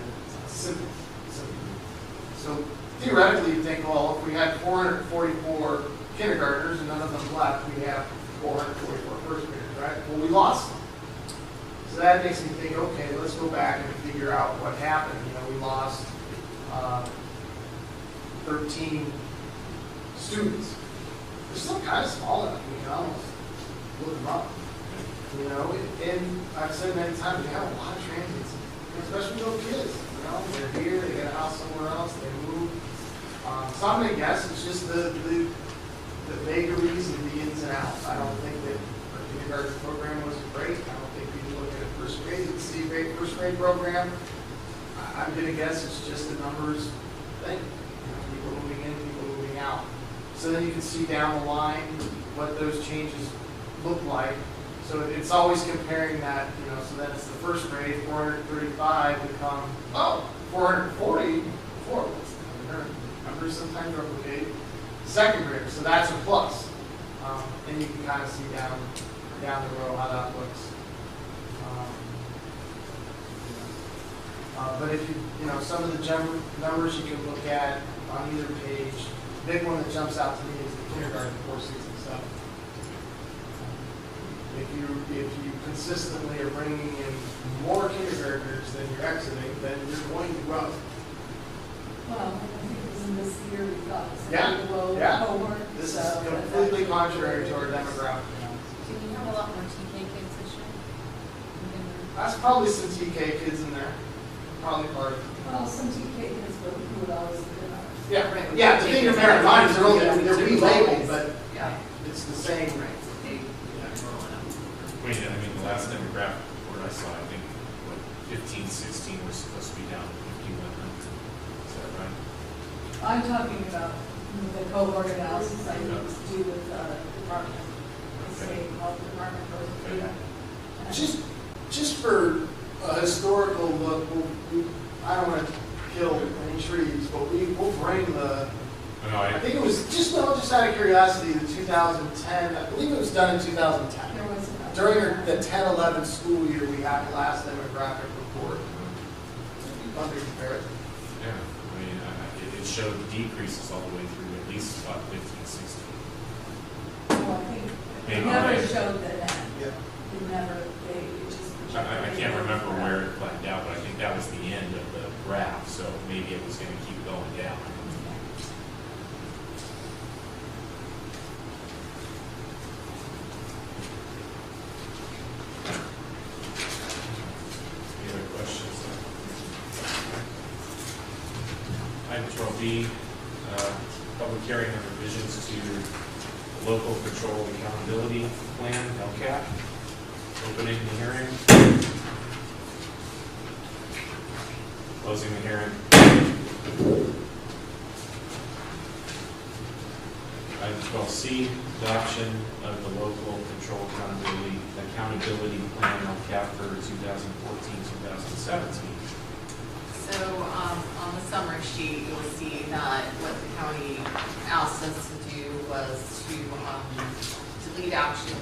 It's simple. So theoretically, you think, well, if we had 444 kindergartners and none of them left, we have 444 first graders, right? Well, we lost them. So that makes me think, okay, let's go back and figure out what happened. We lost 13 students. They're still kind of small enough, we can almost look them up. And I've said many times, we have a lot of transients, especially little kids. They're here, they get a house somewhere else, they move. So I'm going to guess it's just the vagaries and the ins and outs. I don't think that our kindergarten program was great. I don't think we look at first grade, the C grade first grade program. I'm going to guess it's just a numbers thing. People moving in, people moving out. So then you can see down the line what those changes look like. So it's always comparing that, so then it's the first grade, 435 become, 440, numbers sometimes replicate. Second grade, so that's a plus. And you can kind of see down the row how that looks. But if some of the numbers you can look at on either page, the big one that jumps out to me is the kindergarten 467. If you consistently are bringing in more kindergartners than you're exiting, then you're going to grow. Well, I think it was in this year we got the Yeah, low yeah. cohort. This so is completely contrary to our demographic. Do we have a lot more TK kids this year? That's probably some TK kids in there. Probably part of it. Well, some TK kids who would always have been ours. Yeah, yeah. The thing to bear in mind is they're relabeled, but Yeah. it's the same. I mean, the last demographic report I saw, I think, 15, 16 were supposed to be down to 5,100. Is that right? I'm talking about the cohort analysis I need to do with department, the state health department goes through that. Just for a historical look, I don't want to kill any trees, but we'll bring the. I think it was just out of curiosity, the 2010. I believe it was done in 2010. There was During the 10-11 school year, we had the last demographic report. Under comparison. Yeah. I mean, it showed decreases all the way through at least about 15, 16. Well, I think it never showed that end. Yeah. It never, it just. I can't remember where it flattened out, but I think that was the end of the graph, so maybe it was going to keep going down. Any other questions? Item 12B, public hearing on revisions to the Local Control Accountability Plan, LCAP. Opening the hearing. Closing the hearing. Item 12C, adoption of the Local Control Accountability Plan, LCAP for 2014-2017. So on the summary sheet, you'll see that what the county asked us to do was to lead actions.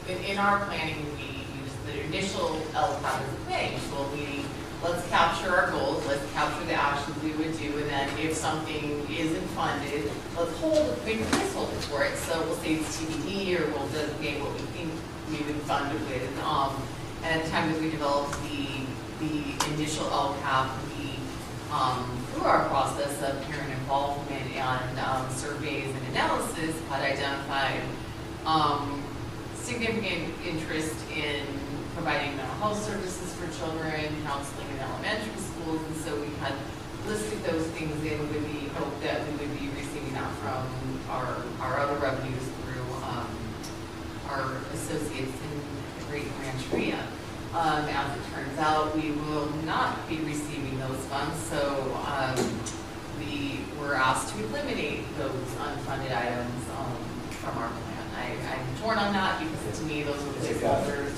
In our planning, we use the initial LCAP as a thing. So let's capture our goals, let's capture the actions we would do, and then if something isn't funded, let's make a placeholder for it. So we'll say it's TBD, or we'll designate what we think we would fund it with. And at the time that we developed the initial LCAP, we through our process of parent involvement and surveys and analysis, had identified significant interest in providing mental health services for children, counseling in elementary schools, and so we had listed those things in with the hope that we would be receiving that from our other revenues through our associates in the Great Rancheria. As it turns out, we will not be receiving those funds, so we were asked to eliminate those unfunded items from our plan. I'm torn on that because to me, those were the stakeholders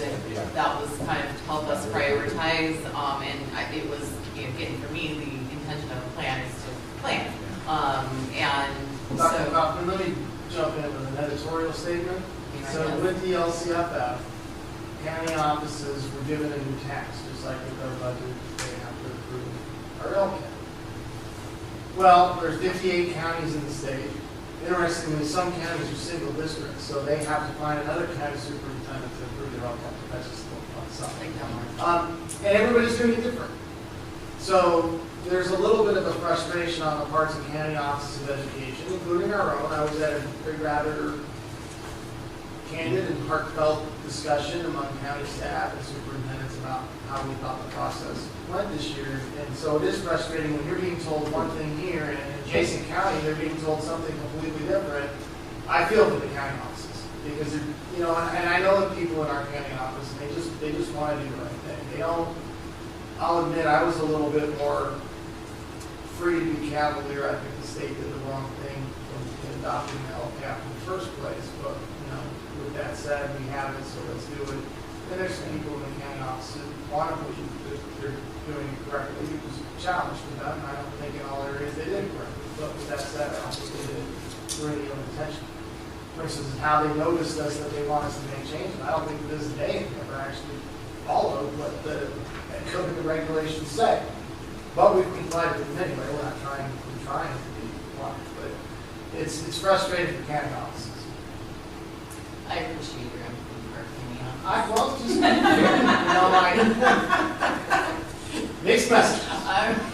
that was kind of to help us prioritize, and it was, again, for me, the intention of a plan is to plan. And Dr. so, Kaufman, let me jump in with an editorial statement. So with the LCFF, county offices were given a new tax, just like with their budget, they have to approve our LCAP. Well, there's 58 counties in the state. Interestingly, some counties are single districts, so they have to find another county superintendent to approve their LCAP. That's just a little fun stuff. And everybody's doing it different. So there's a little bit of a frustration on the parts of county offices of education, including our own. I was at a rather candid and heartfelt discussion among county staff and superintendents about how we thought the process went this year. And so it is frustrating when you're being told one thing here and in adjacent county they're being told something completely different. I feel for the county offices because and I know the people in our county office, and they just want to do the right thing. They don't. I'll admit I was a little bit more free to be cavalier. I think the state did the wrong thing in adopting the LCAP in the first place, but with that said, we have it, so let's do it. And there's some people in the county office who want to believe that they're doing it correctly. It was a challenge to them. I don't think in all areas they did it correctly. But with that said, I don't think they did it through any ill intention. For instance, how they noticed us that they want us to make changes. I don't think to this day they've ever actually followed what the code and the regulations say. But we've complied with them anyway. We're trying to be blunt. But it's frustrating for county offices. I appreciate your empathy for opinion. Mixed messages.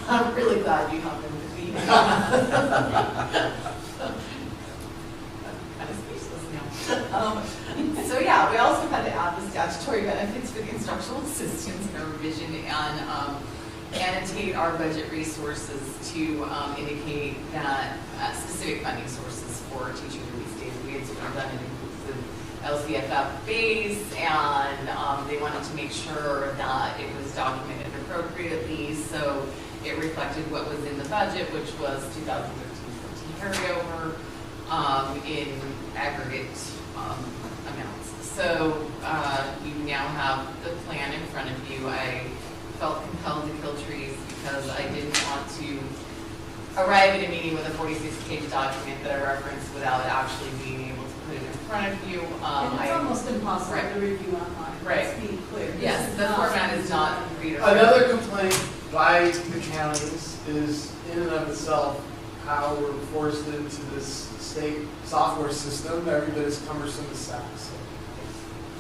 I'm really glad you have empathy. Kind of speechless now. So yeah, we also had to add the statutory benefits for the instructional assistants in our revision and annotate our budget resources to indicate that specific funding sources for teaching release days. We had sort of done it inclusive LCFF base, and they wanted to make sure that it was documented appropriately, so it reflected what was in the budget, which was 2013-14 carryover in aggregate amounts. So you now have the plan in front of you. I felt compelled to kill trees because I didn't want to arrive at a meeting with a 46-page document that I referenced without actually being able to put it in front of you. And it's almost impossible Right. to review online, Right. let's be clear. Yes, the format is not reader. Another complaint by the counties is in and of itself how we're forced into this state software system. Every bit as cumbersome as SAPS.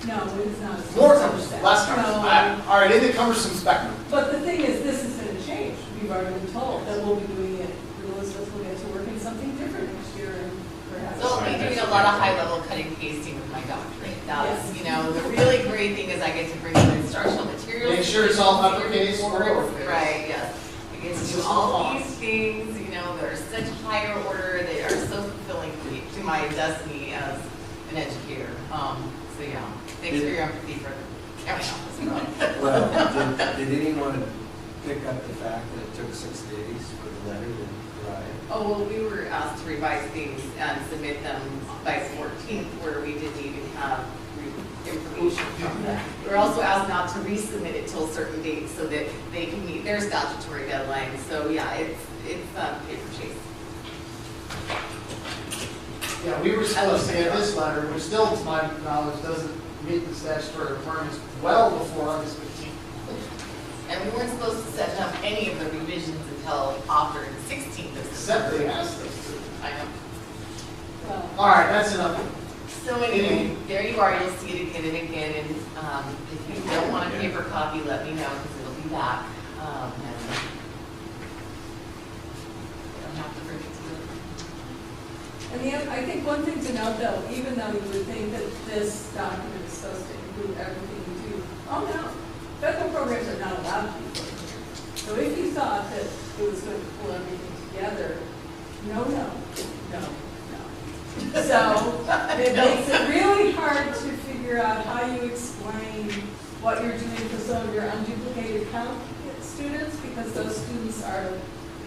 No, it's not. More cumbersome, less cumbersome. No. All right, in the cumbersome spectrum. But the thing is, this is going to change. We've already been told that we'll be doing it, Elizabeth will get to work in something different next year and perhaps. So I'll be doing a lot of high-level cutting and pasting with my doctorate. That's, the really great thing is I get to bring in instructional materials. Make sure it's all uppercase or Forward. lowercase. Right, yes. I get to do all these things, that are such higher order, they are so fulfilling to my destiny as an educator. So yeah, thanks for your empathy for the county office. Well, did anyone pick up the fact that it took 6 days for the letter to arrive? Oh, well, we were asked to revise things and submit them by 14th, where we didn't even have information from them. We were also asked not to resubmit it till a certain date so that they can meet their statutory deadline. So yeah, it's paper chase. Yeah, we were supposed to get this letter, which still, to my knowledge, doesn't meet the statutory requirements well before August 15th. And we weren't supposed to set up any of the revisions until after the 16th of Except they September. asked us to. I know. Well, All right, that's enough. So anyway, there you are, you'll see it again and again, and if you don't want a paper copy, let me know, because it'll be back. And I think one thing to note though, even though you would think that this document is supposed to include everything you do, oh no, federal programs are not allowed to be put in here. So if you thought that it was going to pull everything together, no. So it makes it really hard to figure out how you explain what you're doing for some of your unduplicated count students, because those students are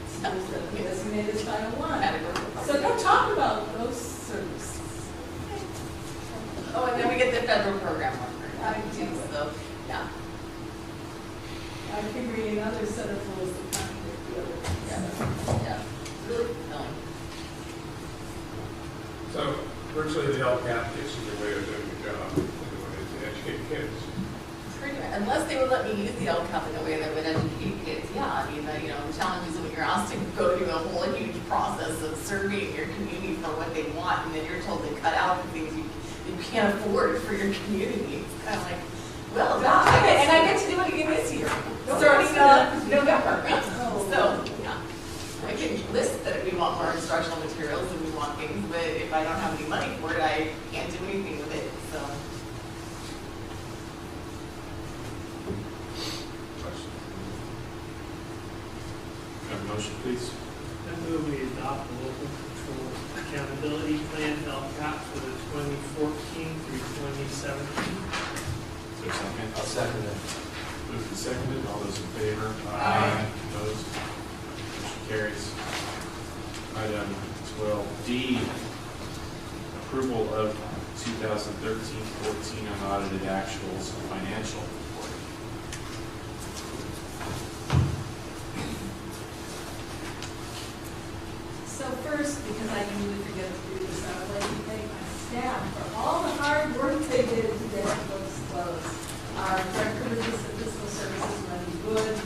students that are designated as Title I. So don't talk about those services. Oh, and then we get the federal program one, I too, so, yeah. I'm figuring another set of rules that contradict the other. Yeah, really fulfilling. So virtually the LCAP gets in the way of doing the job, in the way to educate kids. Pretty much, unless they would let me use the LCAP in a way that would educate kids, yeah, I mean, the challenge is when you're asked to go through a whole huge process of surveying your community for what they want, and then you're told to cut out the things you can't afford for your community. It's kind of like, well, and I get to do it again this year, starting November. So, yeah, I can list that we want more instructional materials and we want things, but if I don't have any money for it, I can't do anything with it, so. Have a motion, please. I move we adopt the local control accountability plan, LCAP, for the 2014 through 2017. Is there a second? I'll second it. Moved and seconded. All those in favor? Aye. Opposed? Motion carries. Item 12D, approval of 2013-14 unaudited actuals and financial reporting. So first, because I usually forget to do this, I would like to thank my staff for all the hard work they did to get the books closed. Our director of fiscal services, Wendy Wood,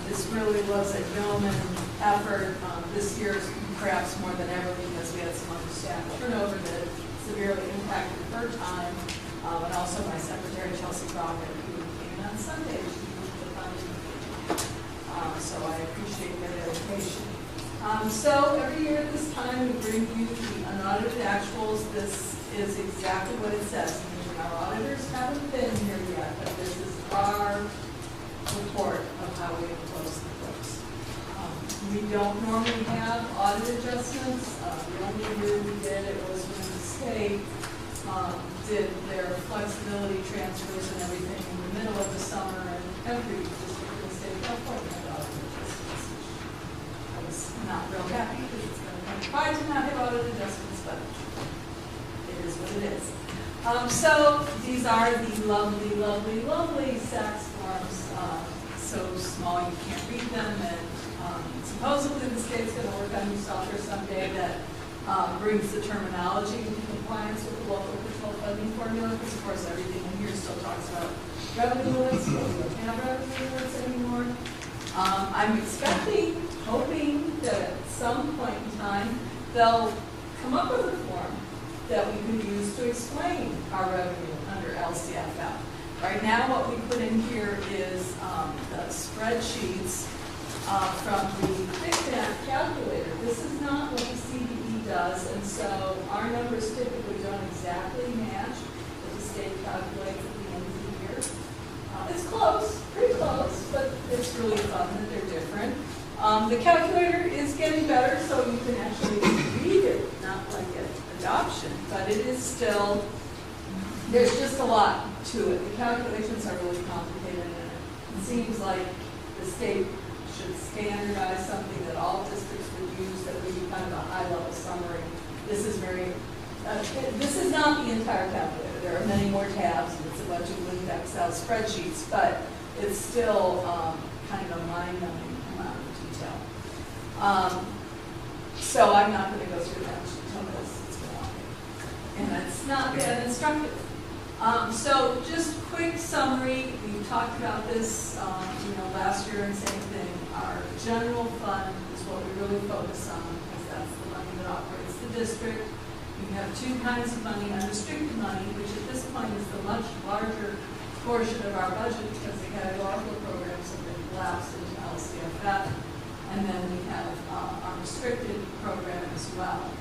this really was a yeoman effort. This year, perhaps more than ever, because we had some understaffed turnover that severely impacted her time, and also my secretary, Chelsea Crockett, who came in on Sunday. She moved the funding. So I appreciate their dedication. So every year at this time, we bring you the unaudited actuals. This is exactly what it says. Our auditors haven't been here yet, but this is our report of how we have closed the books. We don't normally have audit adjustments. The only year we did it was when the state did their flexibility transfers and everything in the middle of the summer, and every district in the state of California had audit adjustments. I was not real happy because it's going to come pride to not have audit adjustments, but it is what it is. So these are the lovely, lovely, lovely SACS forms. So small you can't read them, and supposedly the state's going to work on new software someday that brings the terminology into compliance with the local control funding formula, because of course everything in here still talks about revenue limits, but we don't have revenue limits anymore. I'm expecting, hoping that at some point in time, they'll come up with a form that we can use to explain our revenue under LCFF. Right now, what we put in here is the spreadsheets from the QuickMath calculator. This is not what the CDE does, and so our numbers typically don't exactly match what the state calculates at the end of the year. It's close, pretty close, but it's really fun that they're different. The calculator is getting better, so you can actually read it, not like an adoption, but it is still, there's just a lot to it. The calculations are really complicated, and it seems like the state should standardize something that all districts would use that would be kind of a high-level summary. This is very, this is not the entire calculator. There are many more tabs, and it's a bunch of linked Excel spreadsheets, but it's still kind of a mind-numbing amount of detail. So I'm not going to go through that because it's long, and it's not that instructive. So just quick summary. We talked about this, last year and same thing. Our general fund is what we really focus on because that's the money that operates the district. We have two kinds of money: unrestricted money, which at this point is the much larger portion of our budget because the categorical programs have been collapsed into LCFF. And then we have our restricted program as well.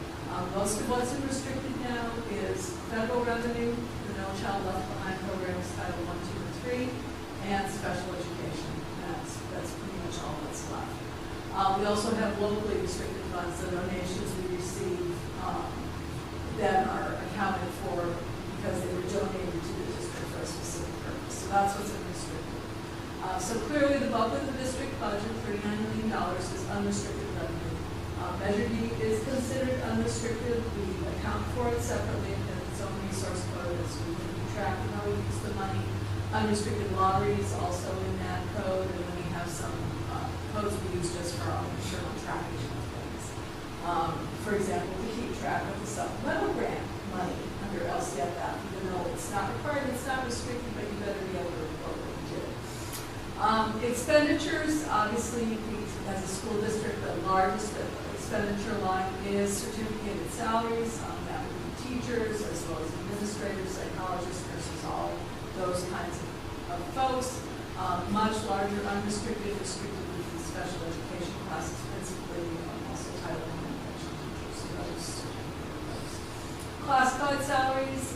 Most of what's in restricted now is federal revenue, the No Child Left Behind programs, Title I, II, and III, and special education. That's pretty much all that's left. We also have locally restricted funds, the donations we receive that are accounted for because they were donated to the district for a specific purpose. So that's what's in restricted. So clearly the bulk of the district budget, $39 million, is unrestricted revenue. Measure D is considered unrestricted. We account for it separately in its own resource code as we keep track of how we use the money. Unrestricted lottery is also in that code, and then we have some codes we use just for our own internal tracking of things. For example, to keep track of the supplemental grant money under LCFF, even though it's not required, it's not restricted, but you better be able to report what you did. Expenditures, obviously, as a school district, the largest expenditure line is certificated salaries. That would be teachers as well as administrators, psychologists, nurses, all those kinds of folks. Much larger unrestricted, restricted would be special education classes, principally also Title I education teachers. So those. Classified salaries,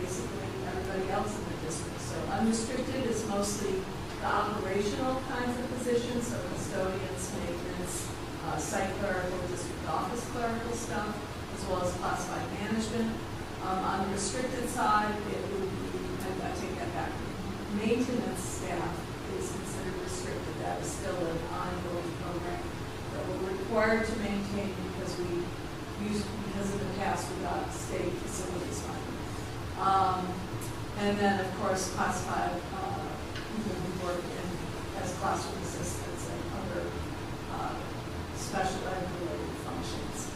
basically everybody else in the district. So unrestricted is mostly the operational kinds of positions, so custodians, maintenance, site clerical, district office clerical stuff, as well as classified management. On the restricted side, it would be, and I take that back, maintenance staff is considered restricted. That is still an ongoing program that we're required to maintain because in the past we got state facilities money. And then, of course, classified people who work as classroom assistants and other special ed related functions.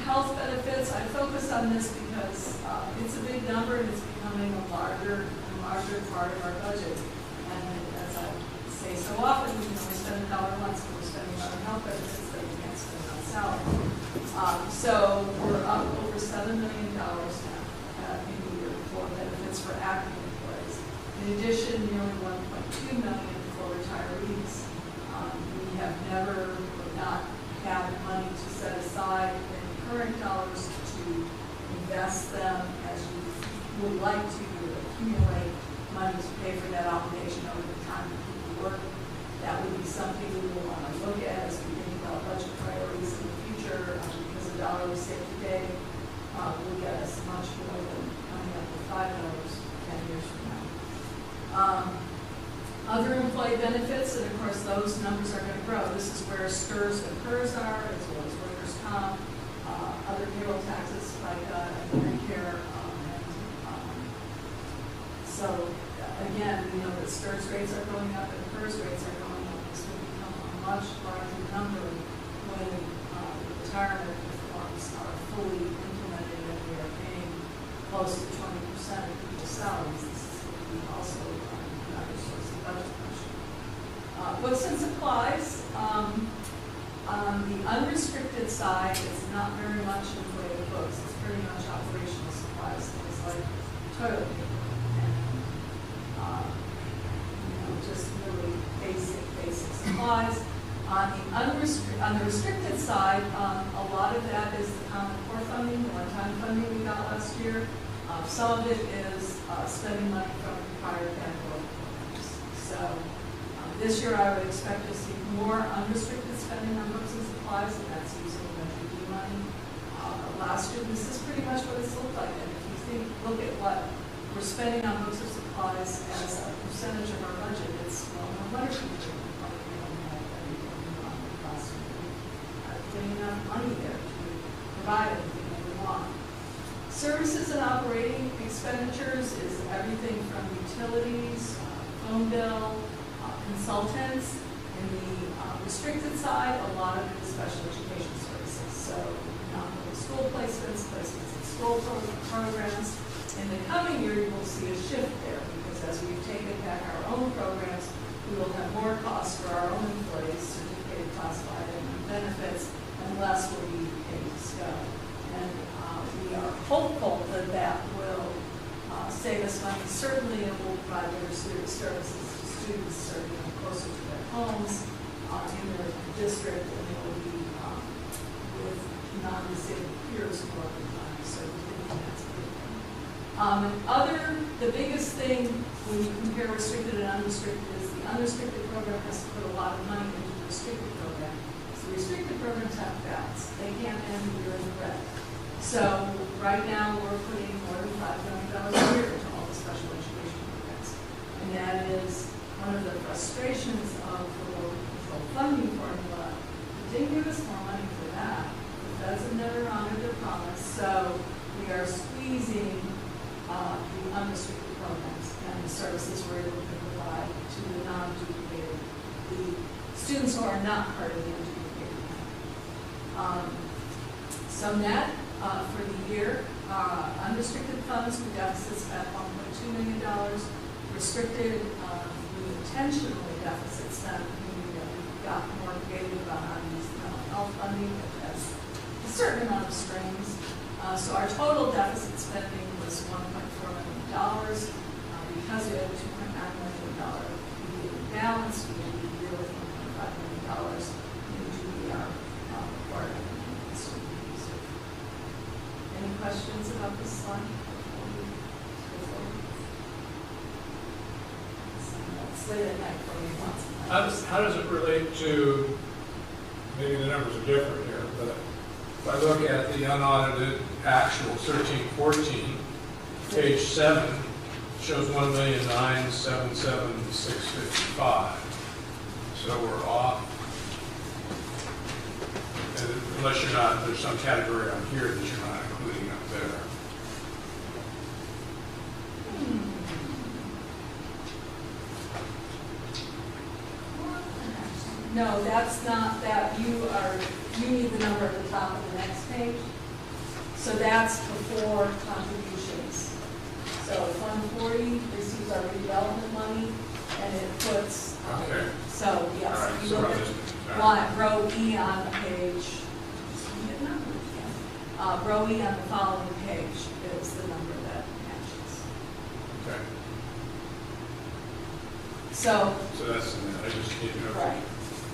Health benefits, I focus on this because it's a big number and it's becoming a larger part of our budget. And as I say so often, we spend $1 once, but we're spending on health benefits that we can't spend on salary. So we're up over $7 million now in a year for benefits for active employees. In addition, nearly $1.2 million for retirees. We have never or not had money to set aside in current dollars to invest them as you would like to accumulate money to pay for that obligation over the time that people work. That would be something we will want to look at as we think about budget priorities in the future, because the dollar we save today will get us much more than coming up with $5 10 years from now. Other employee benefits, and of course those numbers are going to grow. This is where STRS and PERS are, as well as workers' comp, other payroll taxes like Medicare. So again, we know that STRS rates are going up and PERS rates are going up. This will become a much larger number when retirement reforms are fully implemented and we are paying close to 20% of people's salaries. This is going to be also another source of budget pressure. Books and supplies. On the unrestricted side, it's not very much in the way of books. It's pretty much operational supplies, things like toilet paper and just really basic supplies. On the restricted side, a lot of that is the Common Core funding, the one-time funding we got last year. Some of it is spending money from prior category programs. So this year I would expect to see more unrestricted spending on books and supplies, and that's using Measure D money. Last year, this is pretty much what it's looked like. And if you look at what we're spending on books and supplies as a percentage of our budget, it's well, no wonder people don't have everything on the cost. We're getting enough money there to provide everything that we want. Services and operating expenditures is everything from utilities, phone bill, consultants. In the restricted side, a lot of it is special education services. So school placements in school programs. In the coming year, you will see a shift there because as we've taken back our own programs, we will have more costs for our own employees, certificated, classified, and benefits, and less will be paid to SCO. And we are hopeful that that will save us money. Certainly, it will provide better services to students serving closer to their homes in their district, and it will be with non-disabled peers for other times, so we think that's good. The biggest thing when you compare restricted and unrestricted is the unrestricted program has to put a lot of money into the restricted program. So restricted programs have balance. They can't end the year in the red. So right now, we're putting more than $5 million a year into all the special education programs. And that is one of the frustrations of the local control funding formula. They didn't give us more money for that. The feds have never honored their promise. So we are squeezing the unrestricted programs and the services we're able to provide to the non-duplicated, the students who are not part of the unduplicated. So net for the year, unrestricted funds we deficit spent $1.2 million. Restricted, we intentionally deficit spent, meaning that we got more creative about how to use mental health funding, which has a certain amount of strings. So our total deficit spending was $1.4 million. Because we had a $2.9 million immediate balance, we ended the year with $1.5 million in GBR required. Any questions about this slide? It's late at night for me once. How does it relate to, maybe the numbers are different here, but if I look at the unaudited actual 13-14, page 7 shows $1,977,655. So we're off. And unless you're not, there's some category on here that you're not including up there. No, that's not that. You need the number at the top of the next page. So that's before contributions. So Fund 40 receives our redevelopment money, and it puts. Okay. So yes, All right, you so look I'm at just- row E on the page. Row E on the following page is the number that matches. Okay. So that's, I just need to know. right.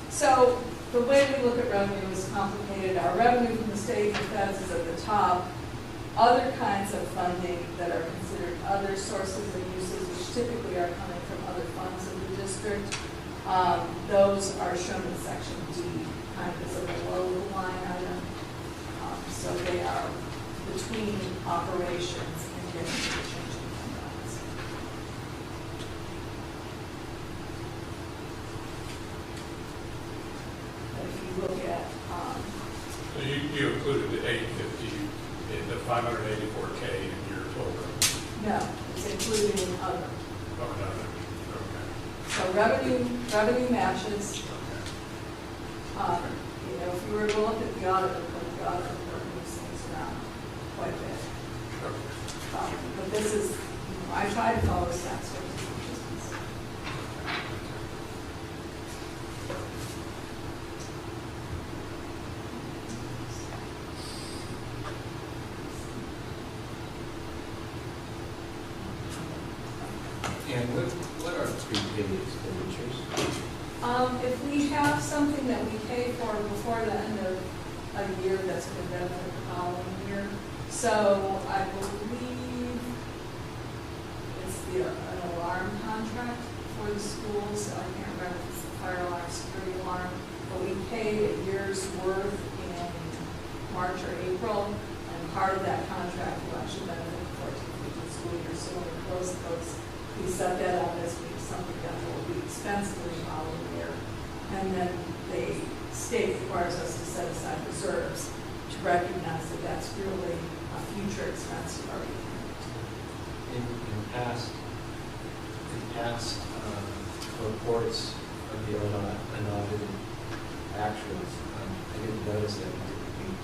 So the way we look at revenue is complicated. Our revenue from the state and feds is at the top. Other kinds of funding that are considered other sources of uses, which typically are coming from other funds of the district, those are shown in section D, kind of as a below the line item. So they are between operations and getting to the changing fund balance. If you look at, So you included the 850, the 584K in your total. no, it's included in other. Oh, no, So revenue matches. okay. If you were to look at the audit report, the audit report moves things around quite a bit. Okay. But this is, I try to follow stats. And what are prepaid expenditures? If we have something that we pay for before the end of a year, that's going to benefit the following year. So I believe it's an alarm contract for the schools. So I can't remember if it's the fire alarm, security alarm, but we paid a year's worth in March or April, and part of that contract will actually benefit the 14th school year. So when we close those, we set that up as something that will be expensive the following year. And then the state requires us to set aside reserves to recognize that that's really a future expense of our In past reports of the unaudited actuals, I didn't notice that we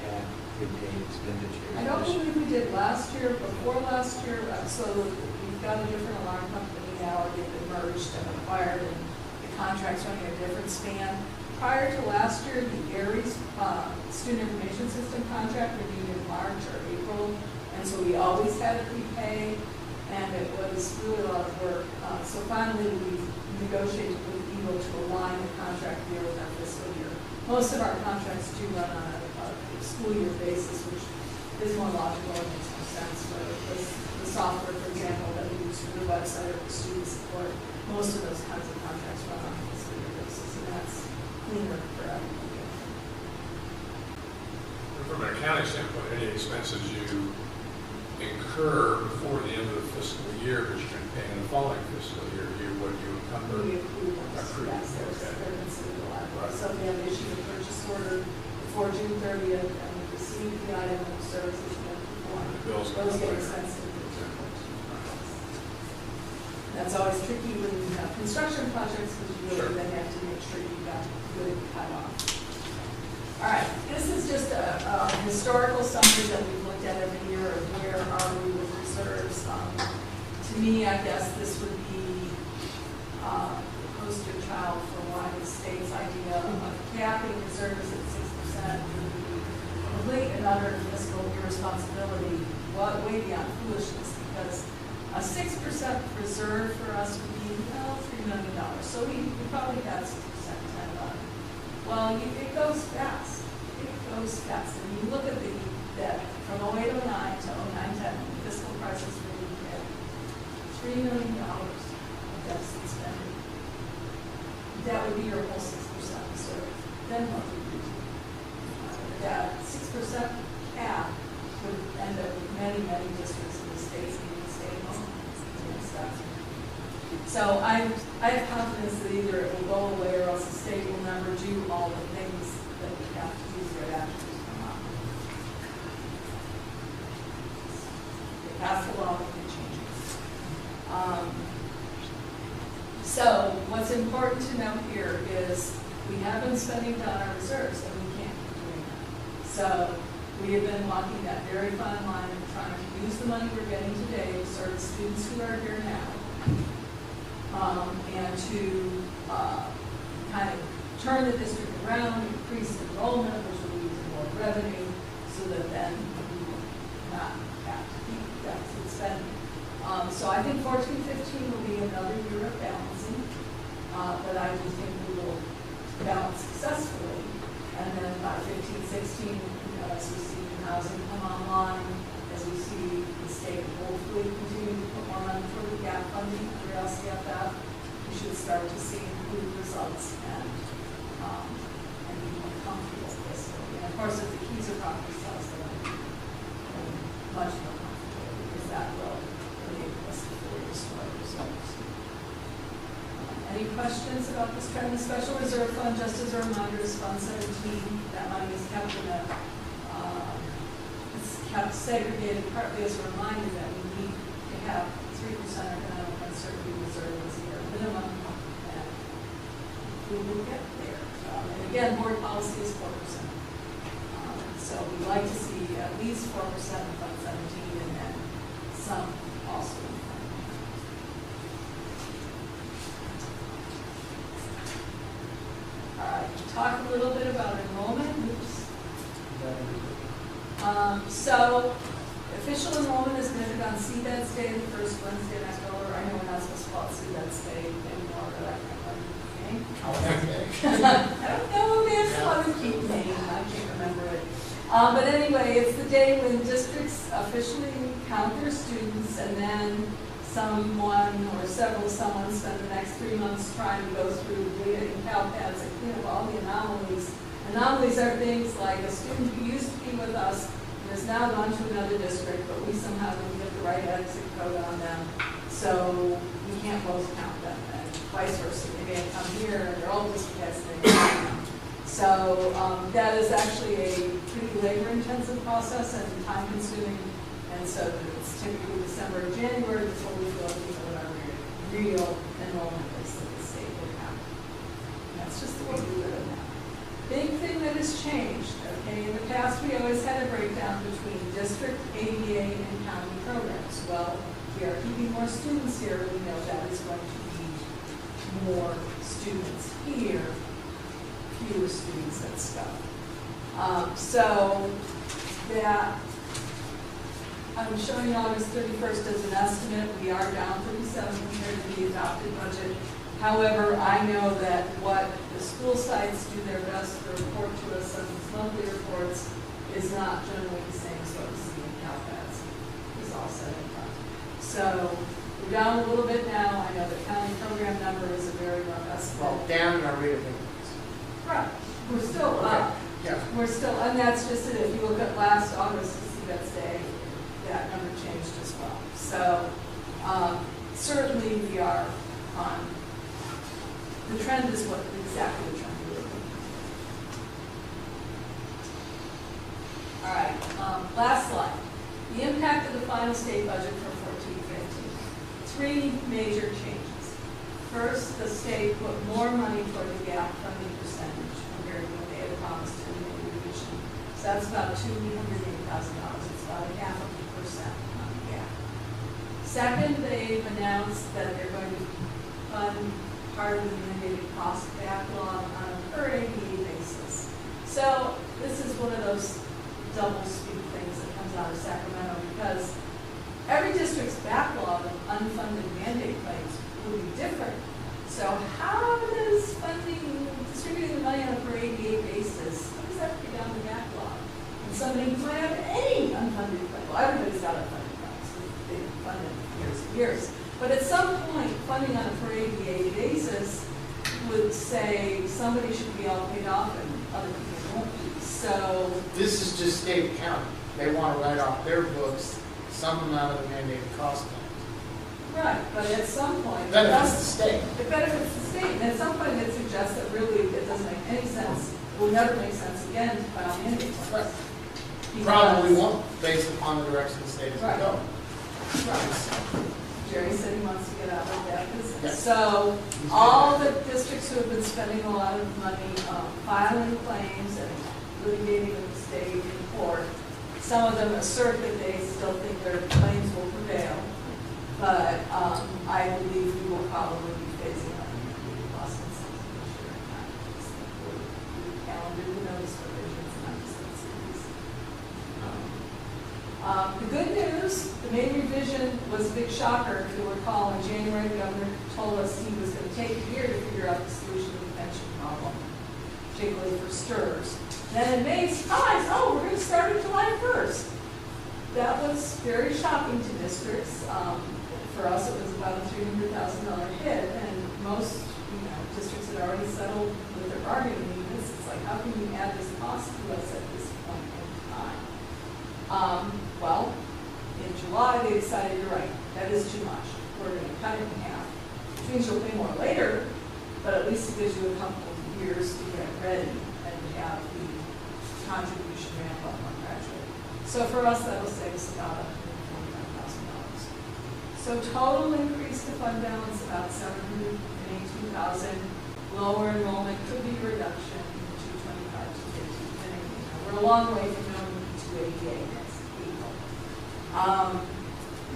had prepaid expenditures. I don't believe we did last year. Before last year, so we've got a different alarm company now, they've been merged and acquired, and the contract's running a different span. Prior to last year, the ARIES student information system contract renewed in March or April, and so we always had to prepay, and it was really a lot of work. So finally, we negotiated with EVO to align the contract year with our fiscal year. Most of our contracts do run on a school year basis, which is more logical and makes more sense. But the software, for example, that we use for the website or the student support, most of those kinds of contracts run on a fiscal year basis, and that's cleaner for everybody. From an accounting standpoint, any expenses you incur before the end of the fiscal year, but you're going to pay in the following fiscal year, what you encumber. We approve those, Accrued, yes, okay. they're considered allowable. Right. So if we have issued a purchase order before June 30th, and we receive the item of services we have to perform, The bills those get later. expensed in the June 14th. That's always tricky when you have construction projects, because you really Sure. then have to make sure you've got good cut-off. All right, this is just a historical summary that we've looked at every year of where are we with reserves. To me, I guess this would be the poster child for why the state's idea of capping reserves at 6% would be complete and utter fiscal irresponsibility, way beyond foolishness, because a 6% reserve for us would be, $3 million. So we probably have 6% $10. Well, it goes fast. It goes fast. And you look at the debt from 08-09 to 09-10, the fiscal crisis really hit, $3 million of deficit spending. That would be your whole 6% reserve. Then what would you do? That 6% cap would end up with many, many districts in the states needing to stay home. So I have confidence that either it will go away or else the state will never do all the things that we have to do right after we come up. They pass the law, they can change it. So what's important to note here is we have been spending down our reserves and we can't keep doing that. So we have been walking that very fine line of trying to use the money we're getting today to serve the students who are here now. And to kind of turn the district around, increase enrollment, which will lead to more revenue, so that then we will not have to keep deficit spending. So I think 14-15 will be another year of balancing, but I do think we will balance successfully. And then by 15-16, as we see housing come online, as we see the state hopefully continue to put more money toward the gap funding under LCFF, we should start to see improved results and be more comfortable fiscally. And of course, if the keys are properly sales, then I'm much more comfortable because that will enable us to fully restore our reserves. Any questions about this trend? The Special Reserve Fund, just as a reminder, is Fund 17. That money is kept in a kept segregated partly as a reminder that we need to have 3% economic uncertainty reserve as a year minimum, and we will get there. And again, board policy is 4%. So we'd like to see at least 4% in Fund 17 and then some also in Fund 9. All right, talk a little bit about enrollment. Oops. So official enrollment is measured on CBEDS Day, the first Wednesday in October. I know we're not supposed to call it CBEDS Day anymore, but I can't remember. I don't know, there's some other cute name, I can't remember it. But anyway, it's the day when districts officially count their students, and then someone or someone spend the next 3 months trying to go through data and CalPads and clean up all the anomalies. Anomalies are things like a student who used to be with us and has now gone to another district, but we somehow didn't get the right exit code on them, so we can't both count them, and vice versa. They may come here and their old district has things. So that is actually a pretty labor-intensive process and time-consuming, and so it's typically December or January before we feel what our real enrollment is that the state would have. And that's just the way we live now. Big thing that has changed, okay, in the past we always had a breakdown between district, ABA, and county programs. Well, we are keeping more students here, we know that is going to be more students here, fewer students at Scott. So that, I'm showing August 31st as an estimate. We are down 37 compared to the adopted budget. However, I know that what the school sites do their best to report to us on these monthly reports is not generally the same as what we see in CalPAS, is all said and done. So we're down a little bit now. I know the county program number is a very rough estimate. Well, down in our rate of increase. Right, we're still up. Yeah. We're still, and that's just it. If you look at last August, Vets Day, that number changed as well. So certainly we are on, the trend is what exactly the trend we're looking at. All right, last slide. The impact of the final state budget for 14-15. 3 major changes. First, the state put more money toward the gap funding percentage compared to what they had promised in the revision. So that's about $280,000. It's about 0.5% on the gap. Second, they've announced that they're going to fund part of the mandated cost backlog on a per APE basis. So this is one of those double speak things that comes out of Sacramento, because every district's backlog of unfunded mandate claims will be different. So how does funding, distributing the money on a per APA basis, how does that break down the backlog? And somebody who might have any unfunded claim, well, everybody's got unfunded claims, they've been funded for years and years. But at some point, funding on a per APA basis would say somebody should be all paid off and other people won't be. So This is just state and county. They want to write off their books some amount of the mandated cost claims. right, but at some point, It benefits the state. it benefits the state, and at some point it suggests that really it doesn't make any sense, will never make sense again to file mandate claims. Right. Probably won't, based upon the direction the state is going to go. Right. Jerry said he wants to get out of that business. Yes. So all the districts who have been spending a lot of money filing claims and litigating with the state in court, some of them assert that they still think their claims will prevail. But I believe we will probably be facing a loss in some calendar, who knows, provisions, not just the good news, the May revision was a big shocker. If you'll recall, in January, the governor told us he was going to take a year to figure out the solution to the pension problem, particularly for STRS. Then in May, surprise, oh, we're going to start it July 1st. That was very shocking to districts. For us, it was about a $300,000 hit, and most districts had already settled with their bargaining units. It's like, how can you add this cost to us at this point in time? Well, in July, they decided, you're right, that is too much. We're going to cut it in half, which means you'll pay more later, but at least it gives you a couple of years to get ready and have the contribution ramp up more gradually. So for us, that'll save us about $149,000. So total increase to fund balance about $782,000. Lower enrollment could be a reduction to 225 to 50. We're a long way from going to 288 next April.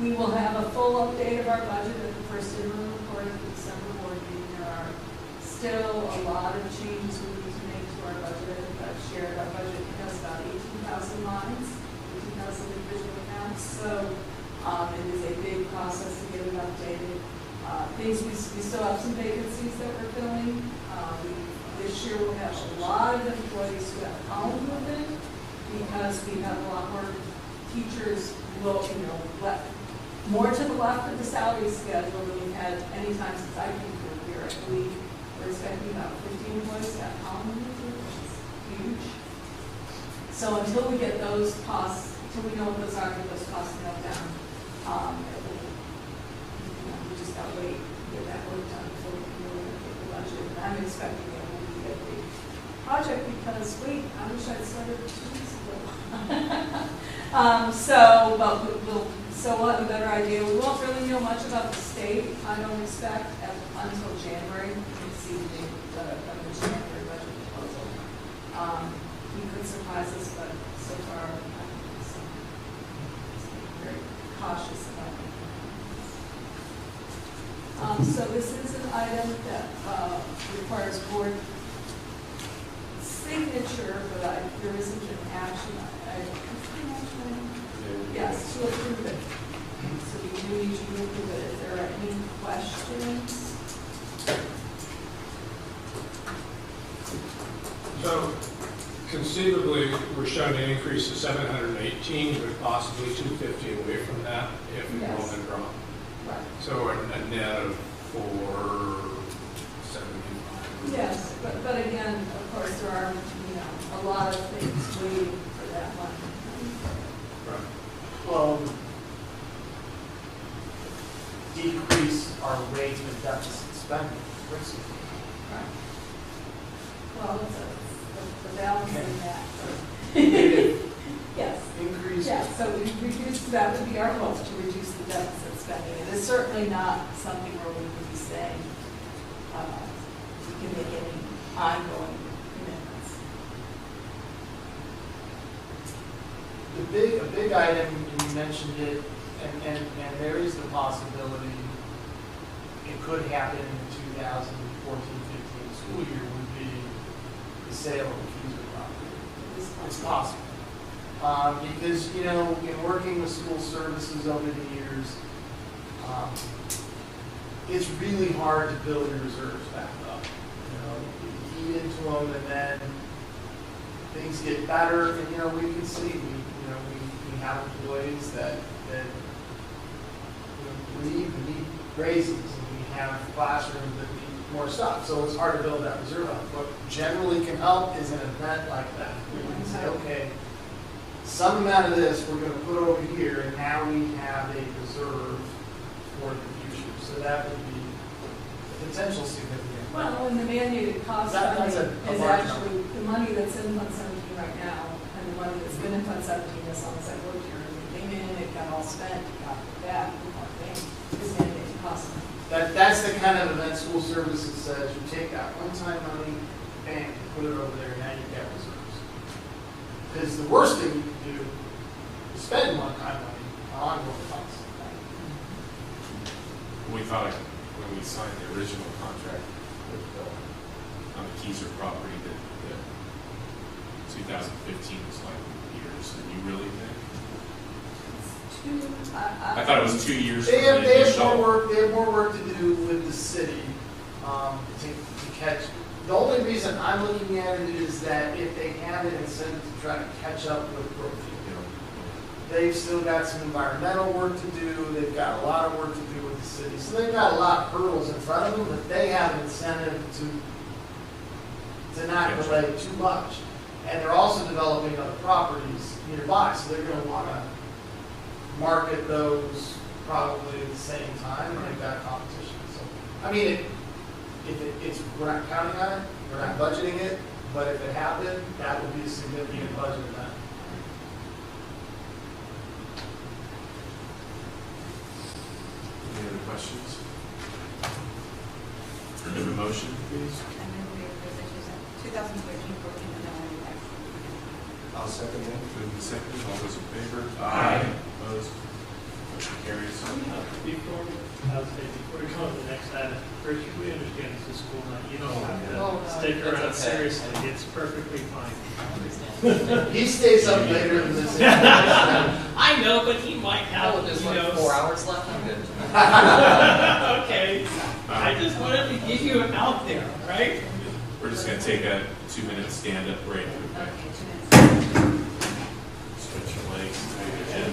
We will have a full update of our budget at the first interim report at the December board meeting. There are still a lot of changes we need to make to our budget. I've shared our budget has about 18,000 lines, 18,000 individual accounts. So it is a big process to get it updated. We still have some vacancies that we're filling. This year we'll have a lot of employees who have column movement because we have a lot more teachers, left, more to the left of the salary schedule than we've had any time since I came to here. I believe we're expecting about 15 employees to have column movement, which is huge. So until we get those costs, until we know what those are, get those costs nailed down, we just got to wait to get that work done before we can really get the budget. And I'm expecting it will be a big project because, wait, I wish I'd started 2 weeks ago. So we'll have a better idea. We won't really know much about the state, I don't expect, until January. We can see the January budget proposal. He could surprise us, but so far, I'm very cautious about it. So this is an item that requires board signature, but there isn't an action. Yes, to approve it. So we do need to approve it. If there are any questions? So, conceivably, we're showing an increase of 718, but possibly 250 away from that if Yes. enrollment dropped. Right. So a net of 475. Yes, but again, of course, there are, a lot of things waiting for that money. Right. Well, decrease our rate of deficit spending. Right. Well, it's the balancing act. Yes. Increase. Yeah, so we reduce, that would be our goal, to reduce the deficit spending. It is certainly not something where we would be saying we can make any ongoing commitments. A big item, and you mentioned it, and there is the possibility it could happen in the 2014-15 school year would be the sale of the Keezer property. It's possible. Because, in working with school services over the years, it's really hard to build your reserves back up. You feed into them and then things get better, and, we can see, we have employees that leave and need raises, and we have classrooms that need more stuff, so it's hard to build that reserve up. What generally can help is an event like that, where you can say, okay, some amount of this we're going to put over here, and now we have a reserve for the future. So that would be a potential significant. Well, and the mandated cost That's funding a is large actually the money that's in Fund 17 right now, and the money that's been in Fund 17 as long as I worked here. And it came in, it got all spent, it got that, one thing, is mandated cost funding. That's the kind of event school services says you take that one-time money, bam, you put it over there, and now you've got reserves. Because the worst thing you can do is spend one-time money on ongoing funds. We thought when we signed the original contract with on the Keezer property that 2015 was like years. Did you really think? I thought it was 2 years. They have initial. more work. They have more work to do with the city to catch. The only reason I'm looking at it is that if they have an incentive to try to catch up with Brookfield, they've still got some environmental work to do. They've got a lot of work to do with the city, so they've got a lot of hurdles in front of them. But they have an incentive to not delay too much, and they're also developing other properties nearby, so they're going to want to market those probably at the same time, and they've got competition. So, I mean, we're not counting on it, we're not budgeting it, but if it happened, that would be a significant budget event. Any other questions? Do you have a motion, please? 2013-14 I'll second that. Moving second, all those in favor? Aye. Opposed? Motion carries. Before we go to the next item, Richard, we understand it's a school night. You don't have Oh, to no, stick that's around. okay. Seriously, it's perfectly fine. He stays up later than this. I know, but he might have, Oh, there's you like know. 4 hours left, I'm good. Okay, I just wanted to get you out there, right? We're just going to take a 2-minute stand-up break. Okay, 2 minutes. Stretch your legs, move your head.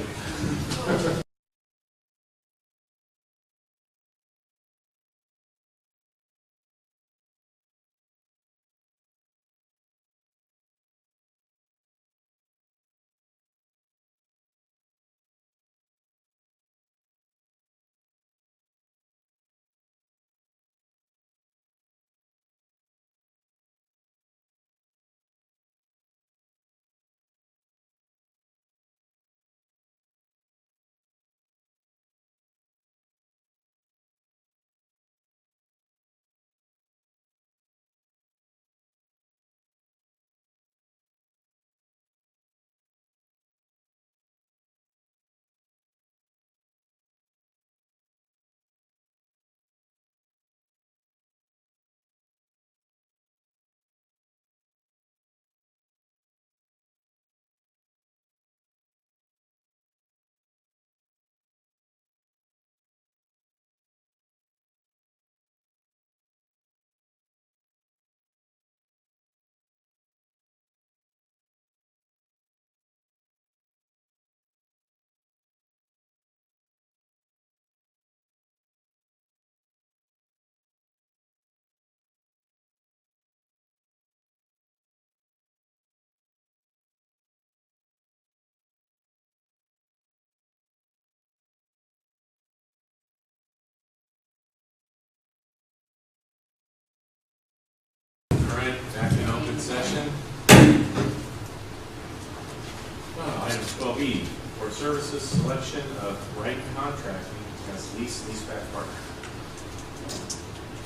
12E, for services selection of Wright Contracting as lease-back partner.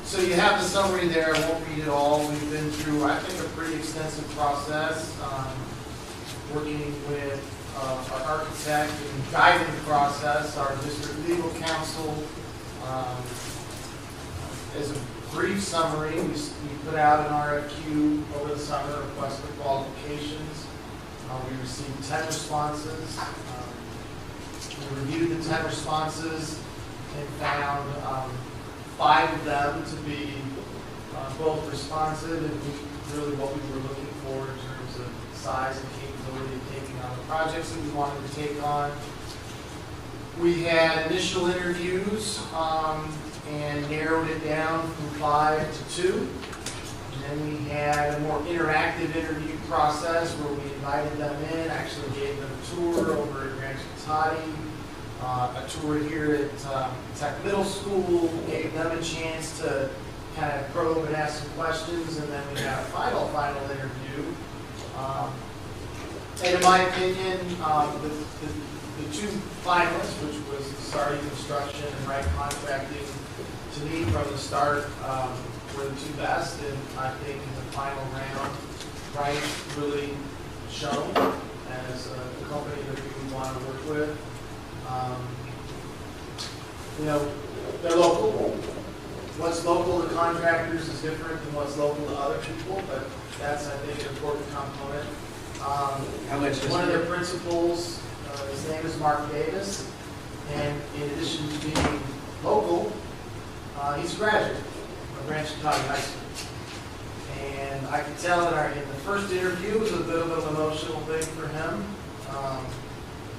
So you have the summary there, I won't read it all. We've been through, I think, a pretty extensive process, working with our architect and guiding the process, our district legal counsel. As a brief summary, we put out an RFQ over the summer, request for qualifications. We received 10 responses. We reviewed the 10 responses and found 5 of them to be both responsive and really what we were looking for in terms of size and capability of taking on the projects that we wanted to take on. We had initial interviews and narrowed it down from 5 to 2. And then we had a more interactive interview process where we invited them in, actually gave them a tour over at Rancho Cotati, a tour here at Tech Middle School, gave them a chance to kind of probe and ask some questions, and then we had a final interview. And in my opinion, the 2 finalists, which was Sardi Construction and Wright Contracting, to me from the start were the 2 best, and I think in the final round, Wright really shone as a company that we would want to work with. You know, they're local. What's local to contractors is different than what's local to other people, but that's, I think, an important component. How much is one of their principals, his name is Mark Davis, and in addition to being local, he's a graduate of Rancho Cotati High School. And I could tell in the first interview was a bit of an emotional thing for him.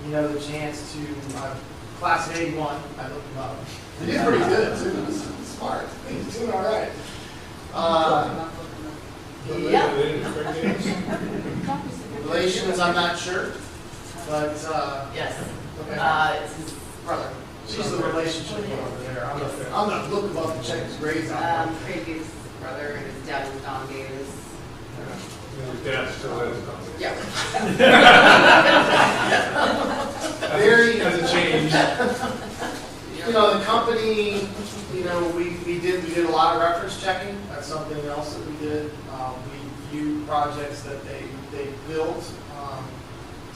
You know, the chance to, class of 81, I looked him up. He did pretty good, too. He's smart. He's doing all right. Yeah. Relations, I'm not sure, but, Yes. Okay. It's his brother. She's the relationship over there. I'm gonna look him up and check his grades out. Craig's brother, and his dad was Don Davis. Your dad still is, Yeah. Very hasn't changed. You know, the company, you know, we did a lot of reference checking. That's something else that we did. We viewed projects that they built,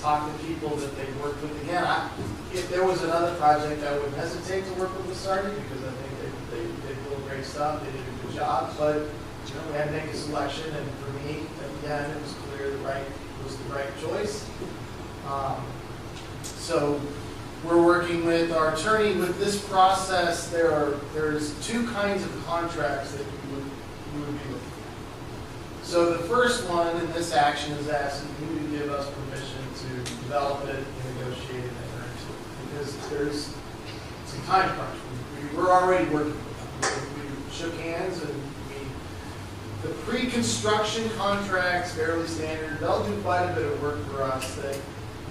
talked to people that they worked with. Again, if there was another project, I would hesitate to work with Sardi because I think they build great stuff. They did a good job, but you know, we had to make a selection, and for me, again, it was clear that Wright was the right choice. So we're working with our attorney with this process. There's 2 kinds of contracts that you would be looking for. So the first one in this action is asking you to give us permission to develop it and negotiate it and enter into it, because there's some time crunch. We're already working with them. We shook hands, and the pre-construction contracts, fairly standard. They'll do quite a bit of work for us that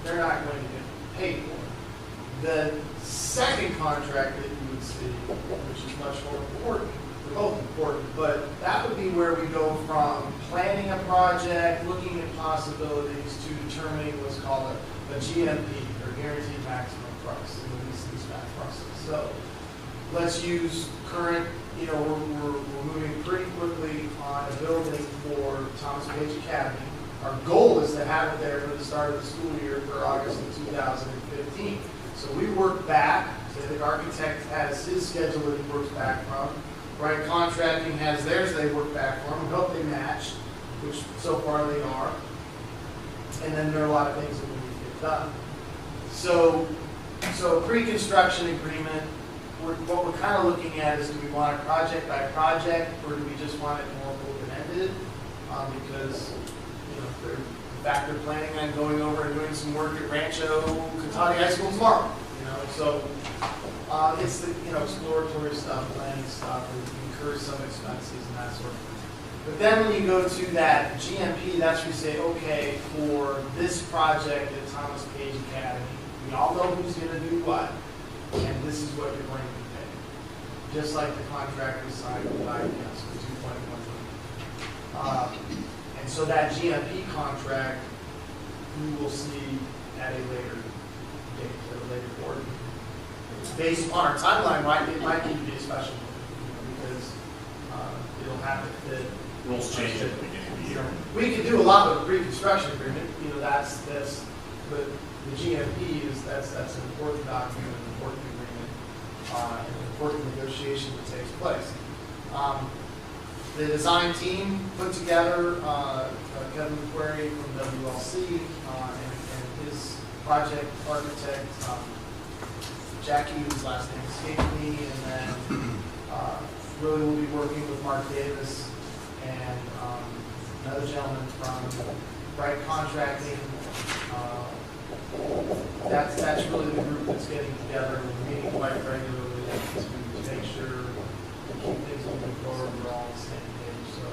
they're not going to get paid for. The second contract that you would see, which is much more important, they're both important, but that would be where we go from planning a project, looking at possibilities, to determining what's called a GMP, or guaranteed maximum price, in the lease-back process. So let's use current, you know, we're moving pretty quickly on a building for Thomas Page Academy. Our goal is to have it there for the start of the school year for August of 2015. So we work back, so the architect has his schedule that he works back from. Wright Contracting has theirs they work back from. We hope they match, which so far they are. And then there are a lot of things that we need to get done. So pre-construction agreement, what we're kind of looking at is, do we want it project by project, or do we just want it more open-ended? Because, you know, in fact, they're planning on going over and doing some work at Rancho Cotati High School tomorrow. You know, so it's the exploratory stuff, planning stuff, and incur some expenses and that sort of thing. But then when you go to that GMP, that's where you say, okay, for this project at Thomas Page Academy, we all know who's going to do what, and this is what you're going to be paid. Just like the contract we signed with IBS for 2.1 million. And so that GMP contract, you will see at a later date at a later board. Based on our timeline, it might need to be a special one, because it'll have to fit. Rules change at the beginning of the year. We can do a lot with a pre-construction agreement, that's, but the GMP that's an important document, an important agreement, an important negotiation that takes place. The design team put together Kevin McQuarrie from WLC and his project architect, Jackie, whose last name escaped me, and then really we'll be working with Mark Davis and another gentleman from Bright Contracting. That's really the group that's getting together. We're meeting quite regularly to make sure we keep things moving forward. We're all on the same page. So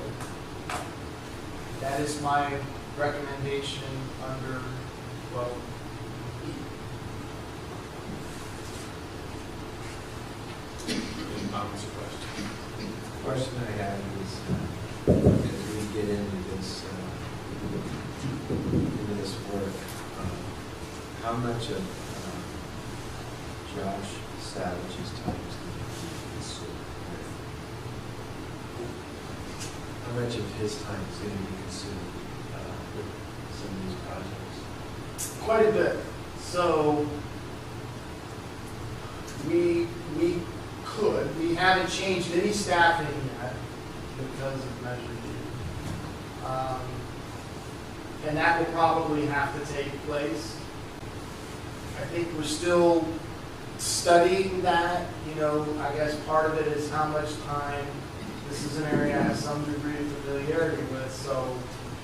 that is my recommendation under 12E. Any comments or questions? Question I have is, as we get into this work, how much of Josh Savage's time is going to be consumed? How much of his time is going to be consumed with some of these projects? Quite a bit. So we haven't changed any staffing yet because of Measure D. And that will probably have to take place. I think we're still studying that. I guess part of it is how much time. This is an area I have some degree of familiarity with, so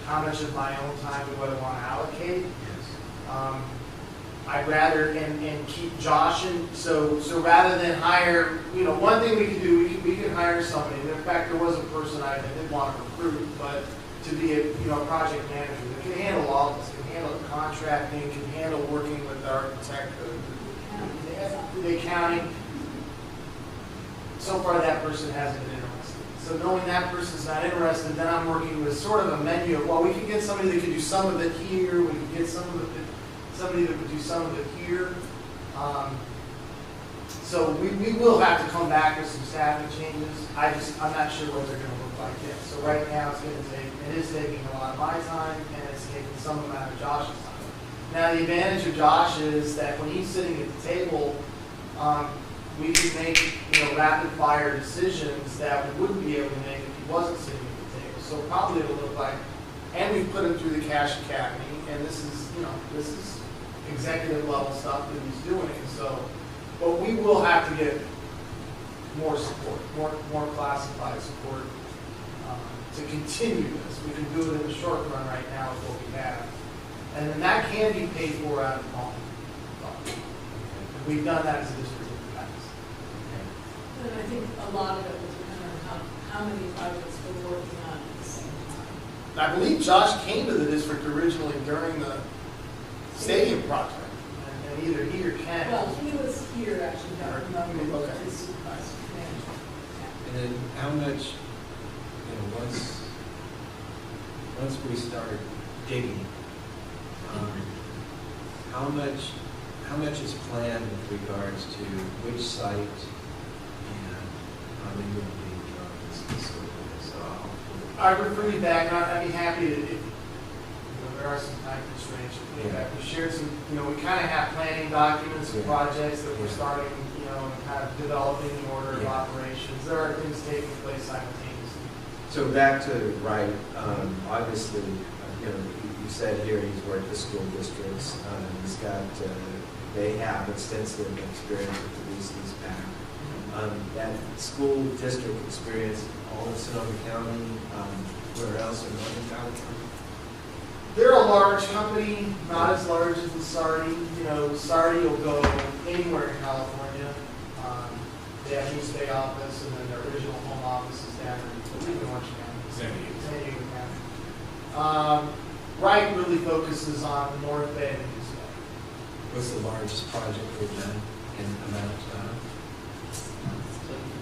how much of my own time do I want to allocate? I'd rather and keep Josh in. So rather than hire, one thing we can do, we can hire somebody. In fact, there was a person I did want to recruit, but to be a project manager that can handle all this, can handle the contracting, can handle working with the architect, the accounting. So far, that person hasn't been interested. So knowing that person's not interested, then I'm working with sort of a menu of, well, we can get somebody that can do some of it here, we can get somebody that would do some of it here. So we will have to come back with some staffing changes. I'm not sure what they're going to look like yet. So right now it is taking a lot of my time, and it's taking some amount of Josh's time. Now the advantage of Josh is that when he's sitting at the table, we can make rapid fire decisions that we wouldn't be able to make if he wasn't sitting at the table. So probably it'll look like, and we've put him through the Cash Academy, and this is executive level stuff that he's doing. So, but we will have to get more support, more classified support to continue this. We can do it in the short run right now with what we have, and then that can be paid for out of bond. We've done that as a district in the past. And I think a lot of it will depend on how many projects we're working on at the same time. I believe Josh came to the district originally during the stadium project, and either he or Ken. Well, he was here actually, Okay. his supervisor management. And then how much, once we start digging, how much is planned with regards to which site and how many will be on this facility? So I refer you back, and I'd be happy to, if there are some time constraints. We shared some, we kind of have planning documents and projects that we're starting, and kind of developing the order of operations. There are things taking place simultaneously. So back to Wright, obviously, you said here he's worked with school districts. He's got, they have extensive experience with the Reese's Pack. That school district experience, all in Sonoma County, where else in Northern California? They're a large company, not as large as the Sardi. Sardi will go anywhere in California. They have an East Bay office, and then their original home office is down in Orange County. San Diego County. Wright really focuses on the North Bay and East Bay. What's the largest project they've done in amount of time?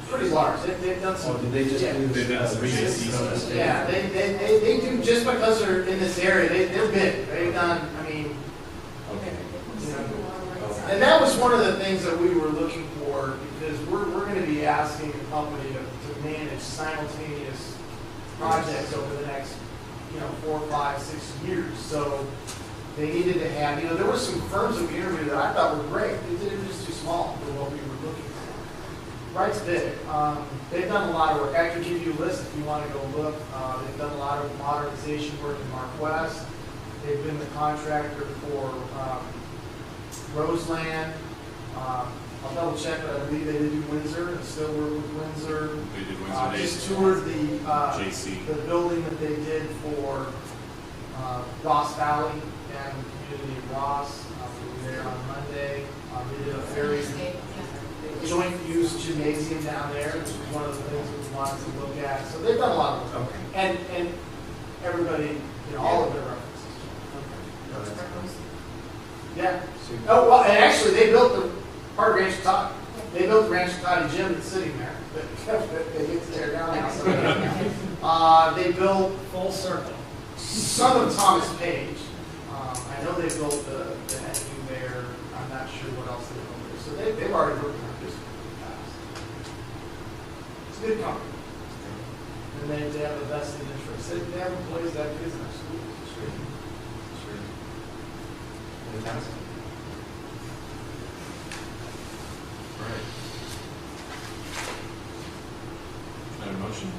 Pretty large. They've done some. Oh, did they just do They've done some Reese's? Reese's. Yeah, they do, just because they're in this area, they're big. They've done, Okay. and And that was one of the things that we were looking for, because we're going to be asking the company to manage simultaneous projects over the next, 4, 5, 6 years. So they needed to have, there were some firms that we interviewed that I thought were great. They were just too small for what we were looking for. Wright's big. They've done a lot of work. I can give you a list if you want to go look. They've done a lot of modernization work in Mark West. They've been the contractor for Roseland. I'll double check, but I believe they did do Windsor and still work with Windsor. They did Windsor. Just toured the JC. the building that they did for Ross Valley and Community of Ross. We were there on Monday. They did a very joint use gymnasium down there, which is one of the things we wanted to look at. So they've done a lot of work. Okay. And everybody, all of their references. Yeah. Oh, well, and actually, they built the part of Rancho Cotty. They built the Rancho Cotty gym that's sitting there. They get to tear down now. They built Full circle. some of Thomas Page. I know they built the NU there. I'm not sure what else they built there. So they've already worked on this in the past. It's a good company. And they have a vested interest. They have employees that is in our schools. Sure. Fantastic. Right. Have a motion?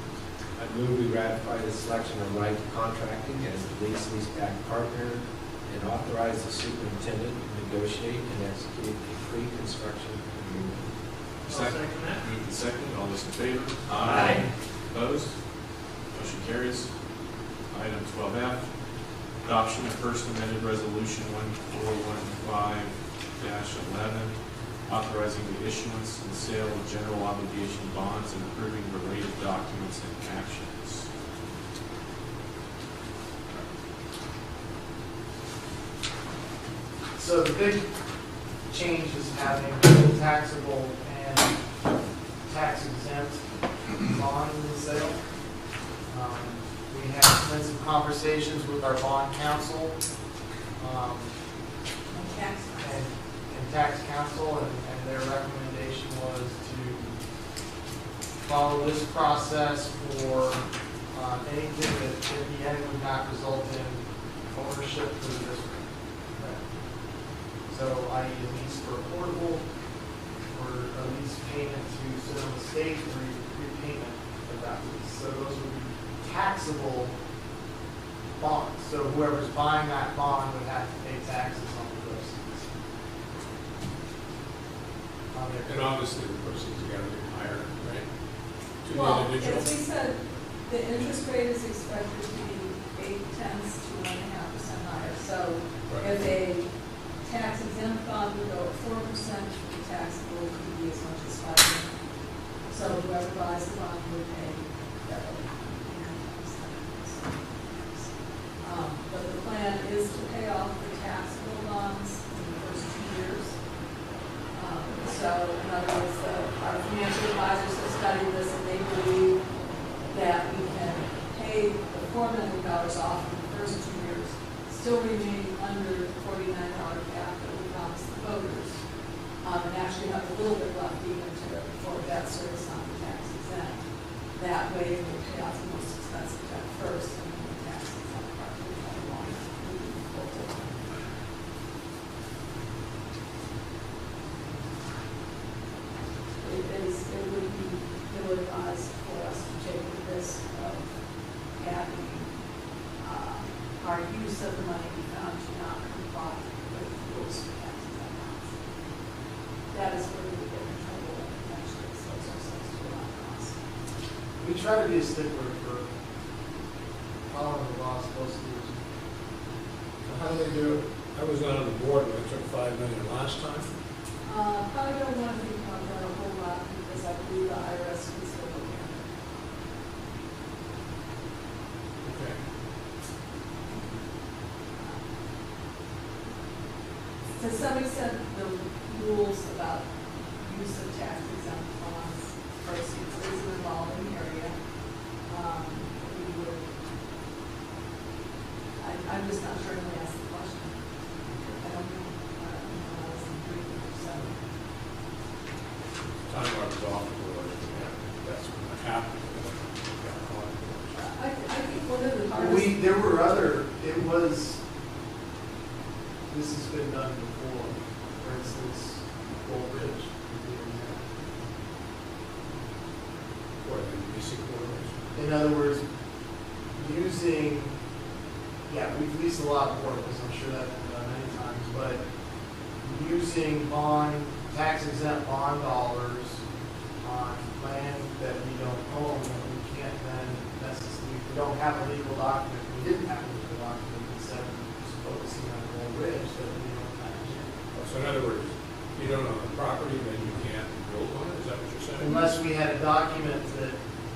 I move we ratify the selection of Wright Contracting as the lease-leaseback partner and authorize the superintendent to negotiate and execute a pre-construction agreement. Second. Moved and seconded. All those in favor? Aye. Opposed? Motion carries. Item 12F, adoption of first amended resolution 1415-11, authorizing the issuance and sale of general obligation bonds and approving related documents and actions. So the big change is having both taxable and tax exempt bond in the sale. We had extensive conversations with our bond counsel and tax counsel, and their recommendation was to follow this process for anything that in the end would not result in ownership for the district. So I.e. a lease for affordable, or a lease payment to Sonoma State, or repayment of that lease. So those would be taxable bonds. So whoever's buying that bond would have to pay taxes on the proceeds. And obviously, the proceeds got to be higher, right? To the Well, individual. as we said, the interest rate is expected to be 0.8 to 1.5% higher. So Right. if a tax exempt bond would go at 4%, the taxable could be as much as 5%. So whoever buys the bond would pay double. But the plan is to pay off the taxable bonds in the first 2 years. So in other words, our financial advisors have studied this, and they believe that we can pay the $4 million off in the first 2 years, still remaining under the $49 cap that we promised the voters, and actually have a little bit left even for debt service on the tax exempt. That way we'll pay off the most expensive debt first, and then the tax exempt part will come along. It would be ill-advised for us to take the risk of having our use of the money be found to not comply with the rules for taxes on bonds. That is where we get in trouble and eventually expose ourselves to a lot of costs. We try to be a stickler for following the laws closely. How do they do it? I was not on the board when they took $5 million last time. Probably don't want to be on that a whole lot because I believe the IRS is still looking at it. Okay. To some extent, the rules about use of tax exempt bonds proceeds is an evolving area. I'm just not sure when we ask the question. I don't know. I was in briefing or there were other, this has been done before, for instance, Gold Ridge. What, the basic orders? In other words, using, we've leased a lot of portables, I'm sure that's been done many times, but using tax exempt bond dollars on land that we don't own, that we can't then necessarily, if we don't have a legal document, we didn't have a legal document, instead of just focusing on Gold Ridge, that we don't have. So in other words, you don't own the property, then you can't build on it, is that what you're saying? Unless we had a document that,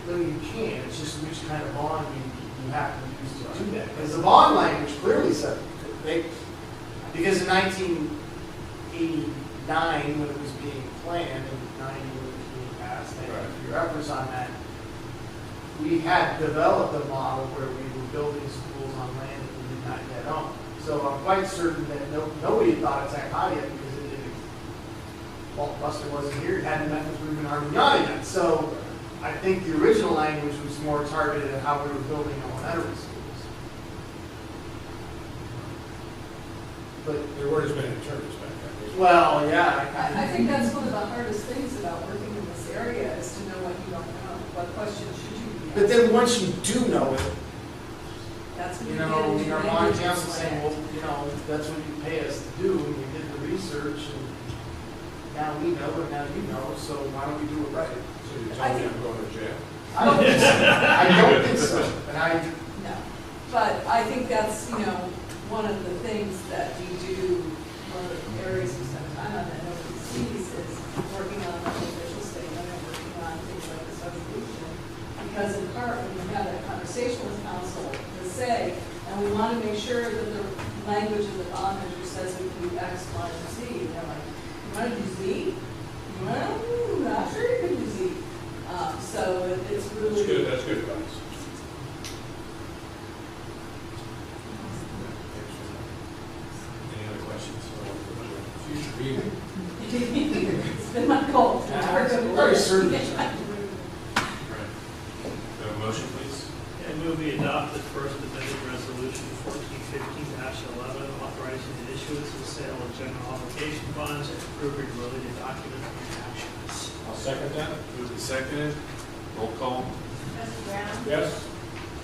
no, you can, it's just which kind of bond you have to use to do that. Because the bond language clearly said, because in 1989, when it was being planned, and 90 when it was being passed, and your efforts on that, we had developed a model where we were building schools on land that we did not yet own. So I'm quite certain that nobody thought it's that high yet because it didn't. Well, Buster wasn't here, it hadn't met with Ruben Armignani yet. So I think the original language was more targeted at how we were building elementary schools. But There were as many attorneys back then. well, yeah. I think that's one of the hardest things about working in this area is to know what you don't know. What questions should you be asking? But then once you do know it, That's when you you get know, into our language bond council and saying, slant. well, you know, that's what you pay us to do, and we did the research, and now we know, and now you know, so why don't we do it right? So you're telling me I'm going to jail? I don't think so. I don't think so. And No, but I think that's, one of the things that we do, one of the areas we spend time on that nobody sees is working on the official statement and working on things like this resolution. Because in part, when you have that conversation with council, to say, and we want to make sure that the language of the bond measure says we can do X, Y, and Z. And they're like, you want to do Z? Well, not sure you can do Z. So it's really. That's good advice. Any other questions? Future reading. It's been my goal. very certain. Right. Do a motion, please? I move we adopt the first amended resolution 1415-11, authorizing the issuance and sale of general obligation bonds and approving related documents and actions. I'll second that. Moved and seconded. Roll call. Trustee Brown? Yes?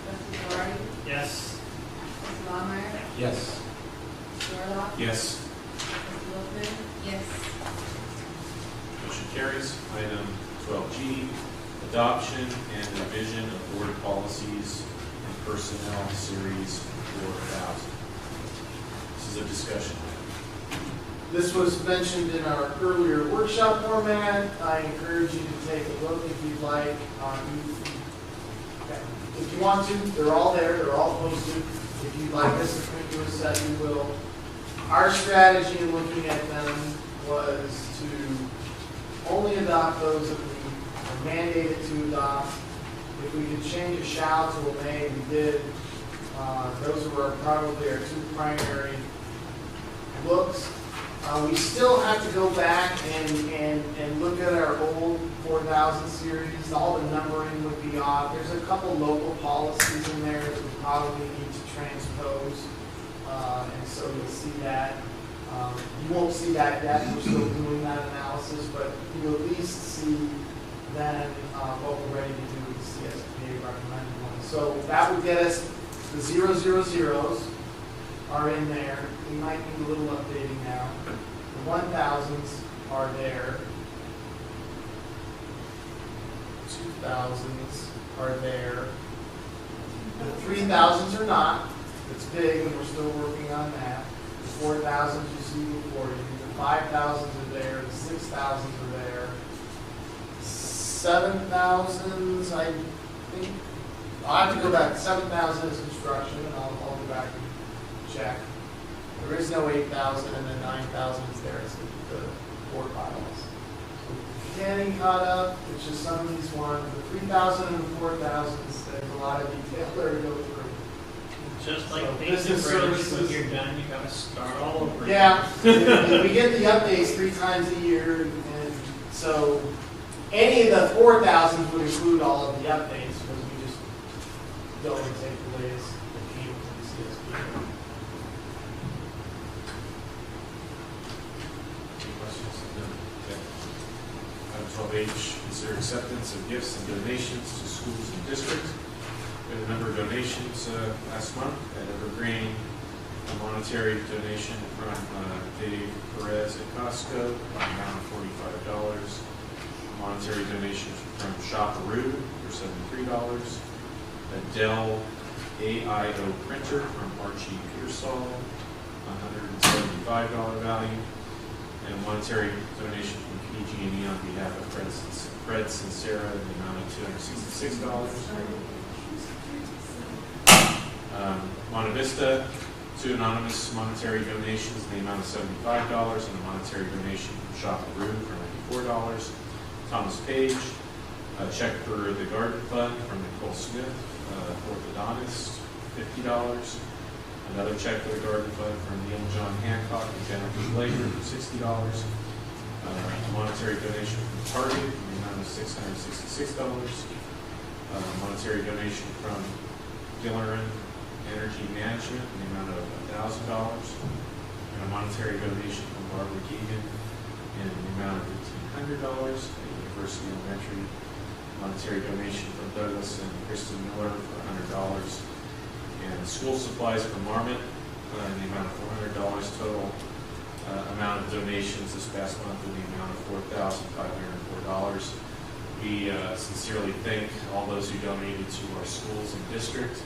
Trustee Dory? Yes. Trustee Lawmeyer? Yes. Trustee Orloff? Yes. Trustee Wilson? Yes. Motion carries. Item 12G, adoption and revision of board policies and personnel series 4000. This is a discussion item. This was mentioned in our earlier workshop format. I encourage you to take a look if you'd like. If you want to, they're all there, they're all posted. If you'd like us to print you a set, you will. Our strategy in looking at them was to only adopt those that we are mandated to adopt. If we could change a shall to a may, we did. Those were probably our two primary looks. We still have to go back and look at our old 4000 series. All the numbering would be off. There's a couple local policies in there that we probably need to transpose. And so you'll see that. You won't see that yet. We're still doing that analysis, but you'll at least see then what we're ready to do with the CSBA recommended one. So that would get us the 000s are in there. We might need a little updating now. The 1000s are there. 2000s are there. The 3000s are not. It's big and we're still working on that. The 4000s you see before you. The 5000s are there. The 6000s are there. 7000s, I think. I'll have to go back. 7000 is construction, and I'll go back and check. There is no 8,000, and then 9,000 is there. It's the board files. So getting caught up. It's just some of these ones. The 3,000 and the 4,000s. There's a lot of detail there to go through. Just like So business business services, when services. you're done, you gotta start all over. Yeah, we get the updates 3 times a year, and so any of the 4,000s would include all of the updates because we just go and take the latest CSP. Any questions? No. Okay. Item 12H, consider acceptance of gifts and donations to schools and districts. We had a number of donations last month at Evergreen. A monetary donation from Dave Perez at Costco, amount of $45. A monetary donation from Shopperoo for $73. A Dell AIO printer from Archie Pearsall, $175 value. And a monetary donation from PG&E on behalf of Fred Sincera in the amount of $266. Monte Vista, 2 anonymous monetary donations in the amount of $75 and a monetary donation from Shopperoo for $94. Thomas Page, a check for the Garden Fund from Nicole Smith, orthodontist, $50. Another check for the Garden Fund from Neil John Hancock and Jennifer Blaker for $60. A monetary donation from Target in the amount of $666. A monetary donation from Gilleran Energy Management in the amount of $1,000, and a monetary donation from Barbara Keegan in the amount of $1,500 at University Elementary. Monetary donation from Douglas and Kristen Miller for $100, and school supplies from Marmot in the amount of $400. Total amount of donations this past month in the amount of $4,504. We sincerely thank all those who donated to our schools and district.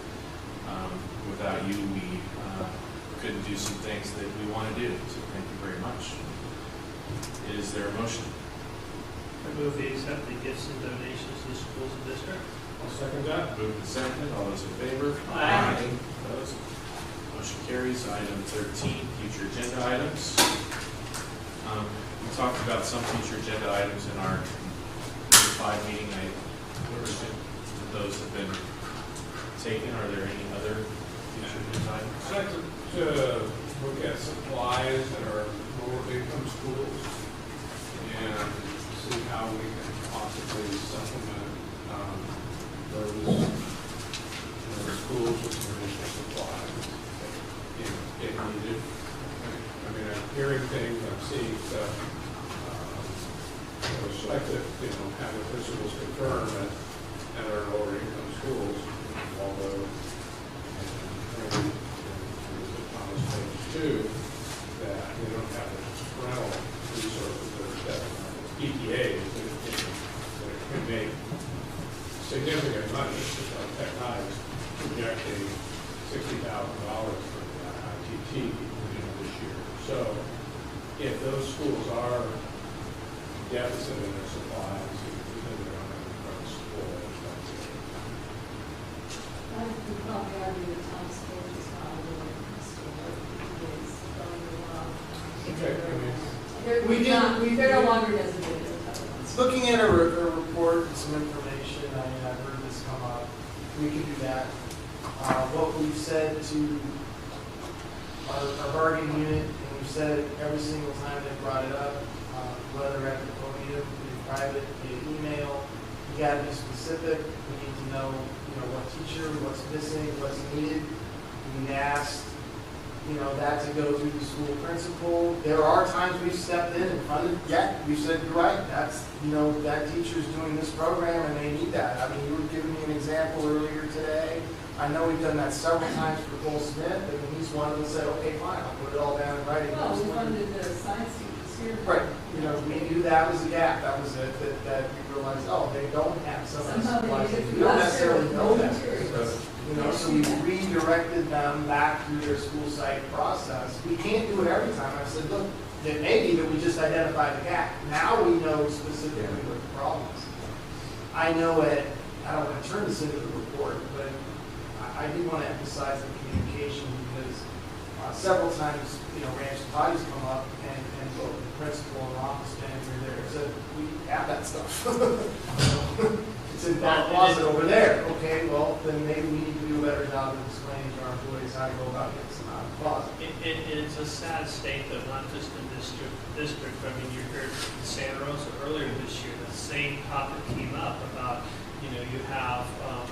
Without you, we couldn't do some things that we want to do, so thank you very much. Is there a motion? I move we accept the gifts and donations to the schools and district. I'll second that. Moved and seconded. All those in favor? Aye. Opposed? Motion carries. Item 13, future agenda items. We talked about some future agenda items in our 5 meeting. Those have been taken. Are there any other future agenda items? I'd like to look at supplies that are lower income schools and see how we can possibly supplement those schools with some additional supplies if needed. I mean, I'm hearing things, I'm seeing stuff. I would like to, have the principals confirm that at our lower income schools, although Thomas Page too, that they don't have the rental resources that PTA that can make significant money. Technologies projecting $60,000 for the ITT this year. So if those schools are deficit in their supplies, then they're going to run school. I would probably argue that Thomas Page is not a really Okay. We did. They're no longer designated as other Looking at a report and some information, I've heard this come up. We can do that. What we've said to our bargaining unit, and we've said it every single time they brought it up, whether at the podium, in private, via email, you got to be specific. We need to know, what teacher, what's missing, what's needed. We asked, that to go through the school principal. There are times we've stepped in and funded. Yeah, we said, you're right. That's, that teacher's doing this program and they need that. I mean, you were giving me an example earlier today. I know we've done that several times for Cole Smith, and he's one of them said, okay, fine, I'll put it all down in writing. Well, we funded the science teachers here. Right. We knew that was a gap. That was it, that we realized, they don't have some of the supplies. We don't necessarily know that. So we redirected them back through their school site process. We can't do it every time. I said, look, it may be that we just identified the gap. Now we know specifically what the problem is. I know I don't want to turn this into the report, but I do want to emphasize the communication because several times, Ranch bodies come up and both the principal and office manager there said, we have that stuff. It's in that closet over there. Okay, well, then maybe we need to do a better job of explaining to our employees how to go about getting some out of the closet. It's a sad state, though, not just in district. I mean, you heard in Santa Rosa earlier this year, the same topic came up about, you have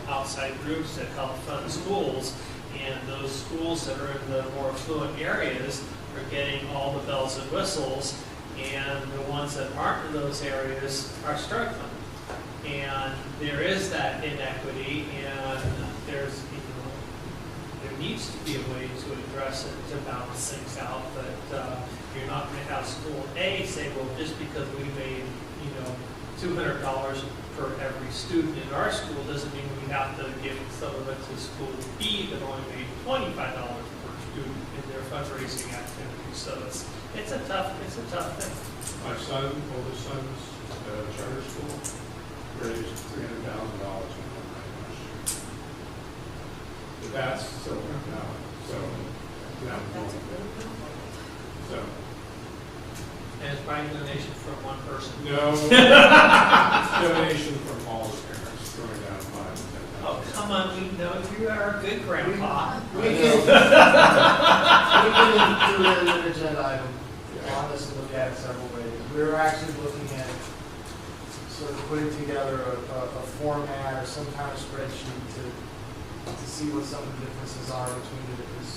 outside groups that help fund schools, And those schools that are in the more affluent areas are getting all the bells and whistles, and the ones that aren't in those areas are struggling. And there is that inequity, and there's, there needs to be a way to address it, to balance things out, but you're not going to have school A say, well, just because we made, $200 per every student in our school doesn't mean we have to give some of it to school B that only made $25 per student in their fundraising activities. So it's a tough thing. My oldest son's charter school raised $300,000 in fundraising last year. But that's so And it's by donation from one person. no donation from all the parents throwing down $5,000 to $10,000. Oh, come on, we know you are a good grandpa. We can do an agenda item on this and look at it several ways. We're actually looking at sort of putting together a format or some kind of spreadsheet to see what some of the differences are between the different